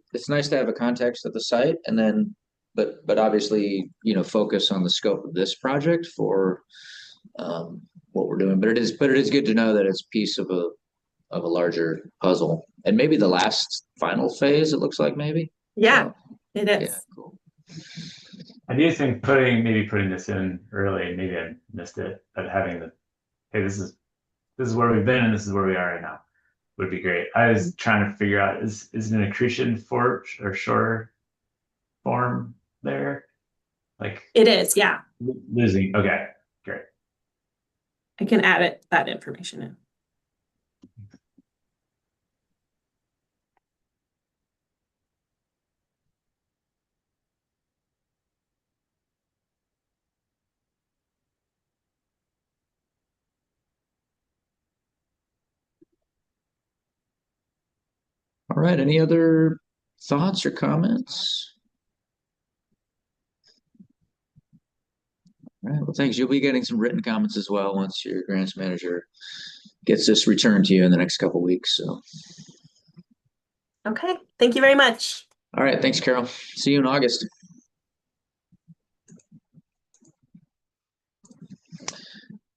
S1: have a context of the site, and then, but obviously, you know, focus on the scope of this project for what we're doing. But it is good to know that it's piece of a larger puzzle, and maybe the last final phase. It looks like maybe.
S14: Yeah,
S1: So,
S14: it is.
S1: yeah, cool.
S7: I do think putting this in early, maybe I missed it, but having hey, this is where we've been and this is where we are right now would be great. I was trying to figure out is it an accretion fort or shore form there? Like
S14: it is, yeah.
S7: Losing. Okay, great.
S14: I can add that information in.
S1: All right. Any other thoughts or comments? All right, well, thanks. You'll be getting some written comments as well once your grants manager gets this returned to you in the next couple weeks. So,
S14: Okay, thank you very much.
S1: all right, thanks, Carol. See you in August.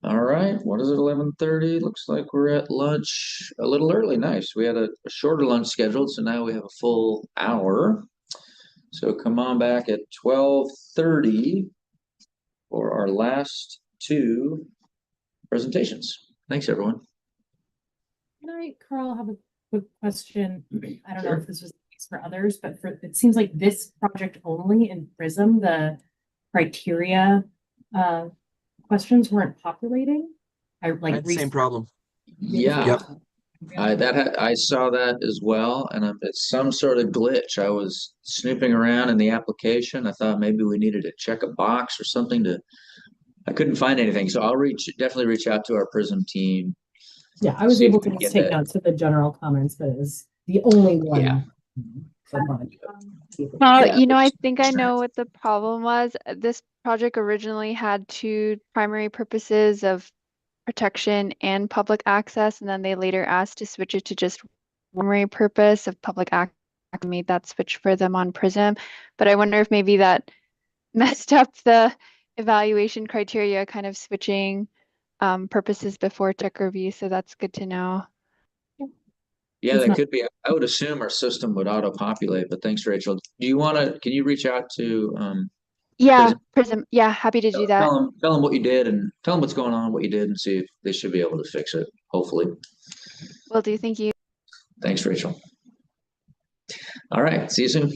S1: All right, what is it, 11:30? Looks like we're at lunch a little early. Nice. We had a shorter lunch scheduled, so now we have a full hour. So come on back at 12:30 for our last two presentations. Thanks, everyone.
S5: Can I, Carl, have a quick question? I don't know
S1: Sure.
S5: if this was the case for others, but it seems like this project only in Prism, the criteria questions weren't populating. I
S15: had the same problem.
S1: Yeah.
S15: Yep.
S1: I saw that as well, and it's some sort of glitch. I was snooping around in the application. I thought maybe we needed to check a box or something to. I couldn't find anything, so I'll definitely reach out to our Prism team.
S5: Yeah, I was
S1: see if
S5: able
S1: we
S5: to
S1: can
S5: just
S1: get
S5: take
S1: that.
S5: notes of the general comments, but it was the only one.
S1: Yeah.
S5: So much.
S1: Yeah.
S16: You know, I think I know what the problem was. This project originally had two primary purposes of protection and public access, and then they later asked to switch it to just one primary purpose of public access, and made that switch for them on Prism. But I wonder if maybe that messed up the evaluation criteria, kind of switching purposes before check review. So that's good to know.
S1: Yeah, that could be. I would assume our system would auto-populate, but thanks, Rachel. Can you reach out to
S16: Yeah,
S1: Prism?
S16: Prism. Yeah, happy to do that.
S1: Tell them what you did and tell them what's going on, what you did, and see if they should be able to fix it, hopefully.
S16: Will do. Thank you.
S1: Thanks, Rachel. All right, see you soon.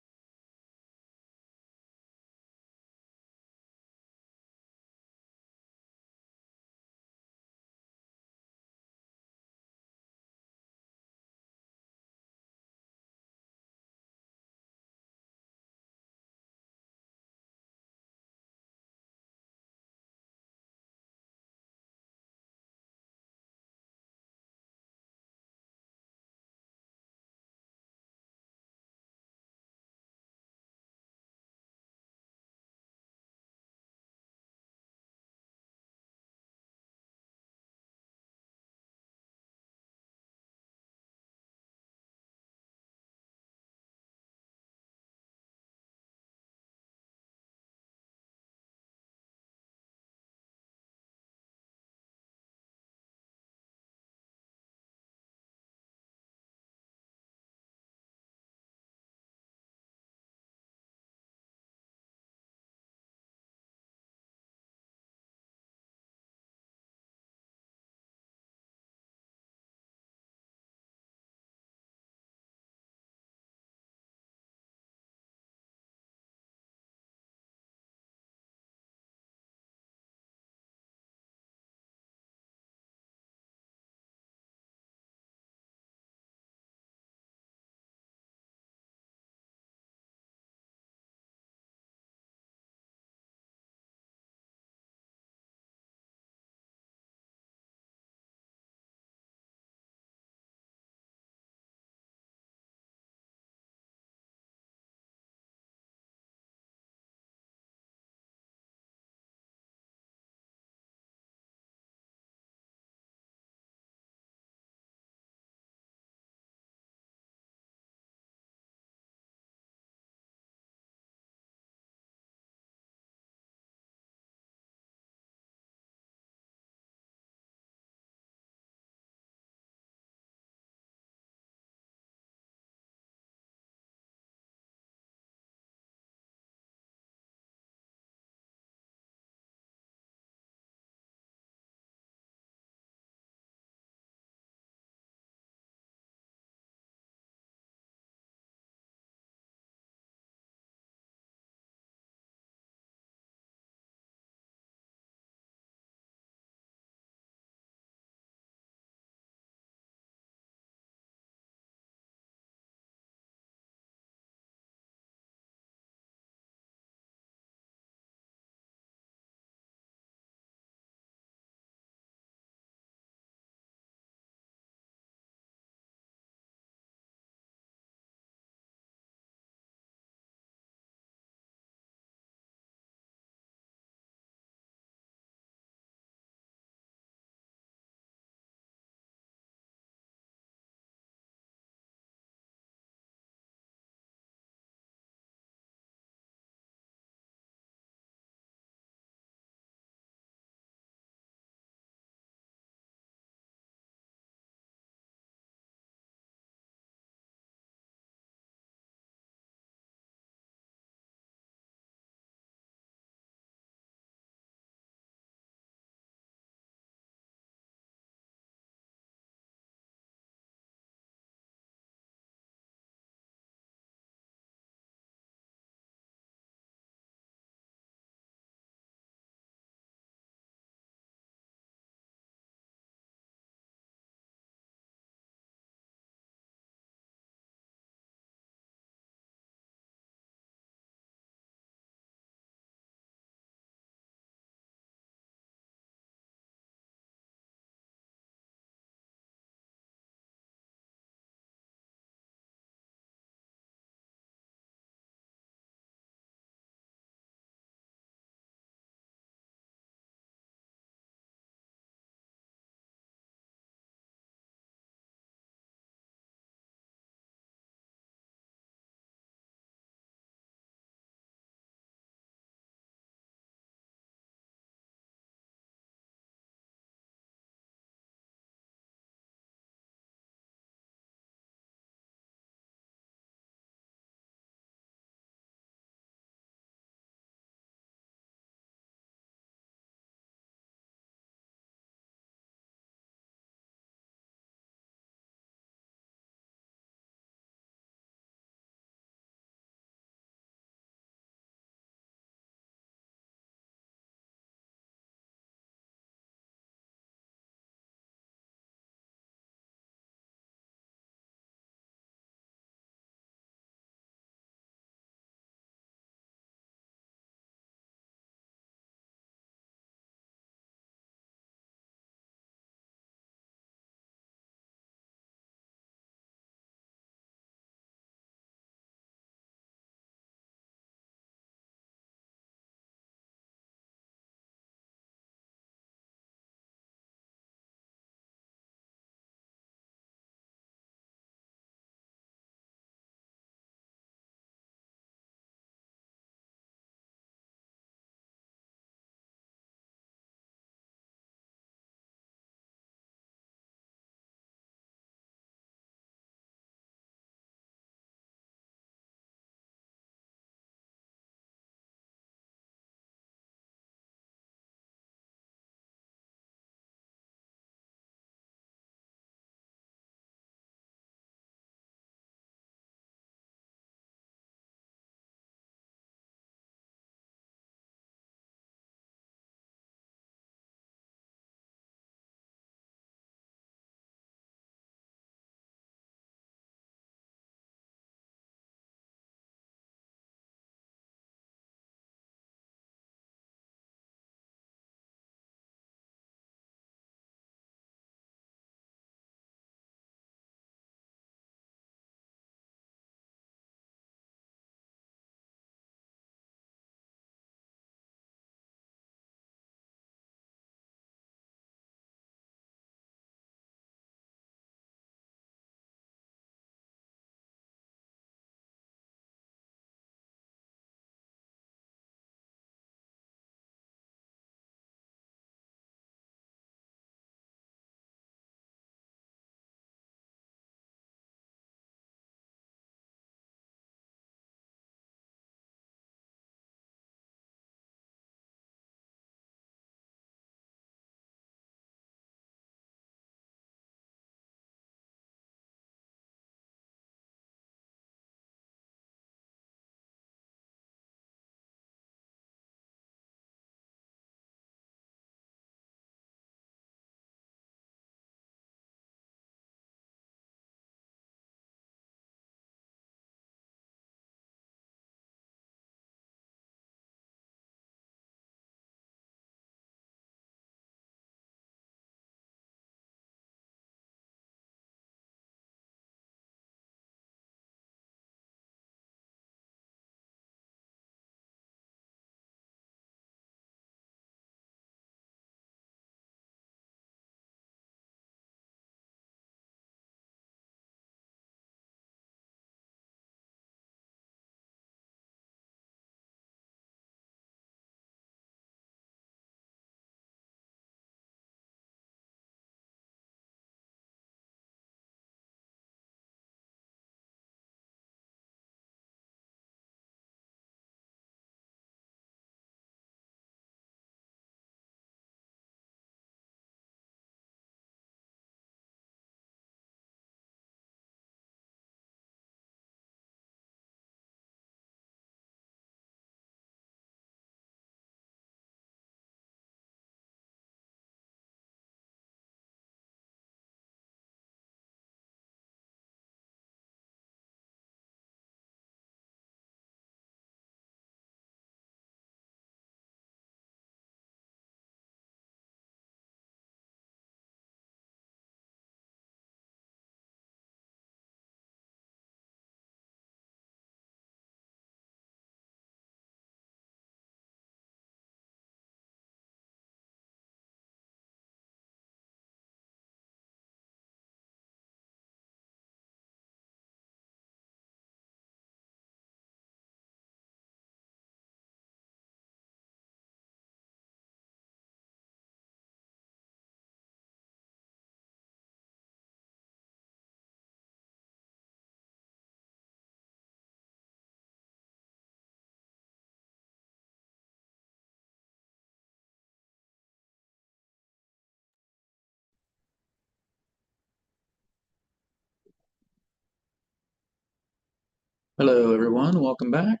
S1: Hello, everyone. Welcome back.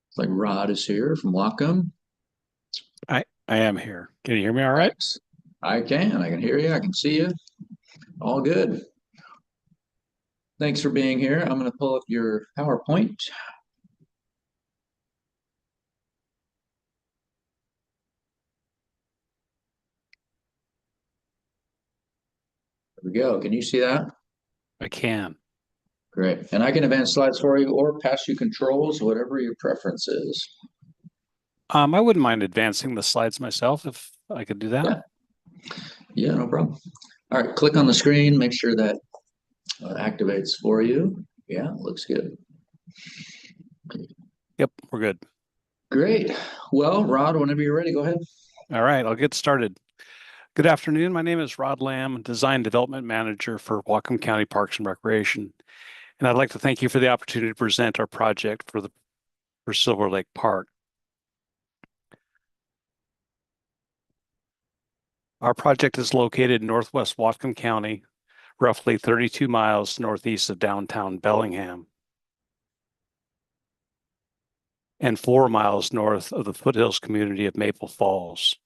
S1: It's like Rod is here from Wacom.
S15: I am here. Can you hear me all right?
S1: Thanks. I can. I can hear you. I can see you. All good. Thanks for being here. I'm going to pull up your PowerPoint. There we go. Can you see that?
S15: I can.
S1: Great. And I can advance slides for you or pass you controls, whatever your preference is.
S15: I wouldn't mind advancing the slides myself if I could do that.
S1: Yeah. Yeah, no problem. All right, click on the screen, make sure that activates for you. Yeah, looks good.
S15: Yep, we're good.
S1: Great. Well, Rod, whenever you're ready, go ahead.
S15: All right, I'll get started. Good afternoon. My name is Rod Lamb, Design Development Manager for Whatcom County Parks and Recreation. And I'd like to thank you for the opportunity to present our project for Silver Lake Park. Our project is located in northwest Whatcom County, roughly 32 miles northeast of downtown Bellingham, and 4 miles north of the foothills community of Maple Falls.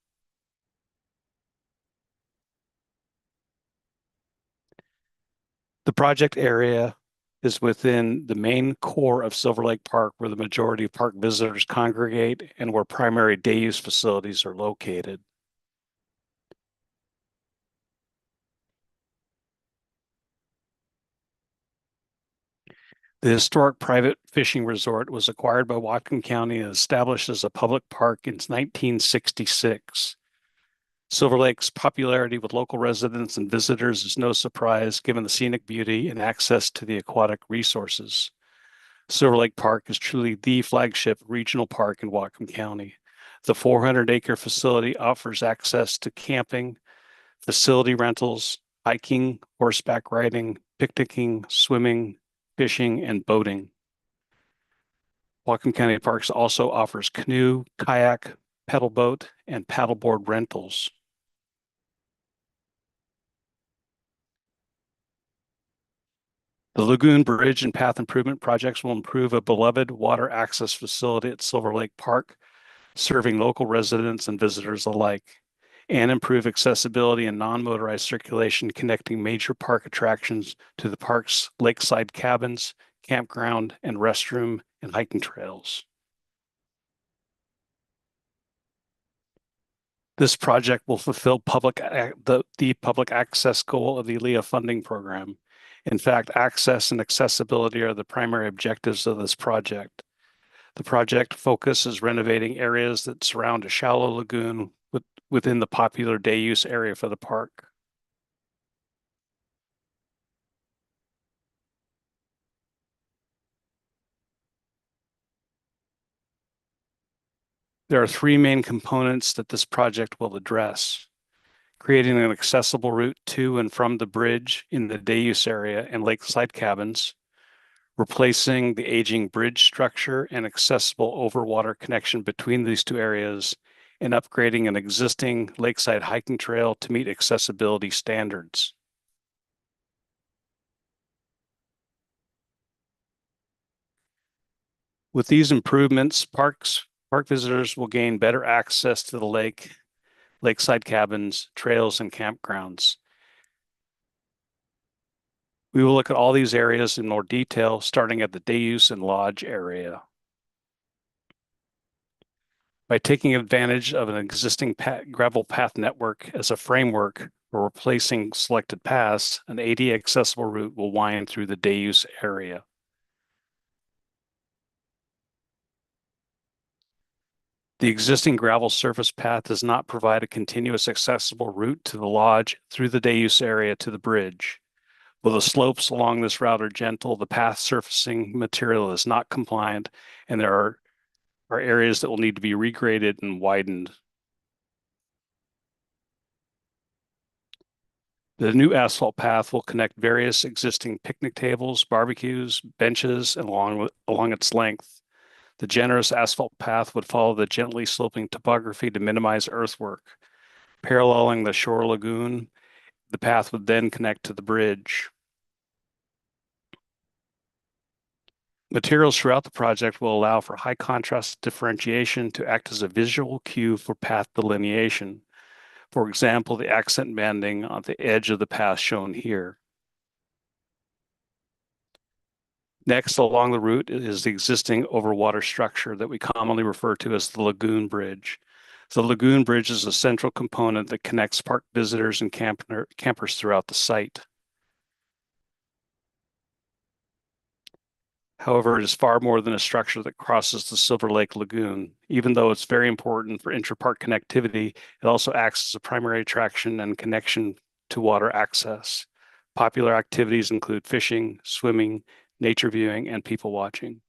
S15: The project area is within the main core of Silver Lake Park, where the majority of park visitors congregate and where primary day use facilities are located. The historic private fishing resort was acquired by Whatcom County and established as a public park in 1966. Silver Lake's popularity with local residents and visitors is no surprise given the scenic beauty and access to the aquatic resources. Silver Lake Park is truly the flagship regional park in Whatcom County. The 400-acre facility offers access to camping, facility rentals, hiking, horseback riding, picnicking, swimming, fishing, and boating. Whatcom County Parks also offers canoe, kayak, pedal boat, and paddleboard rentals. The Lagoon Bridge and Path Improvement projects will improve a beloved water access facility at Silver Lake Park, serving local residents and visitors alike, and improve accessibility and non-motorized circulation connecting major park attractions to the park's lakeside cabins, campground, and restroom and hiking trails. This project will fulfill the public access goal of the ALEA funding program. In fact, access and accessibility are the primary objectives of this project. The project focus is renovating areas that surround a shallow lagoon within the popular day use area for the park. There are three main components that this project will address: creating an accessible route to and from the bridge in the day use area and lakeside cabins, replacing the aging bridge structure and accessible overwater connection between these two areas, and upgrading an existing lakeside hiking trail to meet accessibility standards. With these improvements, park visitors will gain better access to the lake, lakeside cabins, trails, and campgrounds. We will look at all these areas in more detail, starting at the day use and lodge area. By taking advantage of an existing gravel path network as a framework for replacing selected paths, an ADA accessible route will wind through the day use area. The existing gravel surface path does not provide a continuous accessible route to the lodge through the day use area to the bridge. While the slopes along this route are gentle, the path surfacing material is not compliant, and there are areas that will need to be regraded and widened. The new asphalt path will connect various existing picnic tables, barbecues, benches, and along its length. The generous asphalt path would follow the gently sloping topography to minimize earthwork. Paralleling the shore lagoon, the path would then connect to the bridge. Materials throughout the project will allow for high contrast differentiation to act as a visual cue for path delineation. For example, the accent banding on the edge of the path shown here. Next, along the route is the existing overwater structure that we commonly refer to as the lagoon bridge. The lagoon bridge is a central component that connects park visitors and campers throughout the site. However, it is far more than a structure that crosses the Silver Lake Lagoon. Even though it's very important for intra-park connectivity, it also acts as a primary attraction and connection to water access. Popular activities include fishing, swimming, nature viewing, and people watching.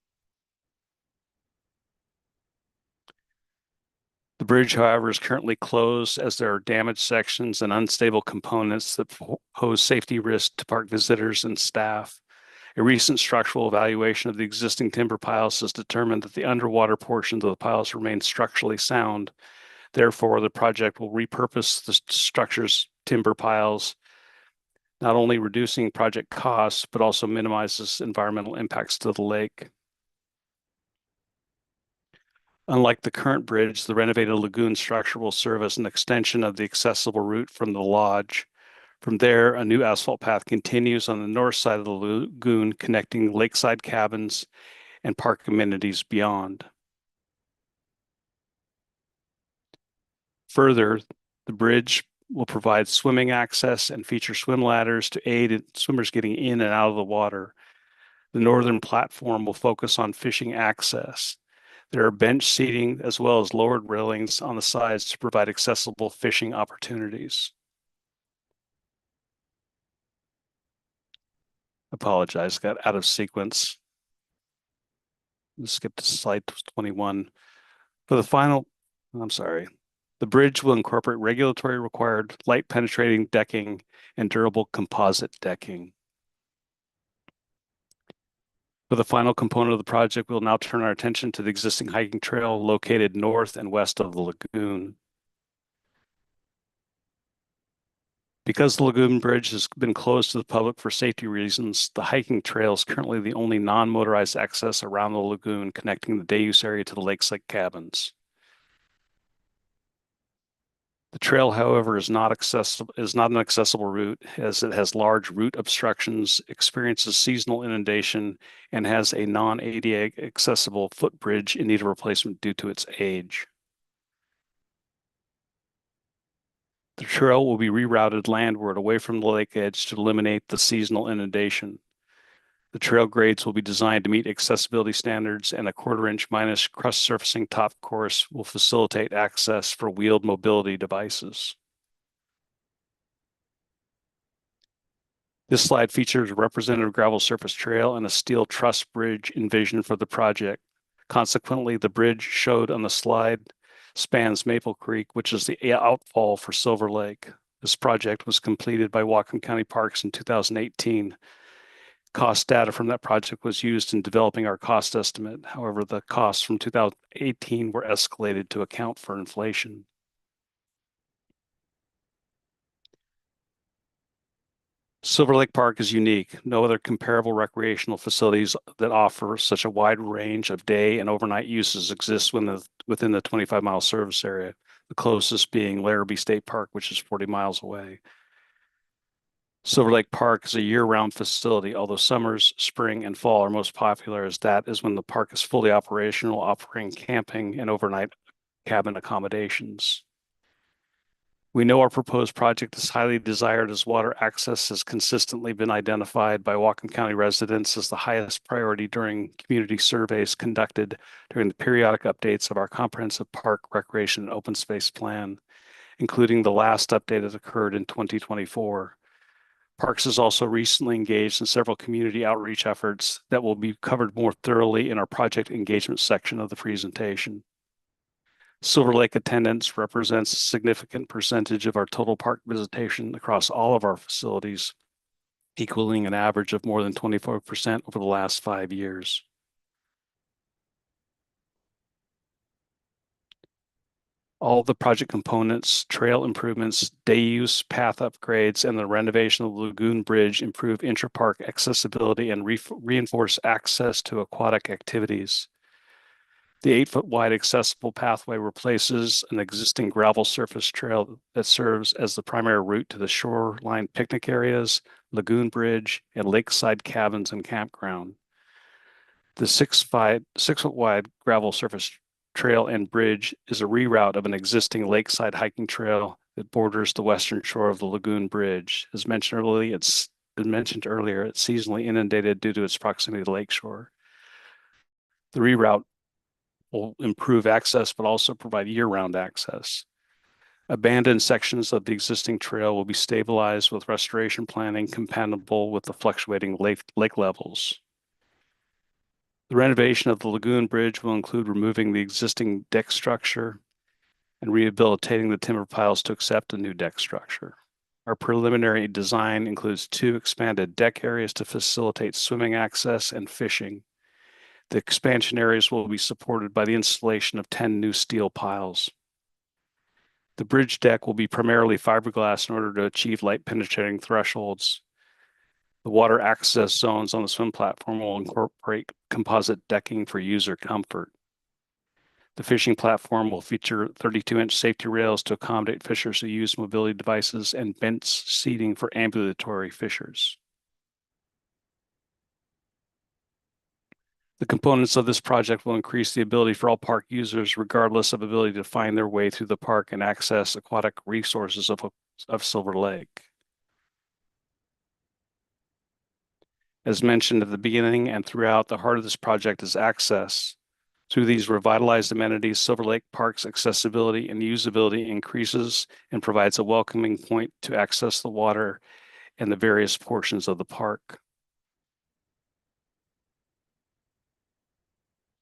S15: The bridge, however, is currently closed as there are damaged sections and unstable components that pose safety risks to park visitors and staff. A recent structural evaluation of the existing timber piles has determined that the underwater portions of the piles remain structurally sound. Therefore, the project will repurpose the structure's timber piles, not only reducing project costs, but also minimizes environmental impacts to the lake. Unlike the current bridge, the renovated lagoon structure will serve as an extension of the accessible route from the lodge. From there, a new asphalt path continues on the north side of the lagoon, connecting lakeside cabins and park amenities beyond. Further, the bridge will provide swimming access and feature swim ladders to aid in swimmers getting in and out of the water. The northern platform will focus on fishing access. There are bench seating as well as lowered railings on the sides to provide accessible fishing opportunities. Apologize, got out of sequence. Let's skip to slide 21. For the final, I'm sorry. The bridge will incorporate regulatory required light penetrating decking and durable composite decking. For the final component of the project, we'll now turn our attention to the existing hiking trail located north and west of the lagoon. Because the lagoon bridge has been closed to the public for safety reasons, the hiking trail is currently the only non-motorized access around the lagoon connecting the day use area to the lakeside cabins. The trail, however, is not an accessible route as it has large root obstructions, experiences seasonal inundation, and has a non-ADA accessible footbridge in need of replacement due to its age. The trail will be rerouted landward away from the lake edge to eliminate the seasonal inundation. The trail grades will be designed to meet accessibility standards, and a 1/4-inch minus crust surfacing top course will facilitate access for wheeled mobility devices. This slide features a representative gravel surface trail and a steel truss bridge envisioned for the project. Consequently, the bridge showed on the slide spans Maple Creek, which is the outfall for Silver Lake. This project was completed by Whatcom County Parks in 2018. Cost data from that project was used in developing our cost estimate. However, the costs from 2018 were escalated to account for inflation. Silver Lake Park is unique. No other comparable recreational facilities that offer such a wide range of day and overnight uses exist within the 25-mile service area, the closest being Larrabee State Park, which is 40 miles away. Silver Lake Park is a year-round facility, although summers, spring, and fall are most popular, as that is when the park is fully operational, offering camping and overnight cabin accommodations. We know our proposed project is highly desired as water access has consistently been identified by Whatcom County residents as the highest priority during community surveys conducted during the periodic updates of our comprehensive park, recreation, and open space plan, including the last update that occurred in 2024. Parks has also recently engaged in several community outreach efforts that will be covered more thoroughly in our project engagement section of the presentation. Silver Lake attendance represents a significant percentage of our total park visitation across all of our facilities, equaling an average of more than 24% over the last 5 years. All the project components, trail improvements, day use, path upgrades, and the renovation of the Lagoon Bridge improve intra-park accessibility and reinforce access to aquatic activities. The 8-foot wide accessible pathway replaces an existing gravel surface trail that serves as the primary route to the shoreline picnic areas, Lagoon Bridge, and lakeside cabins and campground. The 6-foot wide gravel surface trail and bridge is a reroute of an existing lakeside hiking trail that borders the western shore of the Lagoon Bridge. As mentioned earlier, it's seasonally inundated due to its proximity to the lakeshore. The reroute will improve access, but also provide year-round access. Abandoned sections of the existing trail will be stabilized with restoration planning compatible with the fluctuating lake levels. The renovation of the Lagoon Bridge will include removing the existing deck structure and rehabilitating the timber piles to accept a new deck structure. Our preliminary design includes 2 expanded deck areas to facilitate swimming access and fishing. The expansion areas will be supported by the installation of 10 new steel piles. The bridge deck will be primarily fiberglass in order to achieve light penetrating thresholds. The water access zones on the swim platform will incorporate composite decking for user comfort. The fishing platform will feature 32-inch safety rails to accommodate fishers who use mobility devices and bench seating for ambulatory fishers. The components of this project will increase the ability for all park users, regardless of ability to find their way through the park and access aquatic resources of Silver Lake. As mentioned at the beginning and throughout, the heart of this project is access. Through these revitalized amenities, Silver Lake Park's accessibility and usability increases and provides a welcoming point to access the water and the various portions of the park.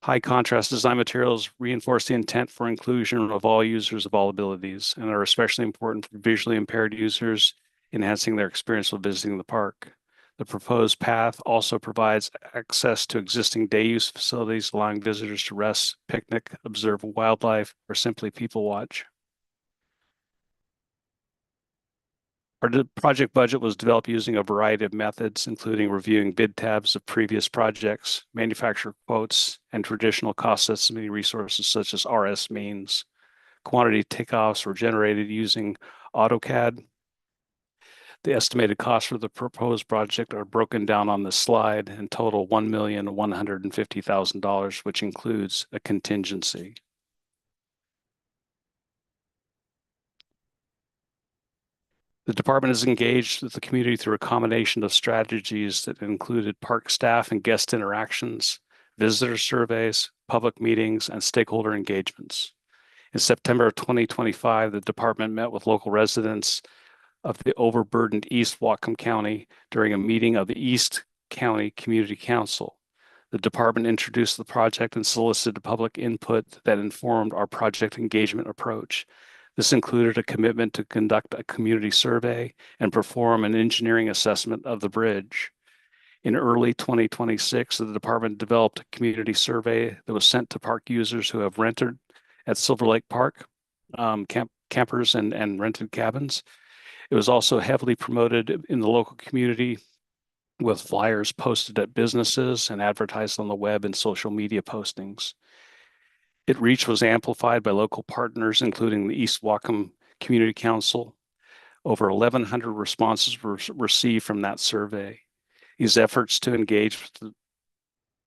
S15: High contrast design materials reinforce the intent for inclusion of all users of all abilities and are especially important for visually impaired users, enhancing their experience while visiting the park. The proposed path also provides access to existing day use facilities, allowing visitors to rest, picnic, observe wildlife, or simply people watch. Our project budget was developed using a variety of methods, including reviewing bid tabs of previous projects, manufacturer quotes, and traditional cost estimating resources such as RS means. Quantity takeoffs were generated using AutoCAD. The estimated costs for the proposed project are broken down on this slide and total $1,150,000, which includes a contingency. The department is engaged with the community through a combination of strategies that included park staff and guest interactions, visitor surveys, public meetings, and stakeholder engagements. In September of 2025, the department met with local residents of the overburdened East Whatcom County during a meeting of the East County Community Council. The department introduced the project and solicited public input that informed our project engagement approach. This included a commitment to conduct a community survey and perform an engineering assessment of the bridge. In early 2026, the department developed a community survey that was sent to park users who have rented at Silver Lake Park, campers and rented cabins. It was also heavily promoted in the local community with flyers posted at businesses and advertised on the web and social media postings. Its reach was amplified by local partners, including the East Whatcom Community Council. Over 1,100 responses were received from that survey. These efforts to engage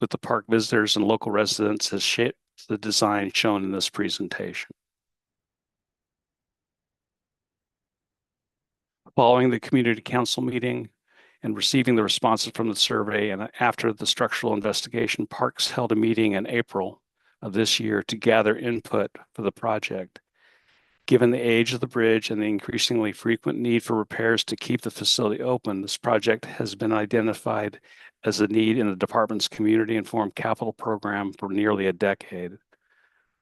S15: with the park visitors and local residents has shaped the design shown in this presentation. Following the community council meeting and receiving the responses from the survey and after the structural investigation, Parks held a meeting in April of this year to gather input for the project. Given the age of the bridge and the increasingly frequent need for repairs to keep the facility open, this project has been identified as a need in the department's community-informed capital program for nearly a decade.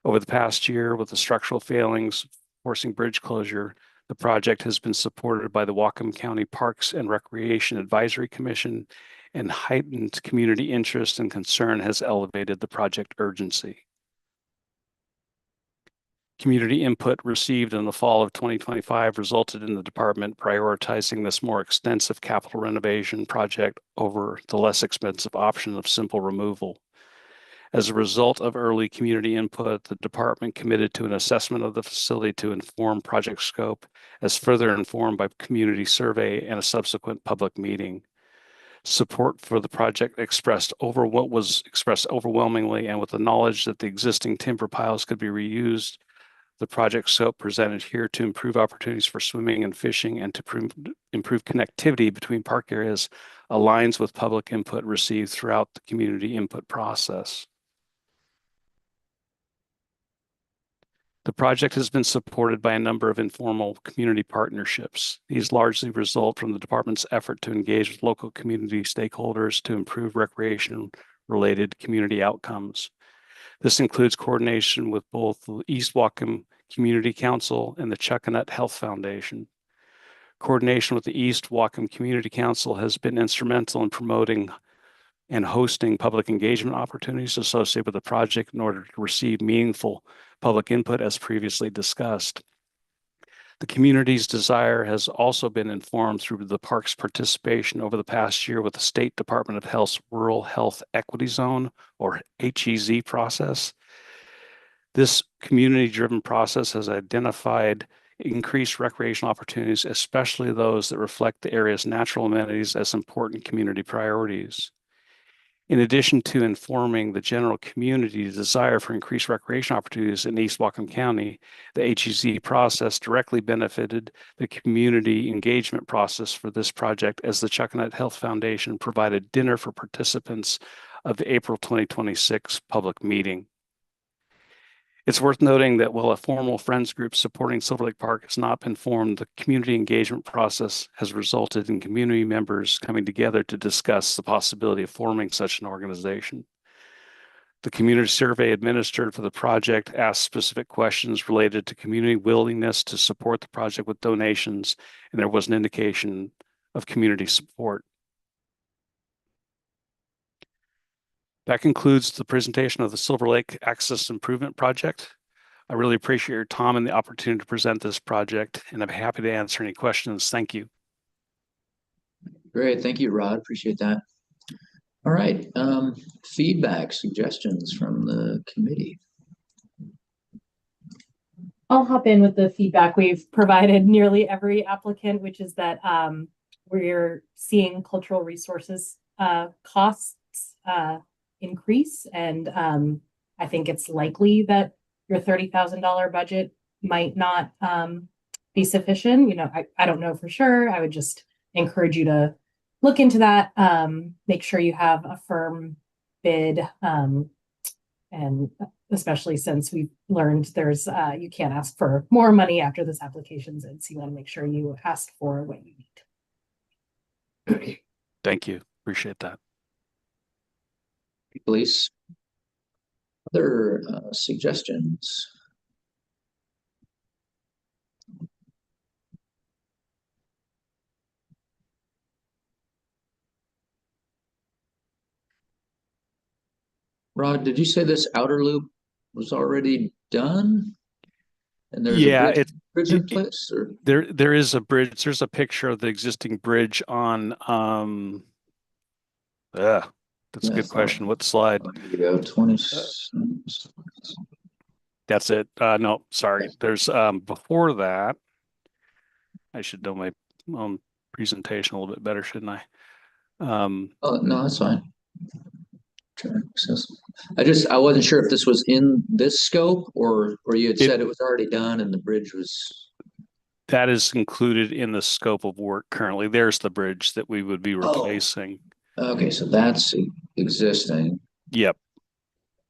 S15: Over the past year, with the structural failings forcing bridge closure, the project has been supported by the Whatcom County Parks and Recreation Advisory Commission, and heightened community interest and concern has elevated the project urgency. Community input received in the fall of 2025 resulted in the department prioritizing this more extensive capital renovation project over the less expensive option of simple removal. As a result of early community input, the department committed to an assessment of the facility to inform project scope, as further informed by community survey and a subsequent public meeting. Support for the project was expressed overwhelmingly, and with the knowledge that the existing timber piles could be reused, the project scope presented here to improve opportunities for swimming and fishing and to improve connectivity between park areas aligns with public input received throughout the community input process. The project has been supported by a number of informal community partnerships. These largely result from the department's effort to engage with local community stakeholders to improve recreation-related community outcomes. This includes coordination with both the East Whatcom Community Council and the Chuckanut Health Foundation. Coordination with the East Whatcom Community Council has been instrumental in promoting and hosting public engagement opportunities associated with the project in order to receive meaningful public input as previously discussed. The community's desire has also been informed through the park's participation over the past year with the State Department of Health's Rural Health Equity Zone, or HEZ process. This community-driven process has identified increased recreational opportunities, especially those that reflect the area's natural amenities as important community priorities. In addition to informing the general community's desire for increased recreation opportunities in East Whatcom County, the HEZ process directly benefited the community engagement process for this project, as the Chuckanut Health Foundation provided dinner for participants of the April 2026 public meeting. It's worth noting that while a formal friends group supporting Silver Lake Park has not been formed, the community engagement process has resulted in community members coming together to discuss the possibility of forming such an organization. The community survey administered for the project asked specific questions related to community willingness to support the project with donations, and there was an indication of community support. That concludes the presentation of the Silver Lake Access Improvement Project. I really appreciate your time and the opportunity to present this project, and I'm happy to answer any questions. Thank you.
S1: Great, thank you, Rod. Appreciate that. All right, feedback, suggestions from the committee.
S5: I'll hop in with the feedback. We've provided nearly every applicant, which is that we're seeing cultural resources costs increase, and I think it's likely that your $30,000 budget might not be sufficient. You know, I don't know for sure. I would just encourage you to look into that. Make sure you have a firm bid, and especially since we've learned there's you can't ask for more money after this application's in, so you want to make sure you ask for what you need.
S15: Thank you. Appreciate that.
S1: Please. Other suggestions? Rod, did you say this outer loop was already done? And there's a bridge in place? Or?
S15: There is a bridge. There's a picture of the existing bridge on that's a good question. What slide?
S1: Here we go, 20.
S15: That's it. No, sorry. There's before that. I should know my own presentation a little bit better, shouldn't I?
S1: Oh no, that's fine. I wasn't sure if this was in this scope or you had said it was already done and the bridge was.
S15: That is included in the scope of work currently. There's the bridge that we would be replacing.
S1: Okay, so that's existing.
S15: Yep.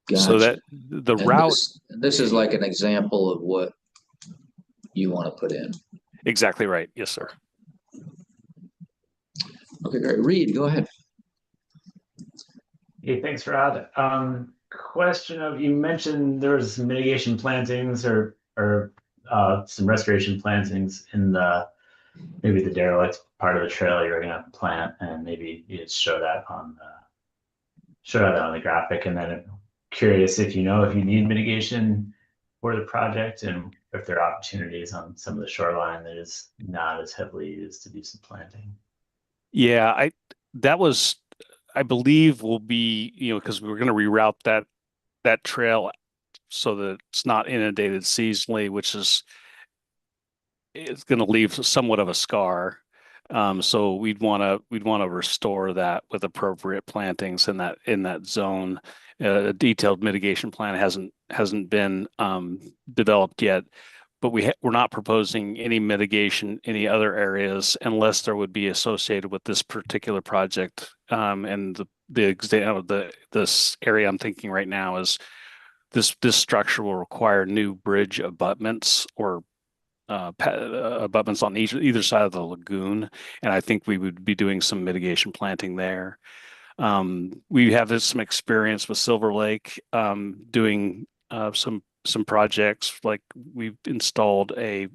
S1: Gotcha.
S15: So that the route.
S1: This is like an example of what you want to put in.
S15: Exactly right. Yes, sir.
S1: Okay, great. Reed, go ahead.
S7: Hey, thanks, Rod. Question of, you mentioned there was some mitigation plantings or some restoration plantings in maybe the derelict part of the trail you're going to plant, and maybe you just show that on the graphic. And then I'm curious if you need mitigation for the project, and if there are opportunities on some of the shoreline that is not as heavily used to do some planting.
S15: Yeah, I believe will be, because we're going to reroute that trail so that it's not inundated seasonally, which is it's going to leave somewhat of a scar. So we'd want to restore that with appropriate plantings in that zone. A detailed mitigation plan hasn't been developed yet, but we're not proposing any mitigation any other areas unless there would be associated with this particular project. And this area I'm thinking right now is this structure will require new bridge abutments or abutments on either side of the lagoon, and I think we would be doing some mitigation planting there. We have some experience with Silver Lake doing some projects, like we've installed a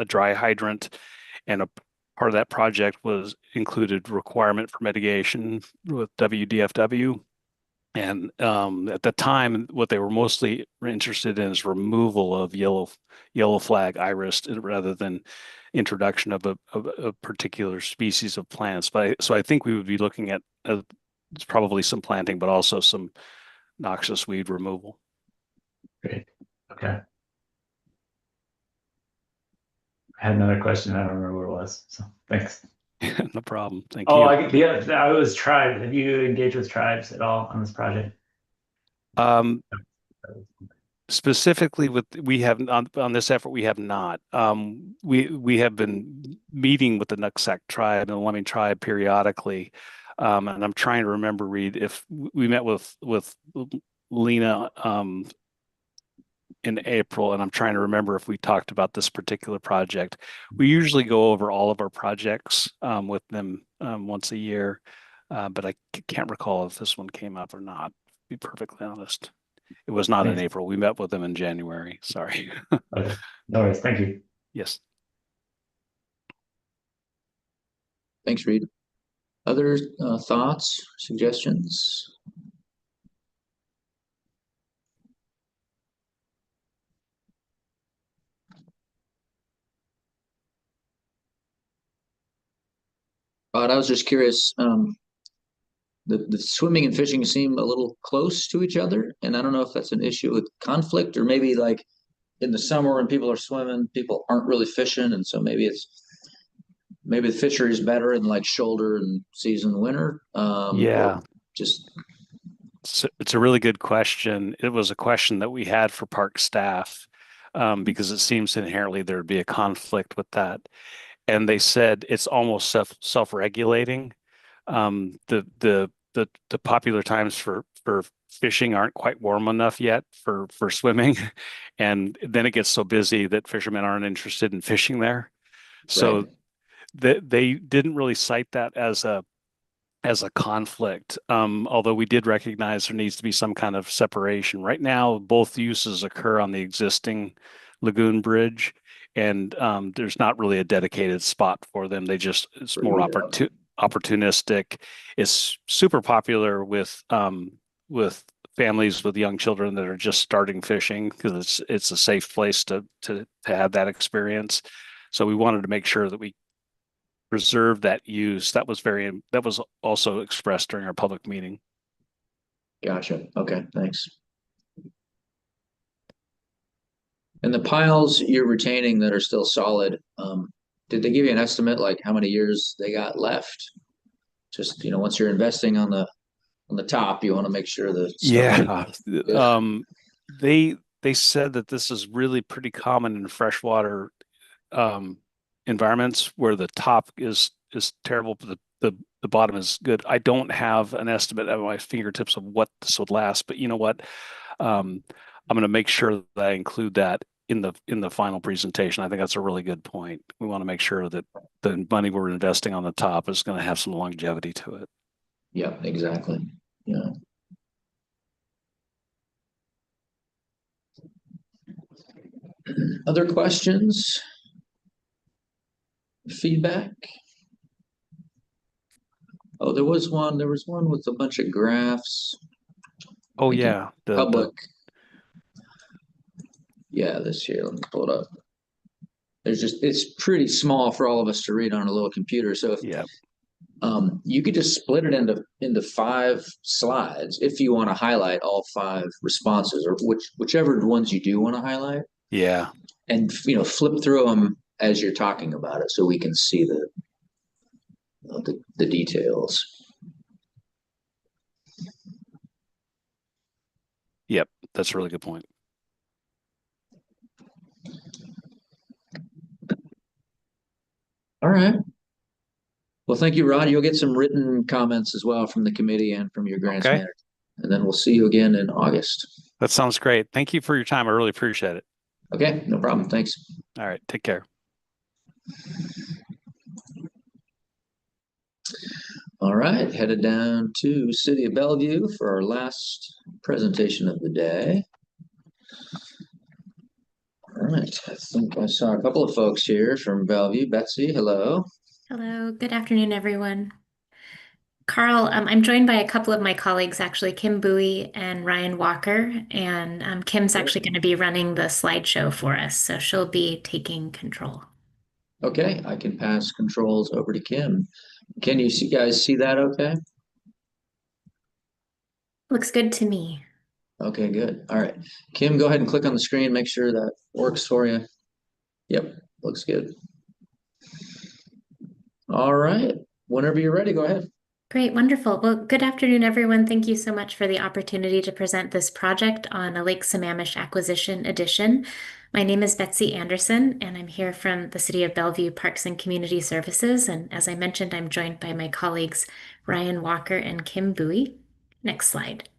S15: dry hydrant, and a part of that project was included requirement for mitigation with WDFW. And at the time, what they were mostly interested in is removal of yellow flag iris rather than introduction of a particular species of plants. So I think we would be looking at probably some planting, but also some noxious weed removal.
S7: Great. Okay. I had another question. I don't remember what it was. So thanks.
S15: No problem. Thank
S7: Oh,
S15: you.
S7: I was tribes. Have you engaged with tribes at all on this project?
S15: Specifically we have on this effort, we have not. We have been meeting with the Nuksak tribe and the Lemming tribe periodically. And I'm trying to remember, Reed, if we met with Lena in April, and I'm trying to remember if we talked about this particular project. We usually go over all of our projects with them once a year, but I can't recall if this one came up or not, to be perfectly honest. It was not in April. We met with them in January. Sorry.
S7: Okay. No worries. Thank you.
S15: Yes.
S1: Thanks, Reed. Other thoughts, suggestions? I was just curious. The swimming and fishing seem a little close to each other, and I don't know if that's an issue with conflict, or maybe like in the summer when people are swimming, people aren't really fishing, and so maybe the fishery is better in like shoulder and season winter.
S15: Yeah.
S1: Just
S15: It's a really good question. It was a question that we had for park staff, because it seems inherently there would be a conflict with that. And they said it's almost self-regulating. The popular times for fishing aren't quite warm enough yet for swimming, and then it gets so busy that fishermen aren't interested in fishing there. So they didn't really cite that as a conflict, although we did recognize there needs to be some kind of separation. Right now, both uses occur on the existing lagoon bridge, and there's not really a dedicated spot for them. It's more opportunistic. It's super popular with families with young children that are just starting fishing, because it's a safe place to have that experience. So we wanted to make sure that we preserve that use. That was also expressed during our public meeting.
S1: Gotcha. Okay, thanks. And the piles you're retaining that are still solid, did they give you an estimate, like how many years they got left? Just, once you're investing on the top, you want to make sure that
S15: They said that this is really pretty common in freshwater environments where the top is terrible, but the bottom is good. I don't have an estimate at my fingertips of what this would last, but you know what? I'm going to make sure that I include that in the final presentation. I think that's a really good point. We want to make sure that the money we're investing on the top is going to have some longevity to it.
S1: Yeah, exactly. Yeah. Other questions? Feedback? Oh, there was one with a bunch of graphs.
S15: Oh yeah,
S1: public. Yeah, this year. Let me pull it up. It's pretty small for all of us to read on a little computer. So if you could just split it into 5 slides if you want to highlight all 5 responses, or whichever ones you do want to highlight.
S15: Yeah.
S1: And flip through them as you're talking about it, so we can see the details.
S15: Yep, that's a really good point.
S1: All right. Well, thank you, Rod. You'll get some written comments as well from the committee and from your grants manager. And then we'll see you again in August.
S15: That sounds great. Thank you for your time. I really appreciate it.
S1: Okay, no problem. Thanks.
S15: All right, take care.
S1: All right, headed down to City of Bellevue for our last presentation of the day. All right, I think I saw a couple of folks here from Bellevue. Betsy, hello.
S17: Hello, good afternoon, everyone. Carl, I'm joined by a couple of my colleagues, actually, Kim Bowie and Ryan Walker, and Kim's actually going to be running the slideshow for us, so she'll be taking control.
S1: Okay, I can pass controls over to Kim. Can you guys see that okay?
S17: Looks good to me.
S1: Okay, good. All right. Kim, go ahead and click on the screen, make sure that works for you. Yep, looks good. All right, whenever you're ready, go ahead.
S17: Great, wonderful. Well, good afternoon, everyone. Thank you so much for the opportunity to present this project on a Lake Sammamish Acquisition Edition. My name is Betsy Anderson, and I'm here from the City of Bellevue Parks and Community Services. And as I mentioned, I'm joined by my colleagues, Ryan Walker and Kim Bowie. Next slide.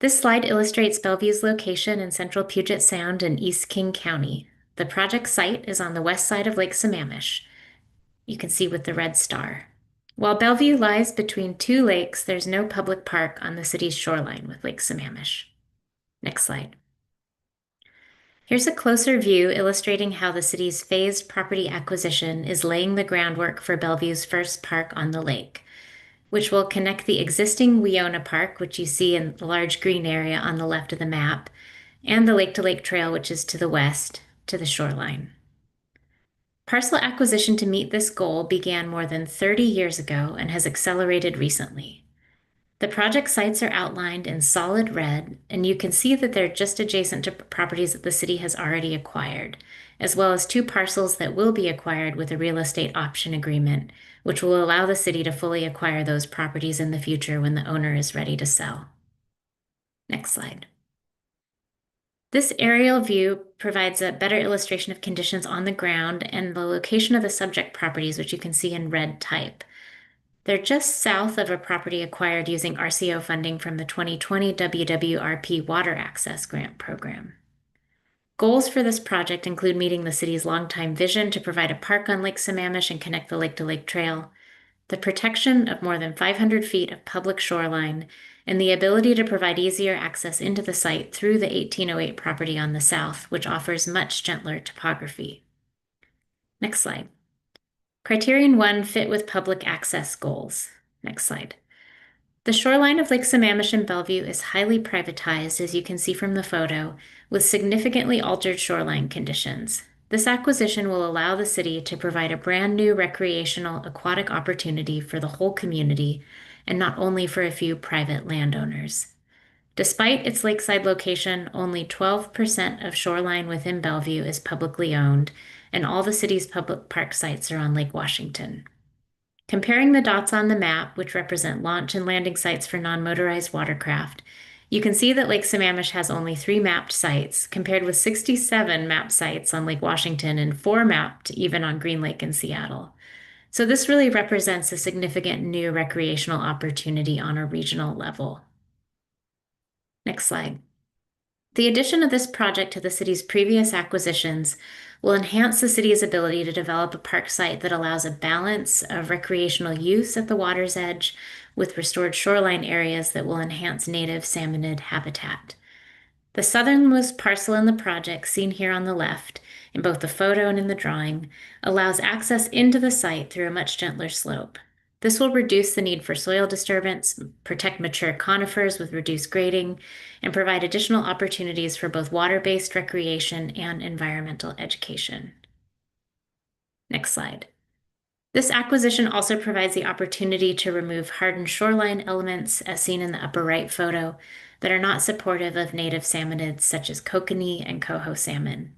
S17: This slide illustrates Bellevue's location in central Puget Sound in East King County. The project site is on the west side of Lake Sammamish. You can see with the red star. While Bellevue lies between 2 lakes, there's no public park on the city's shoreline with Lake Sammamish. Next slide. Here's a closer view illustrating how the city's phased property acquisition is laying the groundwork for Bellevue's first park on the lake, which will connect the existing Weona Park, which you see in the large green area on the left of the map, and the Lake-to-Lake Trail, which is to the west, to the shoreline. Parcel acquisition to meet this goal began more than 30 years ago and has accelerated recently. The project sites are outlined in solid red, and you can see that they're just adjacent to properties that the city has already acquired, as well as 2 parcels that will be acquired with a real estate option agreement, which will allow the city to fully acquire those properties in the future when the owner is ready to sell. Next slide. This aerial view provides a better illustration of conditions on the ground and the location of the subject properties, which you can see in red type. They're just south of a property acquired using RCO funding from the 2020 WWRP Water Access Grant Program. Goals for this project include meeting the city's longtime vision to provide a park on Lake Sammamish and connect the Lake-to-Lake Trail, the protection of more than 500 feet of public shoreline, and the ability to provide easier access into the site through the 1808 property on the south, which offers much gentler topography. Next slide. Criterion 1 fit with public access goals. Next slide. The shoreline of Lake Sammamish in Bellevue is highly privatized, as you can see from the photo, with significantly altered shoreline conditions. This acquisition will allow the city to provide a brand new recreational aquatic opportunity for the whole community, and not only for a few private landowners. Despite its lakeside location, only 12% of shoreline within Bellevue is publicly owned, and all the city's public park sites are on Lake Washington. Comparing the dots on the map, which represent launch and landing sites for non-motorized watercraft, you can see that Lake Sammamish has only 3 mapped sites, compared with 67 mapped sites on Lake Washington and 4 mapped even on Green Lake in Seattle. So this really represents a significant new recreational opportunity on a regional level. Next slide. The addition of this project to the city's previous acquisitions will enhance the city's ability to develop a park site that allows a balance of recreational use at the water's edge with restored shoreline areas that will enhance native salmonid habitat. The southernmost parcel in the project, seen here on the left, in both the photo and in the drawing, allows access into the site through a much gentler slope. This will reduce the need for soil disturbance, protect mature conifers with reduced grading, and provide additional opportunities for both water-based recreation and environmental education. Next slide. This acquisition also provides the opportunity to remove hardened shoreline elements, as seen in the upper right photo, that are not supportive of native salmonids such as kokanee and coho salmon.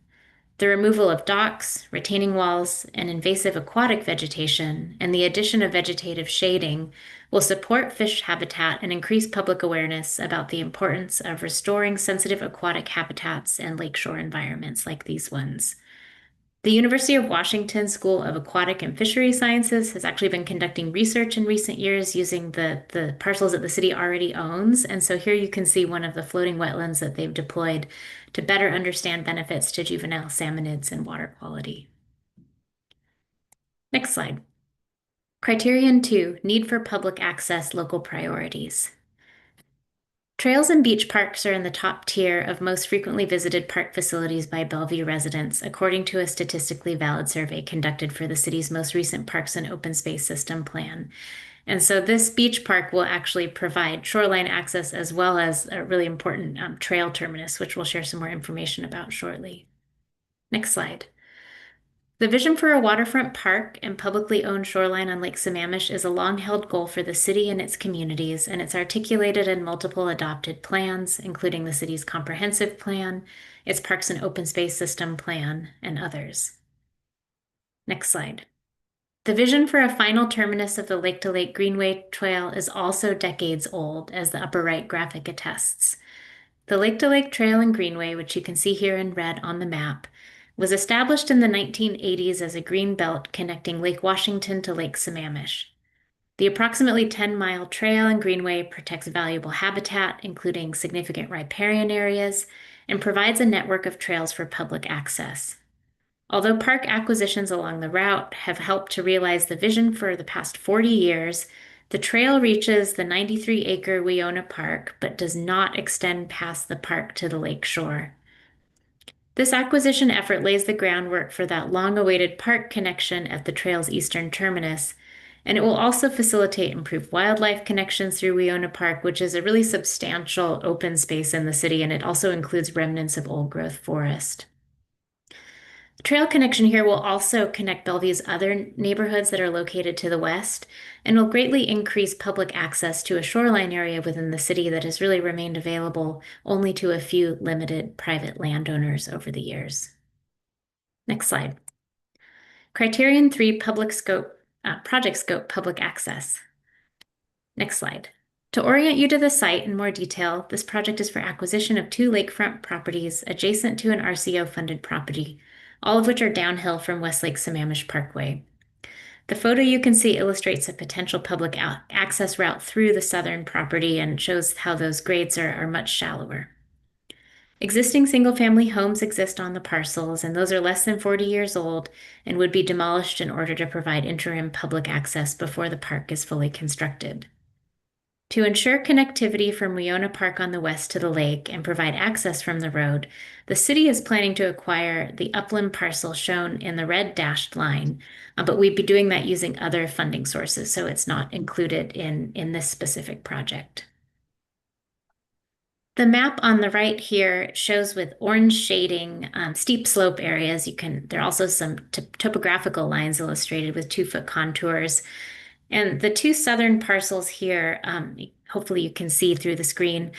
S17: The removal of docks, retaining walls, and invasive aquatic vegetation, and the addition of vegetative shading will support fish habitat and increase public awareness about the importance of restoring sensitive aquatic habitats and lakeshore environments like these ones. The University of Washington School of Aquatic and Fishery Sciences has actually been conducting research in recent years using the parcels that the city already owns. And so here you can see one of the floating wetlands that they've deployed to better understand benefits to juvenile salmonids and water quality. Next slide. Criterion 2, need for public access, local priorities. Trails and beach parks are in the top tier of most frequently visited park facilities by Bellevue residents, according to a statistically valid survey conducted for the city's most recent Parks and Open Space System plan. And so this beach park will actually provide shoreline access as well as a really important trail terminus, which we'll share some more information about shortly. Next slide. The vision for a waterfront park and publicly owned shoreline on Lake Sammamish is a long-held goal for the city and its communities, and it's articulated in multiple adopted plans, including the city's comprehensive plan, its Parks and Open Space System plan, and others. Next slide. The vision for a final terminus of the Lake to Lake Greenway Trail is also decades old, as the upper right graphic attests. The Lake to Lake Trail and Greenway, which you can see here in red on the map, was established in the 1980s as a green belt connecting Lake Washington to Lake Sammamish. The approximately 10-mile trail and greenway protects valuable habitat, including significant riparian areas, and provides a network of trails for public access. Although park acquisitions along the route have helped to realize the vision for the past 40 years, the trail reaches the 93-acre Weona Park, but does not extend past the park to the lake shore. This acquisition effort lays the groundwork for that long-awaited park connection at the trail's eastern terminus, and it will also facilitate improved wildlife connections through Weona Park, which is a really substantial open space in the city, and it also includes remnants of old-growth forest. The trail connection here will also connect Bellevue's other neighborhoods that are located to the west, and will greatly increase public access to a shoreline area within the city that has really remained available only to a few limited private landowners over the years. Next slide. Criterion 3, public scope, project scope, public access. Next slide. To orient you to the site in more detail, this project is for acquisition of 2 lakefront properties adjacent to an RCO-funded property, all of which are downhill from West Lake Sammamish Parkway. The photo you can see illustrates a potential public access route through the southern property and shows how those grades are much shallower. Existing single-family homes exist on the parcels, and those are less than 40 years old and would be demolished in order to provide interim public access before the park is fully constructed. To ensure connectivity from Weona Park on the west to the lake and provide access from the road, the city is planning to acquire the upland parcel shown in the red dashed line, but we'd be doing that using other funding sources, so it's not included in this specific project. The map on the right here shows with orange shading steep slope areas. There are also some topographical lines illustrated with 2-foot contours. And the 2 southern parcels here, hopefully you can see through the screen,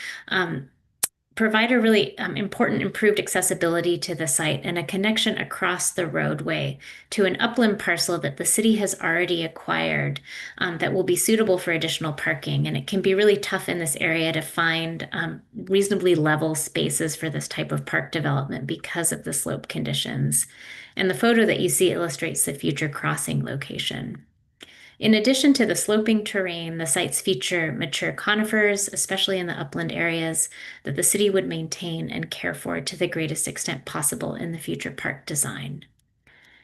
S17: provide a really important improved accessibility to the site and a connection across the roadway to an upland parcel that the city has already acquired that will be suitable for additional parking. And it can be really tough in this area to find reasonably level spaces for this type of park development because of the slope conditions. And the photo that you see illustrates the future crossing location. In addition to the sloping terrain, the sites feature mature conifers, especially in the upland areas, that the city would maintain and care for to the greatest extent possible in the future park design.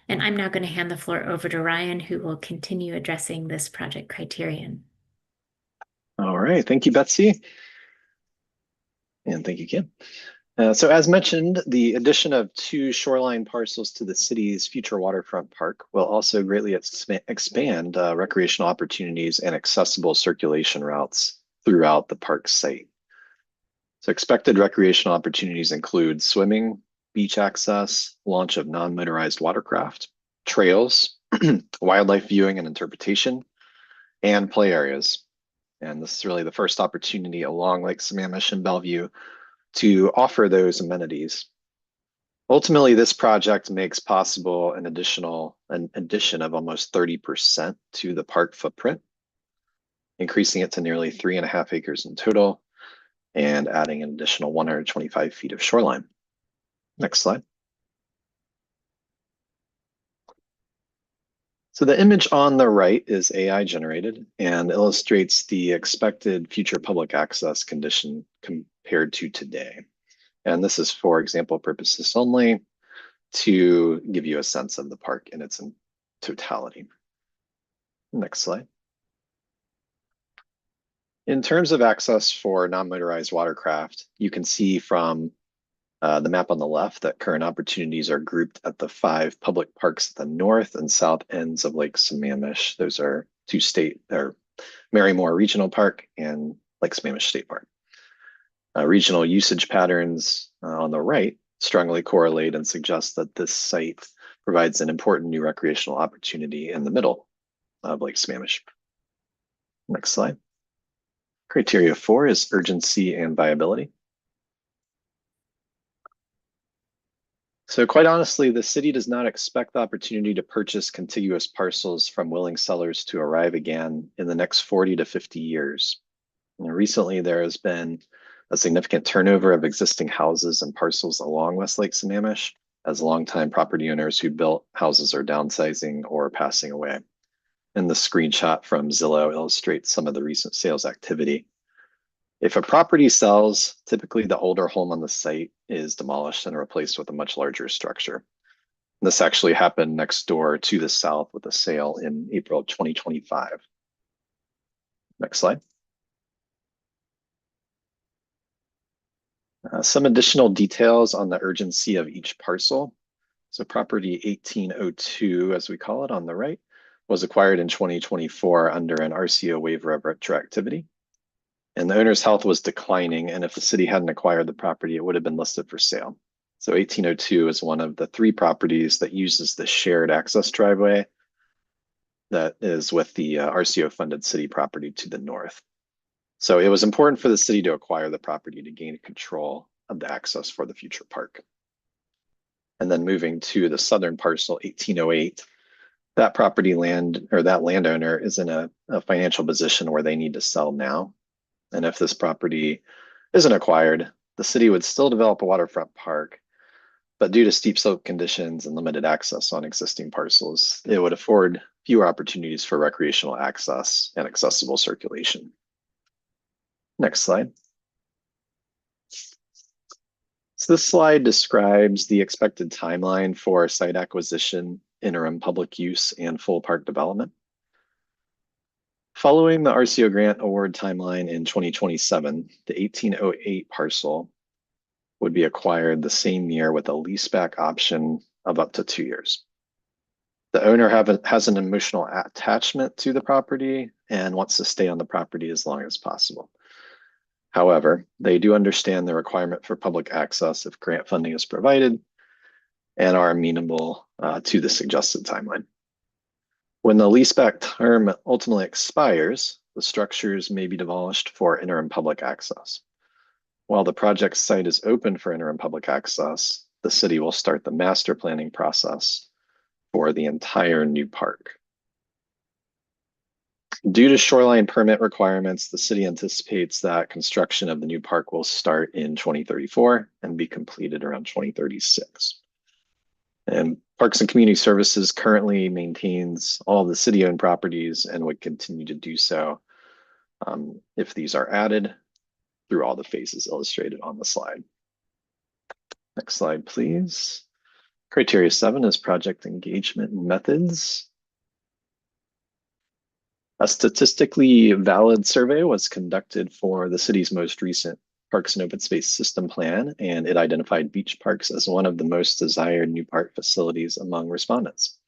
S17: And I'm now going to hand the floor over to Ryan, who will continue addressing this project criterion.
S18: All right, thank you, Betsy. And thank you, Kim. So as mentioned, the addition of 2 shoreline parcels to the city's future waterfront park will also greatly expand recreational opportunities and accessible circulation routes throughout the park site. So expected recreational opportunities include swimming, beach access, launch of non-motorized watercraft, trails, wildlife viewing and interpretation, and play areas. And this is really the first opportunity along Lake Sammamish and Bellevue to offer those amenities. Ultimately, this project makes possible an addition of almost 30% to the park footprint, increasing it to nearly 3.5 acres in total and adding an additional 125 feet of shoreline. Next slide. So the image on the right is AI generated and illustrates the expected future public access condition compared to today. And this is for example purposes only to give you a sense of the park in its totality. Next slide. In terms of access for non-motorized watercraft, you can see from the map on the left that current opportunities are grouped at the 5 public parks at the north and south ends of Lake Sammamish. Those are 2 Marymoor Regional Park and Lake Sammamish State Park. Regional usage patterns on the right strongly correlate and suggest that this site provides an important new recreational opportunity in the middle of Lake Sammamish. Next slide. Criteria 4 is urgency and viability. So quite honestly, the city does not expect the opportunity to purchase contiguous parcels from willing sellers to arrive again in the next 40 to 50 years. Recently, there has been a significant turnover of existing houses and parcels along West Lake Sammamish as longtime property owners who built houses are downsizing or passing away. And the screenshot from Zillow illustrates some of the recent sales activity. If a property sells, typically the older home on the site is demolished and replaced with a much larger structure. This actually happened next door to the south with a sale in April of 2025. Next slide. Some additional details on the urgency of each parcel. So property 1802, as we call it on the right, was acquired in 2024 under an RCO waiver of retroactivity. And the owner's health was declining, and if the city hadn't acquired the property, it would have been listed for sale. So 1802 is one of the 3 properties that uses the shared access driveway that is with the RCO-funded city property to the north. So it was important for the city to acquire the property to gain control of the access for the future park. And then moving to the southern parcel, 1808, that property land or that landowner is in a financial position where they need to sell now. And if this property isn't acquired, the city would still develop a waterfront park, but due to steep slope conditions and limited access on existing parcels, it would afford fewer opportunities for recreational access and accessible circulation. Next slide. So this slide describes the expected timeline for site acquisition, interim public use, and full park development. Following the RCO grant award timeline in 2027, the 1808 parcel would be acquired the same year with a leaseback option of up to 2 years. The owner has an emotional attachment to the property and wants to stay on the property as long as possible. However, they do understand the requirement for public access if grant funding is provided and are amenable to the suggested timeline. When the leaseback term ultimately expires, the structures may be demolished for interim public access. While the project site is open for interim public access, the city will start the master planning process for the entire new park. Due to shoreline permit requirements, the city anticipates that construction of the new park will start in 2034 and be completed around 2036. And Parks and Community Services currently maintains all the city-owned properties and would continue to do so if these are added through all the phases illustrated on the slide. Next slide, please. Criteria 7 is project engagement methods. A statistically valid survey was conducted for the city's most recent Parks and Open Space System Plan, and it identified beach parks as one of the most desired new park facilities among respondents.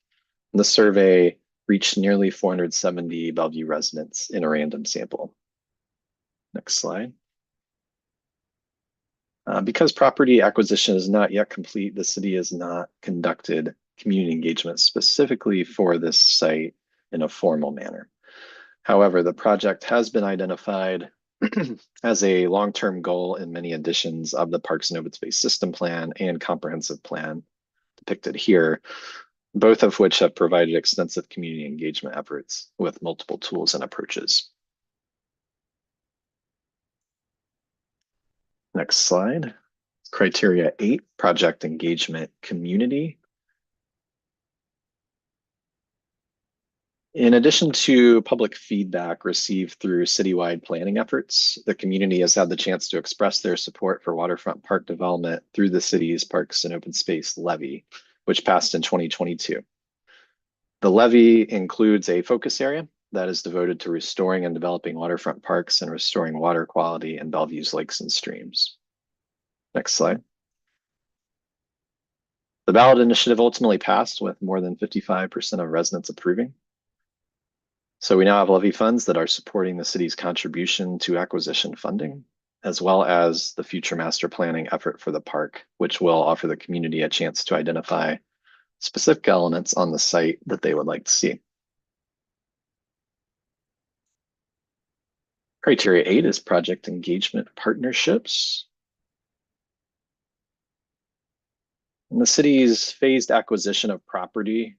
S18: The survey reached nearly 470 Bellevue residents in a random sample. Next slide. Because property acquisition is not yet complete, the city has not conducted community engagement specifically for this site in a formal manner. However, the project has been identified as a long-term goal in many editions of the Parks and Open Space System Plan and Comprehensive Plan depicted here, both of which have provided extensive community engagement efforts with multiple tools and approaches. Next slide. Criteria 8, project engagement community. In addition to public feedback received through citywide planning efforts, the community has had the chance to express their support for waterfront park development through the city's Parks and Open Space Levy, which passed in 2022. The levy includes a focus area that is devoted to restoring and developing waterfront parks and restoring water quality in Bellevue's lakes and streams. Next slide. The ballot initiative ultimately passed with more than 55% of residents approving. So we now have levy funds that are supporting the city's contribution to acquisition funding, as well as the future master planning effort for the park, which will offer the community a chance to identify specific elements on the site that they would like to see. Criteria 8 is project engagement partnerships. And the city's phased acquisition of property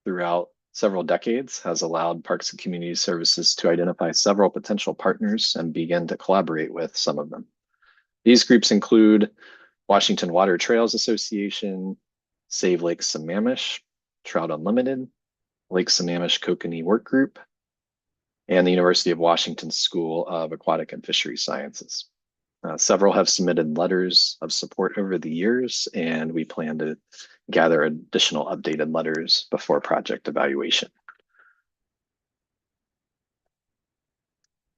S18: throughout several decades has allowed Parks and Community Services to identify several potential partners and begin to collaborate with some of them. These groups include Washington Water Trails Association, Save Lake Sammamish, Trout Unlimited, Lake Sammamish Kokanee Work Group, and the University of Washington School of Aquatic and Fishery Sciences. Several have submitted letters of support over the years, and we plan to gather additional updated letters before project evaluation.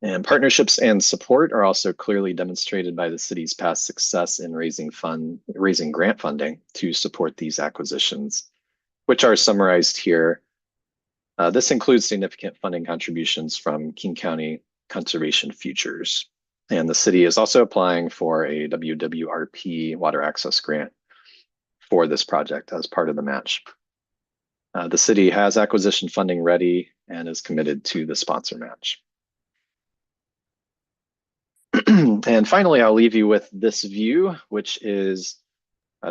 S18: And partnerships and support are also clearly demonstrated by the city's past success in raising grant funding to support these acquisitions, which are summarized here. This includes significant funding contributions from King County Conservation Futures. And the city is also applying for a WWRP water access grant for this project as part of the match. The city has acquisition funding ready and is committed to the sponsor match. And finally, I'll leave you with this view, which is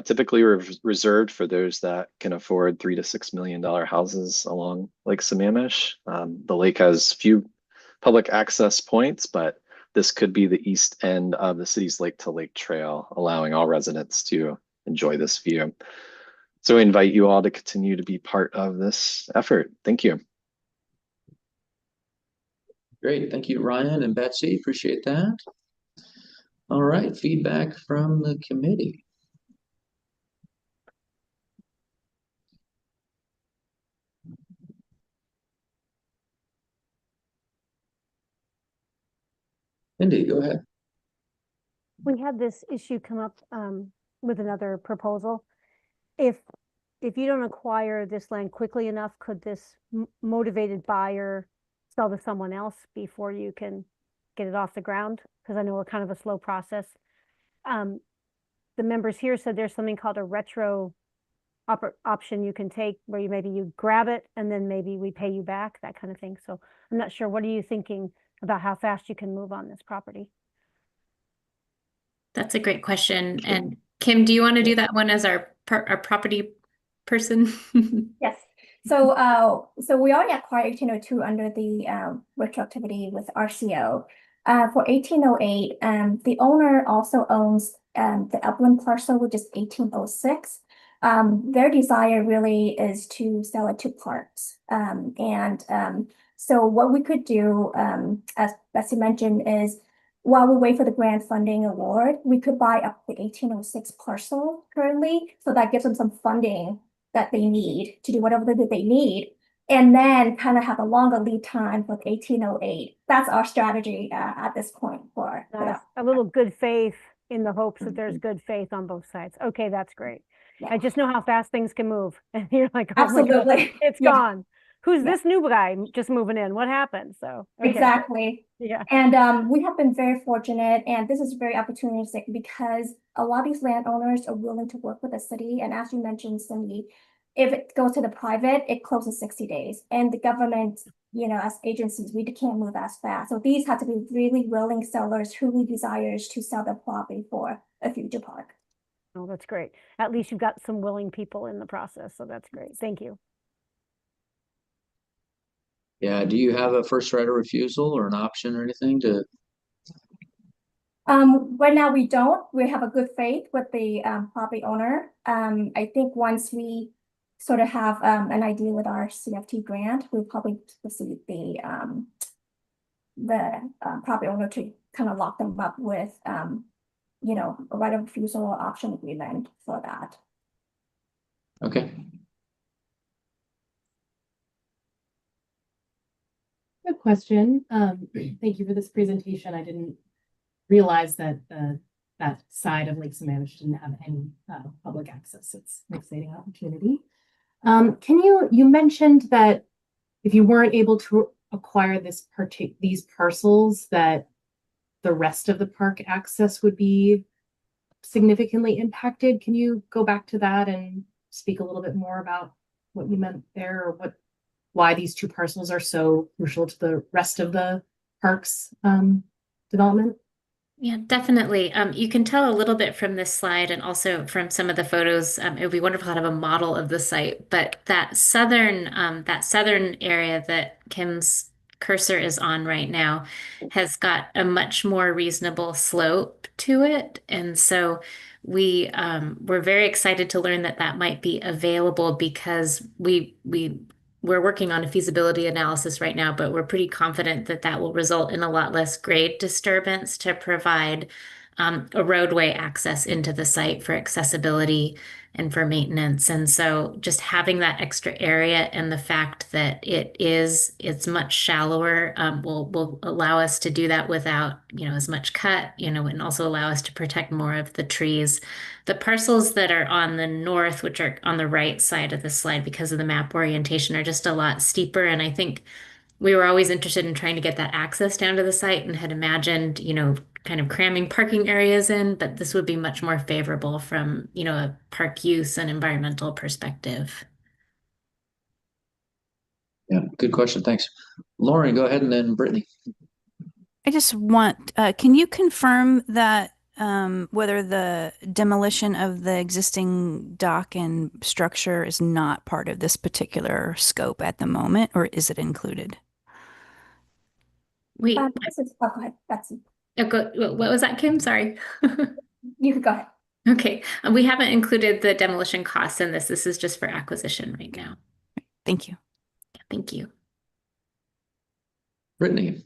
S18: typically reserved for those that can afford $3 to $6 million houses along Lake Sammamish. The lake has few public access points, but this could be the east end of the city's Lake to Lake Trail, allowing all residents to enjoy this view. So we invite you all to continue to be part of this effort. Thank you.
S1: Great. Thank you, Ryan and Betsy. Appreciate that. All right. Feedback from the committee. Cindy, go ahead.
S8: We had this issue come up with another proposal. If you don't acquire this land quickly enough, could this motivated buyer sell to someone else before you can get it off the ground? Because I know we're kind of a slow process. The members here said there's something called a retro option you can take where you grab it and then maybe we pay you back, that kind of thing. So I'm not sure. What are you thinking about how fast you can move on this property?
S17: That's a great question. And Kim, do you want to do that one as our property person?
S19: Yes. So we already acquired 1802 under the retroactivity with RCO. For 1808, the owner also owns the upland parcel, which is 1806. Their desire really is to sell it to parks. So what we could do, as Betsy mentioned, is while we wait for the grant funding award, we could buy up the 1806 parcel currently. So that gives them some funding that they need to do whatever that they need. and then kind of have a longer lead time with 1808. That's our strategy at this point for
S8: Nice.
S19: that.
S8: A little good faith in the hopes that there's good faith on both sides. Okay, that's great. I just know how fast things can move. And you're like, oh my God,
S19: Absolutely.
S8: it's
S19: Yeah.
S8: gone. Who's
S19: Yeah.
S8: this new guy just moving in? What happened? So, okay.
S19: Exactly.
S8: Yeah.
S19: And we have been very fortunate, and this is very opportunistic because a lot of these landowners are willing to work with the city. And as you mentioned, Cindy, if it goes to the private, it closes 60 days. And the government, as agencies, we can't move as fast. So these have to be really willing sellers who really desires to sell their property for a future park.
S8: Oh, that's great. At least you've got some willing people in the process. So that's great. Thank you.
S1: Yeah, do you have a first right of refusal or an option or anything to?
S19: Right now we don't. We have a good faith with the property owner. I think once we sort of have an idea with our CFT grant, we'll probably proceed the property owner to kind of lock them up with a right of refusal or option agreement for that.
S1: Okay.
S5: Good question. Thank you for this presentation. I didn't realize that that side of Lake Sammamish didn't have any public access. It's an exciting opportunity. You mentioned that if you weren't able to acquire these parcels, that the rest of the park access would be significantly impacted. Can you go back to that and speak a little bit more about what you meant there, or why these two parcels are so crucial to the rest of the park's development?
S17: Yeah, definitely. You can tell a little bit from this slide and also from some of the photos. It would be wonderful to have a model of the site, but that southern area that Kim's cursor is on right now has got a much more reasonable slope to it. And so we're very excited to learn that that might be available because we're working on a feasibility analysis right now, but we're pretty confident that that will result in a lot less grade disturbance to provide a roadway access into the site for accessibility and for maintenance. And so just having that extra area and the fact that it's much shallower will allow us to do that without, as much cut, and also allow us to protect more of the trees. The parcels that are on the north, which are on the right side of the slide because of the map orientation, are just a lot steeper. And I think we were always interested in trying to get that access down to the site and had imagined, kind of cramming parking areas in, but this would be much more favorable from, a park use and environmental perspective.
S1: Yeah, good question. Thanks. Lauren, go ahead, and then Brittany.
S20: I just want, can you confirm that whether the demolition of the existing dock and structure is not part of this particular scope at the moment, or is it included?
S17: Wait,
S19: go ahead, Betsy.
S17: what was that, Kim? Sorry.
S19: You could go ahead.
S17: Okay, we haven't included the demolition costs in this. This is just for acquisition right now.
S20: Thank you.
S17: Thank you.
S1: Brittany.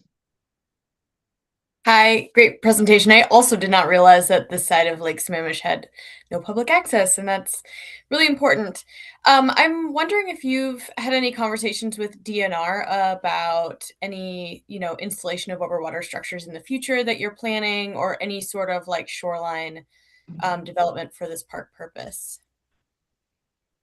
S3: Hi, great presentation. I also did not realize that this side of Lake Sammamish had no public access, and that's really important. I'm wondering if you've had any conversations with DNR about any, installation of overwater structures in the future that you're planning, or any sort of like shoreline development for this park purpose.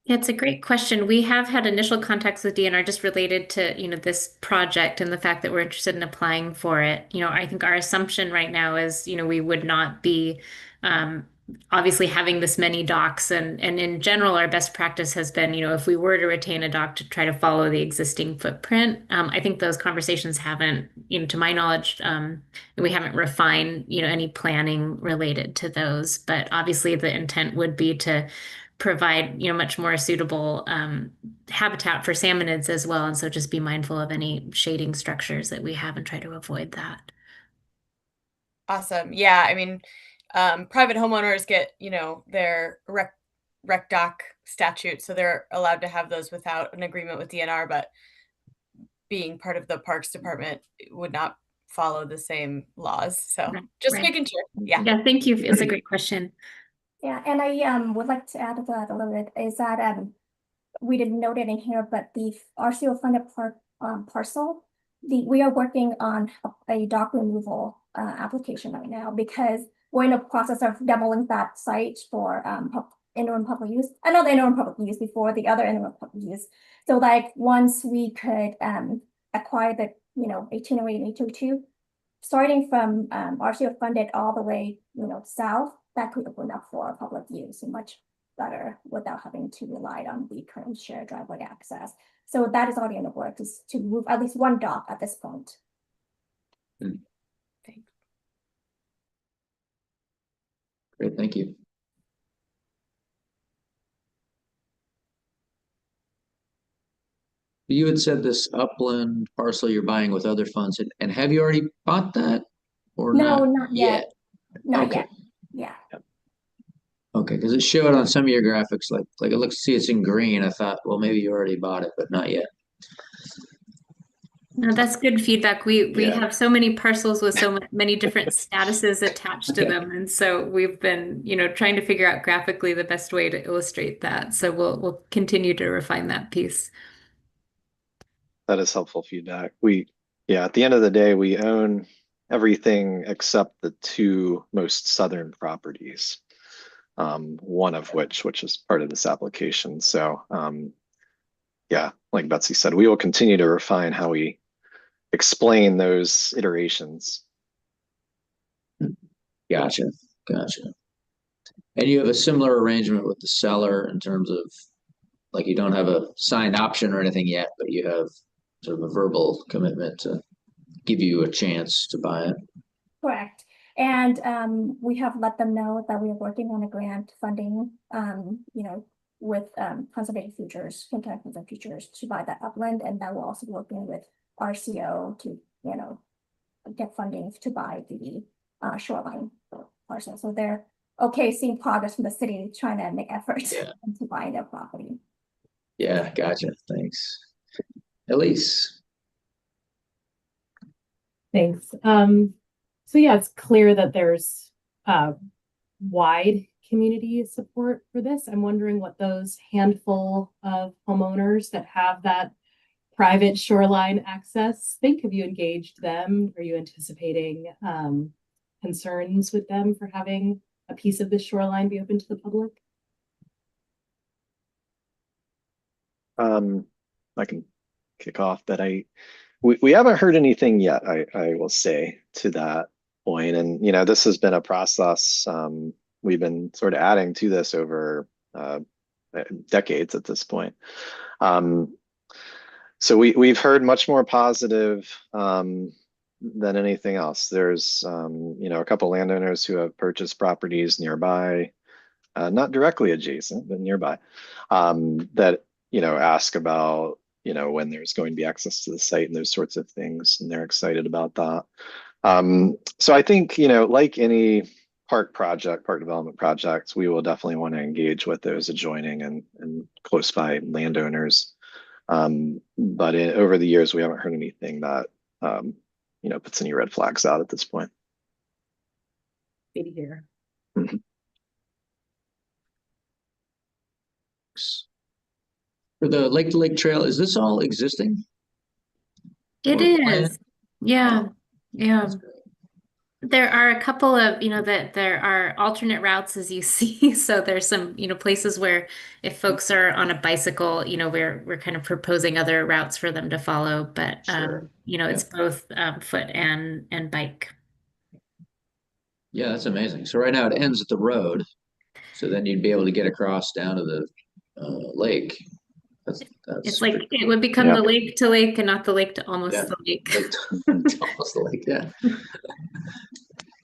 S17: Yeah, it's a great question. We have had initial contacts with DNR just related to, this project and the fact that we're interested in applying for it. I think our assumption right now is, we would not be obviously having this many docks, and in general, our best practice has been, if we were to retain a dock, to try to follow the existing footprint. I think those conversations haven't, to my knowledge, we haven't refined, any planning related to those. But obviously the intent would be to provide, much more suitable habitat for salmonids as well. And so just be mindful of any shading structures that we have and try to avoid that.
S3: Awesome. Yeah, I mean, private homeowners get, their rec dock statute, so they're allowed to have those without an agreement with DNR, but being part of the Parks Department would not follow the same laws. So just making sure. Yeah.
S17: Yeah, thank you. It's a great question.
S19: Yeah, and I would like to add to that a little bit is that we didn't note it in here, but the RCO funded parcel, we are working on a dock removal application right now because we're in the process of demoing that site for interim public use. Another interim public use before the other interim public use. So like once we could acquire the 1808 and 822, starting from RCO funded all the way south, that could open up for public use much better without having to rely on the current shared driveway access. So that is already in the works, is to move at least one dock at this point.
S1: Great, thank you. You had said this upland parcel you're buying with other funds, and have you already bought that or
S19: No,
S1: not?
S19: not yet. Not
S1: Okay.
S19: yet. Yeah.
S1: Okay, because it showed on some of your graphics, like it looks, see it's in green. I thought, well, maybe you already bought it, but not yet.
S17: No, that's good feedback. We
S1: Yeah.
S17: have so many parcels with so many different statuses attached to them, and so we've been, trying to figure out graphically the best way to illustrate that. So we'll continue to refine that piece.
S18: That is helpful feedback. At the end of the day, we own everything except the two most southern properties, one of which is part of this application. So like Betsy said, we will continue to refine how we explain those iterations.
S1: Gotcha. And you have a similar arrangement with the seller in terms of, like, you don't have a signed option or anything yet, but you have sort of a verbal commitment to give you a chance to buy it.
S19: Correct. And we have let them know that we are working on a grant funding, with Conservation Futures, Kentucky Conservation Futures to buy that upland, and that will also be working with RCO to, get funding to buy the shoreline parcel. So they're seeing progress from the city trying to make efforts to buy their property.
S1: Yeah, gotcha. Thanks. Elise.
S5: Thanks. So yeah, it's clear that there's wide community support for this. I'm wondering what those handful of homeowners that have that private shoreline access think. Have you engaged them? Are you anticipating concerns with them for having a piece of the shoreline be open to the public?
S18: I can kick off, but we haven't heard anything yet, I will say, to that point. And this has been a process. We've been sort of adding to this over decades at this point. So we've heard much more positive than anything else. There's a couple landowners who have purchased properties nearby, not directly adjacent, but nearby, that ask about when there's going to be access to the site and those sorts of things, and they're excited about that. So I think like any park development projects, we will definitely want to engage with those adjoining and close by landowners. But over the years, we haven't heard anything that puts any red flags out at this point.
S5: Good to hear.
S18: Mhm.
S1: For the Lake to Lake Trail, is this all existing?
S17: It
S1: Or
S17: is.
S1: planned?
S17: Yeah.
S1: Oh,
S17: Yeah.
S1: that's great.
S17: There are a couple of, that there are alternate routes, as you see. So there's some, places where if folks are on a bicycle, we're kind of proposing other routes for them to follow. But
S1: Sure.
S17: it's both foot and bike.
S1: Yeah, that's amazing. So right now it ends at the road. So then you'd be able to get across down to the lake. That's
S17: It's like
S1: pretty
S17: it
S1: cool.
S17: would become
S18: Yeah.
S17: the lake to lake and not the lake to almost
S1: Yeah.
S17: the lake.
S1: Lake to almost the lake, yeah.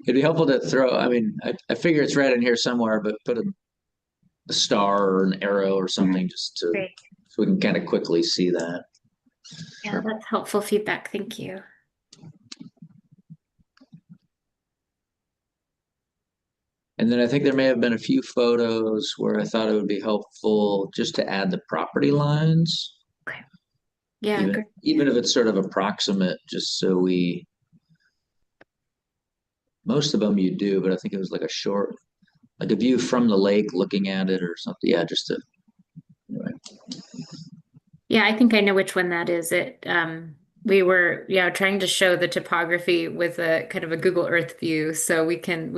S1: It'd be helpful to throw, I figure it's right in here somewhere, but put a star or an arrow or something just to,
S17: Great.
S1: so we can kind of quickly see that.
S17: Yeah, that's helpful feedback. Thank you.
S1: And then I think there may have been a few photos where I thought it would be helpful just to add the property lines.
S17: Okay. Yeah, great.
S1: Even if it's sort of approximate, just so most of them you do, but I think it was like a view from the lake looking at it or something. Yeah, just to, anyway.
S17: Yeah, I think I know which one that is. We were trying to show the topography with a kind of a Google Earth view, so we can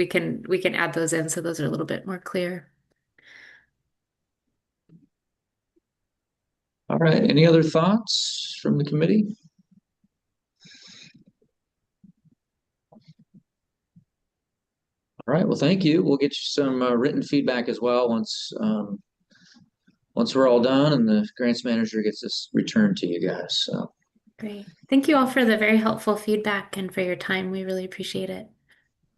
S17: add those in so those are a little bit more clear.
S1: All right, any other thoughts from the committee? All right, well, thank you. We'll get you some written feedback as well once we're all done and the grants manager gets this returned to you guys. So
S17: Great. Thank you all for the very helpful feedback and for your time. We really appreciate it.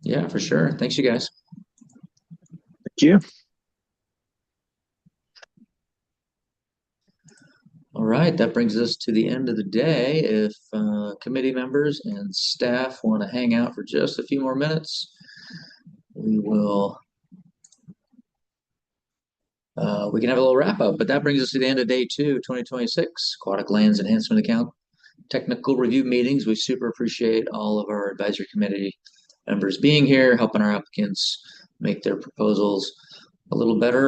S1: yeah, for sure. Thanks, you guys.
S18: Thank you.
S1: All right, that brings us to the end of the day. If committee members and staff want to hang out for just a few more minutes, we will. We can have a little wrap up, but that brings us to the end of day 2, 2026, Aquatic Lands Enhancement Account technical review meetings. We super appreciate all of our advisory committee members being here, helping our applicants make their proposals a little better.